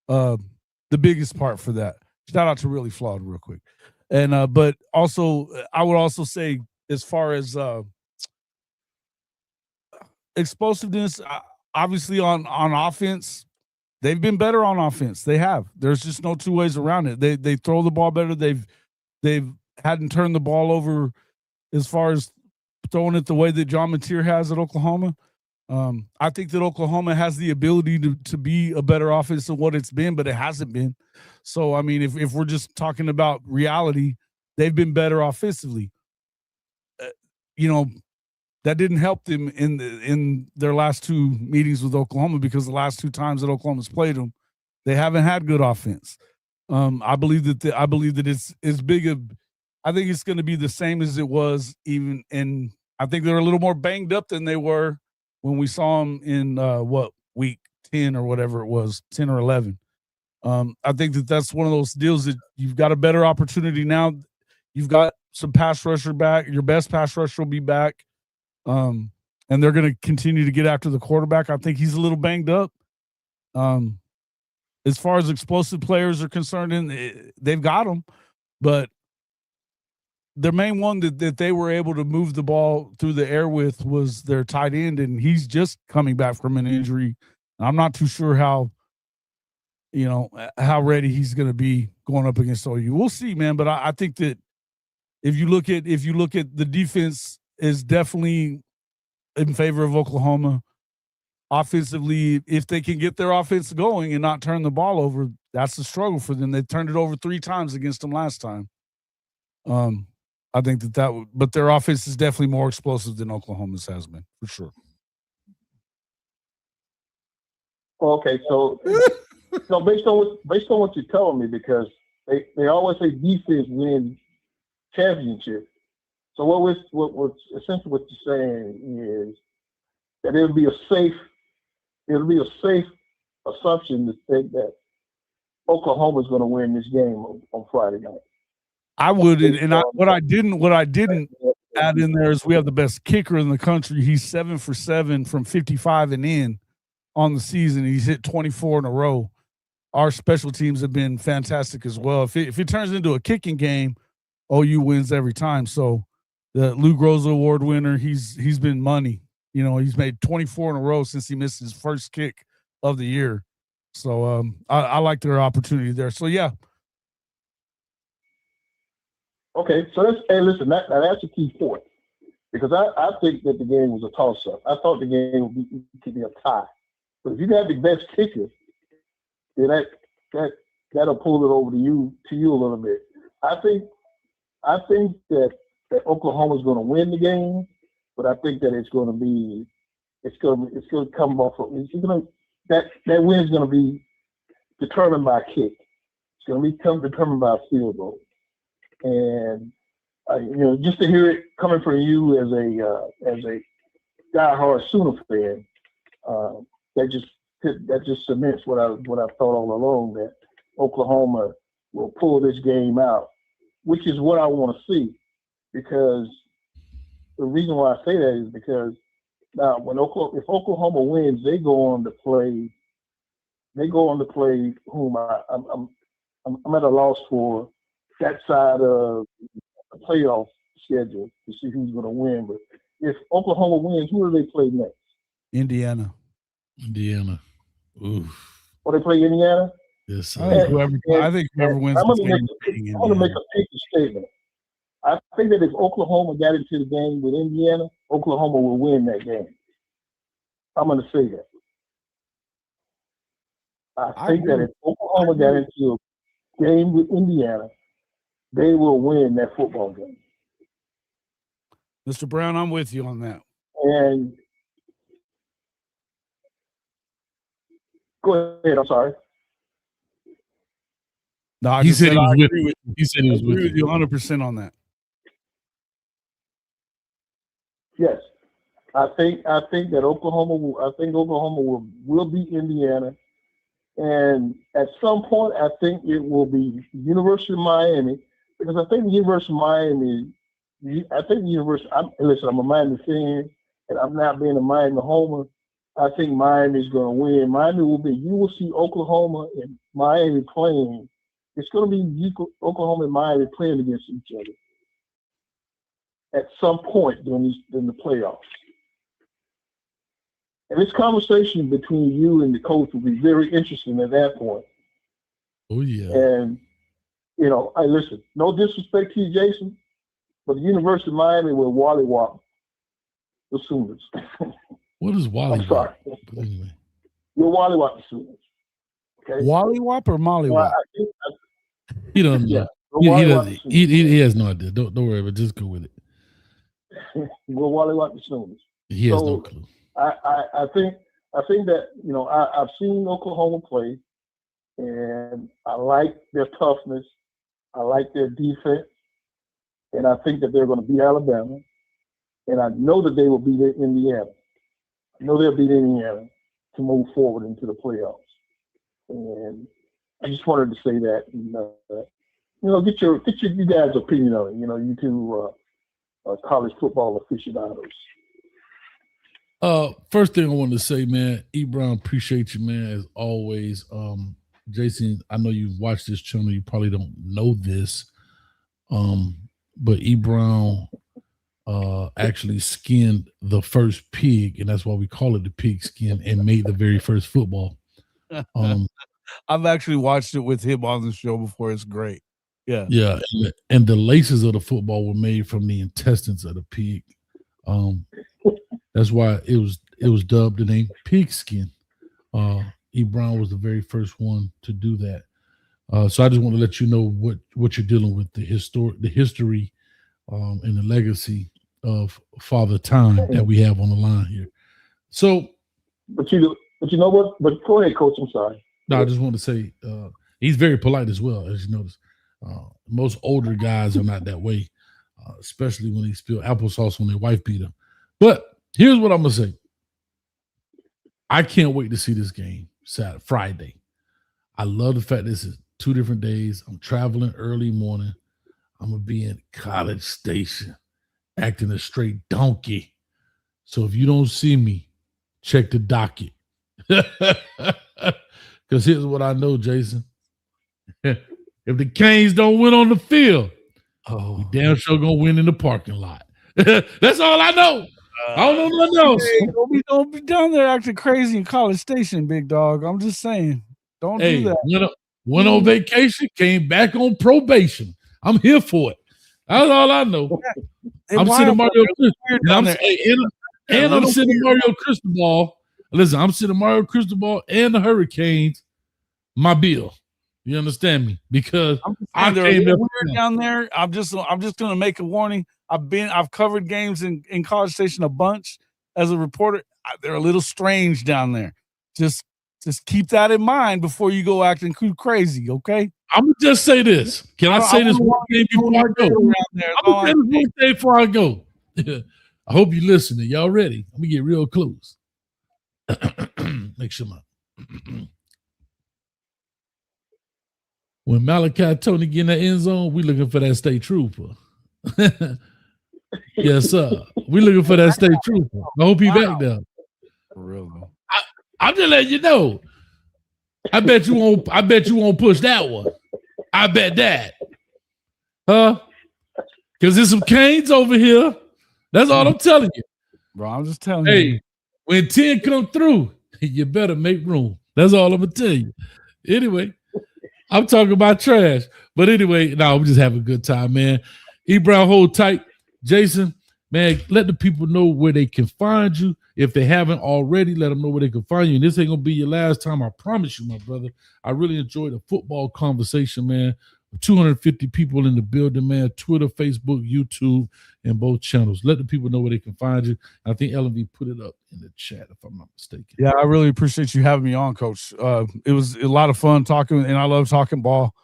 the biggest part for that. Shout out to Really Flawed real quick. And but also I would also say, as far as explosiveness, obviously on offense, they've been better on offense. They have. There's just no 2 ways around it. They throw the ball better. They've hadn't turned the ball over as far as throwing it the way that John Mateer has at Oklahoma. I think that Oklahoma has the ability to be a better offense than what it's been, but it hasn't been. So, I mean, if we're just talking about reality, they've been better offensively. That didn't help them in their last two meetings with Oklahoma, because the last two times that Oklahoma's played them, they haven't had good offense. I believe that it's as big a. I think it's going to be the same as it was even in. I think they're a little more banged up than they were when we saw them in week 10 or whatever it was, 10 or 11. I think that's one of those deals that you've got a better opportunity now. You've got some pass rusher back. Your best pass rusher will be back. And they're going to continue to get after the quarterback. I think he's a little banged up. As far as explosive players are concerned, they've got them, but the main one that they were able to move the ball through the air with was their tight end, and he's just coming back from an injury. I'm not too sure how ready he's going to be going up against OU. We'll see, man. But I think that if you look at the defense is definitely in favor of Oklahoma. Offensively, if they can get their offense going and not turn the ball over, that's the struggle for them. They turned it over 3 times against them last time. I think but their offense is definitely more explosive than Oklahoma's has been, for sure. Okay, so based on what you're telling me, because they always say defense wins championship. So what essentially what you're saying is that it'll be a safe assumption to think that Oklahoma's going to win this game on Friday night. I would, and what I didn't add in there is we have the best kicker in the country. He's 7 for 7 from 55 and in on the season. He's hit 24 in a row. Our special teams have been fantastic as well. If it turns into a kicking game, OU wins every time. So the Lou Groza Award winner, he's been money. He's made 24 in a row since he missed his first kick of the year. So I like their opportunity there. So yeah. Okay, so listen, that's a key point, because I think that the game was a toss-up. I thought the game could be a tie, but if you have the best kicker, then that'll pull it over to you a little bit. I think that Oklahoma's going to win the game, but I think that that win's going to be determined by a kick. It's going to be determined by a field goal. And just to hear it coming from you as a diehard Sooner fan, that just cements what I've thought all along, that Oklahoma will pull this game out, which is what I want to see. Because the reason why I say that is because now if Oklahoma wins, they go on to play whom I'm at a loss for that side of the playoff schedule to see who's going to win. But if Oklahoma wins, who do they play next? Indiana. Oof. Oh, they play Indiana? Yes. I think whoever wins I'm this going game. to make a big statement. I think that if Oklahoma got into the game with Indiana, Oklahoma will win that game. I'm going to say that. I think that if Oklahoma got into a game with Indiana, they will win that football game. Mr. Brown, I'm with you on that. And go ahead. I'm sorry. No, he said he was with you. He said he was with you 100% on that. Yes, I think that Oklahoma will beat Indiana, and at some point I think it will be University of Miami, because I think the University of Miami. Listen, I'm a Miami fan, and I'm not being a Miami homer. I think Miami is going to win. Miami will be. You will see Oklahoma and Miami playing. It's going to be Oklahoma and Miami playing against each other at some point during the playoffs. And this conversation between you and the coach will be very interesting at that point. Oh, yeah. And, listen, no disrespect to you, Jason, but the University of Miami will wallywop the Sooners. What is wallywop? I'm sorry. Anyway. We'll wallywop the Sooners. Okay. Wallywop or mollywop? He don't know. We'll He has no idea. Don't worry about it. Just go with it. We'll wallywop the Sooners. He has no clue. I think that, you know, I've seen Oklahoma play, and I like their toughness. I like their defense, and I think that they're going to beat Alabama, and I know that they will beat Indiana. I know they'll beat Indiana to move forward into the playoffs. And I just wanted to say that, get your you guys' opinion on it. You know, you two college football aficionados. First thing I want to say, man, E. Brown, appreciate you, man, as always. Jason, I know you've watched this channel. You probably don't know this, but E. Brown actually skinned the first pig, and that's why we call it the pig skin, and made the very first football. I've actually watched it with him on the show before. It's great. Yeah. Yeah, and the laces of the football were made from the intestines of the pig. That's why it was dubbed the name pigskin. E. Brown was the very first one to do that. So I just want to let you know what you're dealing with, the history, and the legacy of Father Time that we have on the line here. So, but you know what? But go ahead, Coach. I'm sorry. No, I just want to say he's very polite as well, as you notice. Most older guys are not that way, especially when they spill applesauce on their wife beater. But here's what I'm gonna say. I can't wait to see this game Friday. I love the fact this is 2 different days. I'm traveling early morning. I'm gonna be in College Station, acting a straight donkey. So if you don't see me, check the docket. Because here's what I know, Jason. If the Canes don't win on the field, we damn sure gonna win in the parking lot. That's all I know. I don't know nothing else. Hey, don't be down there acting crazy in College Station, big dog. I'm just saying. Don't do that. Went on vacation, came back on probation. I'm here for it. That's all I know. I'm sitting Mario I'm sitting Mario Cristobal. Listen, I'm sitting Mario Cristobal and the Hurricanes. My bill. You understand me? Because I came weird down there. I'm just gonna make a warning. I've covered games in College Station a bunch as a reporter. They're a little strange down there. Just keep that in mind before you go acting crazy, okay? I'm gonna just say this. Can I say this one thing before I go? I'm gonna say this one thing before I go. I hope you're listening. Y'all ready? Let me get real close. Make sure when Malachi Tony get in the end zone, we looking for that state trooper. Yes, sir. We looking for that state trooper. I hope he back there. For real. I'm just letting you know. I bet you won't push that one. I bet that. Huh? Because there's some Canes over here. That's all I'm telling you. Bro, I'm just telling you. Hey, when 10 come through, you better make room. That's all I'm gonna tell you. Anyway, I'm talking about trash. But anyway, we just having a good time, man. E. Brown, hold tight. Jason, man, let the people know where they can find you. If they haven't already, let them know where they can find you. And this ain't going to be your last time. I promise you, my brother. I really enjoyed the football conversation, man. 250 people in the building, man. Twitter, Facebook, YouTube, and both channels. Let the people know where they can find you. I think LV put it up in the chat, if I'm not mistaken. Yeah, I really appreciate you having me on, Coach. It was a lot of fun talking, and I love talking ball.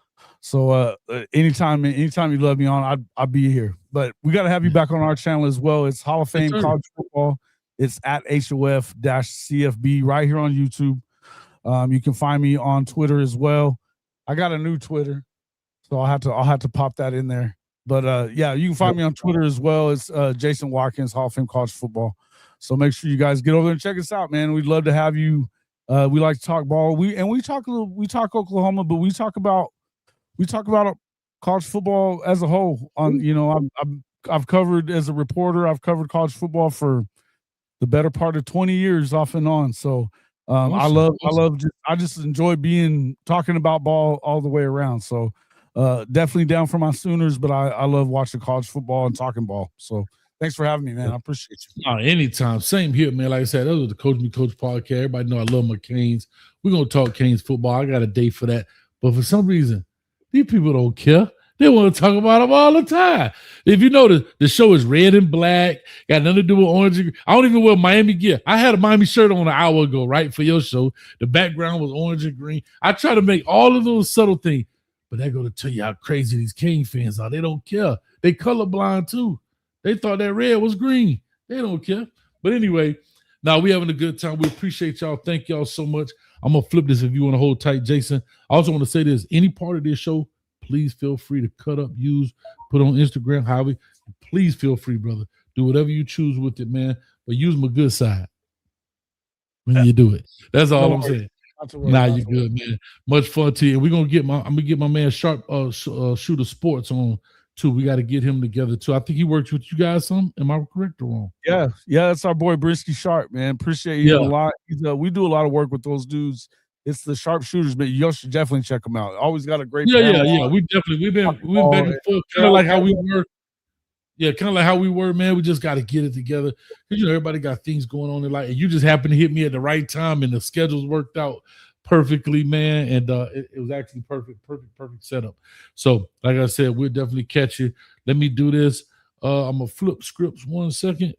So anytime you love me on, I'll be here. But we got to have you back on our channel as well. It's Hall of Fame College Football. It's at HOF-CFB right here on YouTube. You can find me on Twitter as well. I got a new Twitter, so I'll have to pop that in there. But yeah, you can find me on Twitter as well. It's Jason Watkins, Hall of Fame College Football. So make sure you guys get over there and check us out, man. We'd love to have you. We like to talk ball. We talk Oklahoma, but we talk about college football as a whole. I've covered as a reporter. I've covered college football for the better part of 20 years off and on. So I just enjoy talking about ball all the way around. So definitely down for my Sooners, but I love watching college football and talking ball. So thanks for having me, man. I appreciate you. Anytime. Same here, man. Like I said, that was the Coach Me Coach podcast. Everybody know I love my Canes. We're going to talk Canes football. I got a date for that. But for some reason, these people don't care. They want to talk about them all the time. If you notice, the show is red and black, got nothing to do with orange. I don't even wear Miami gear. I had a Miami shirt on an hour ago, right, for your show. The background was orange and green. I try to make all of those subtle things, but that go to tell you how crazy these King fans are. They don't care. They colorblind too. They thought that red was green. They don't care. But anyway, now we having a good time. We appreciate y'all. Thank y'all so much. I'm going to flip this if you want to hold tight, Jason. I also want to say this. Any part of this show, please feel free to cut up, use, put on Instagram, however. Please feel free, brother. Do whatever you choose with it, man. But use my good side when you do it. That's all I'm saying. Nah, you're good, man. Much fun to you. We're gonna get I'm gonna get my man Sharp Shooter Sports on too. We got to get him together too. I think he works with you guys some. Am I correct or wrong? Yeah, that's our boy Brisky Sharp, man. Appreciate you a lot. We do a lot of work with those dudes. It's the sharpshooters, but you should definitely check them out. Always got a great yeah. We've been back and forth, kind of like how we were. Yeah, kind of like how we were, man. We just got to get it together because everybody got things going on in life, and you just happened to hit me at the right time, and the schedules worked out perfectly, man. And it was actually perfect setup. So, like I said, we'll definitely catch you. Let me do this. I'm gonna flip scripts 1 second.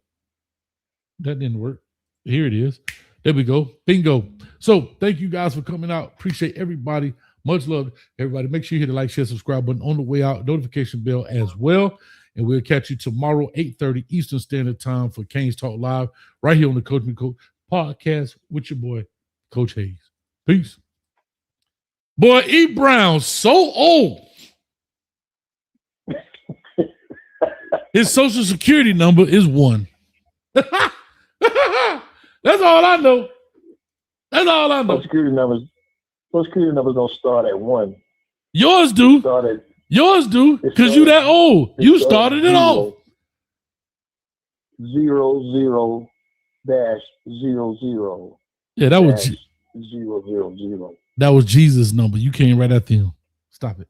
That didn't work. Here it is. There we go. Bingo. So thank you guys for coming out. Appreciate everybody. Much love, everybody. Make sure you hit the like, share, subscribe button on the way out. Notification bell as well. And we'll catch you tomorrow, 8:30 Eastern Standard Time for Canes Talk Live, right here on the Coach Me Coach podcast with your boy, Coach Hayes. Peace. Boy, E. Brown, so old. His social security number is 1. That's all I know. That's all I know. Social security numbers don't start at 1. Yours do. Yours do, because you that old. You started it off. 00-00. Yeah, that was 000. that was Jesus' number. You came right at him. Stop it.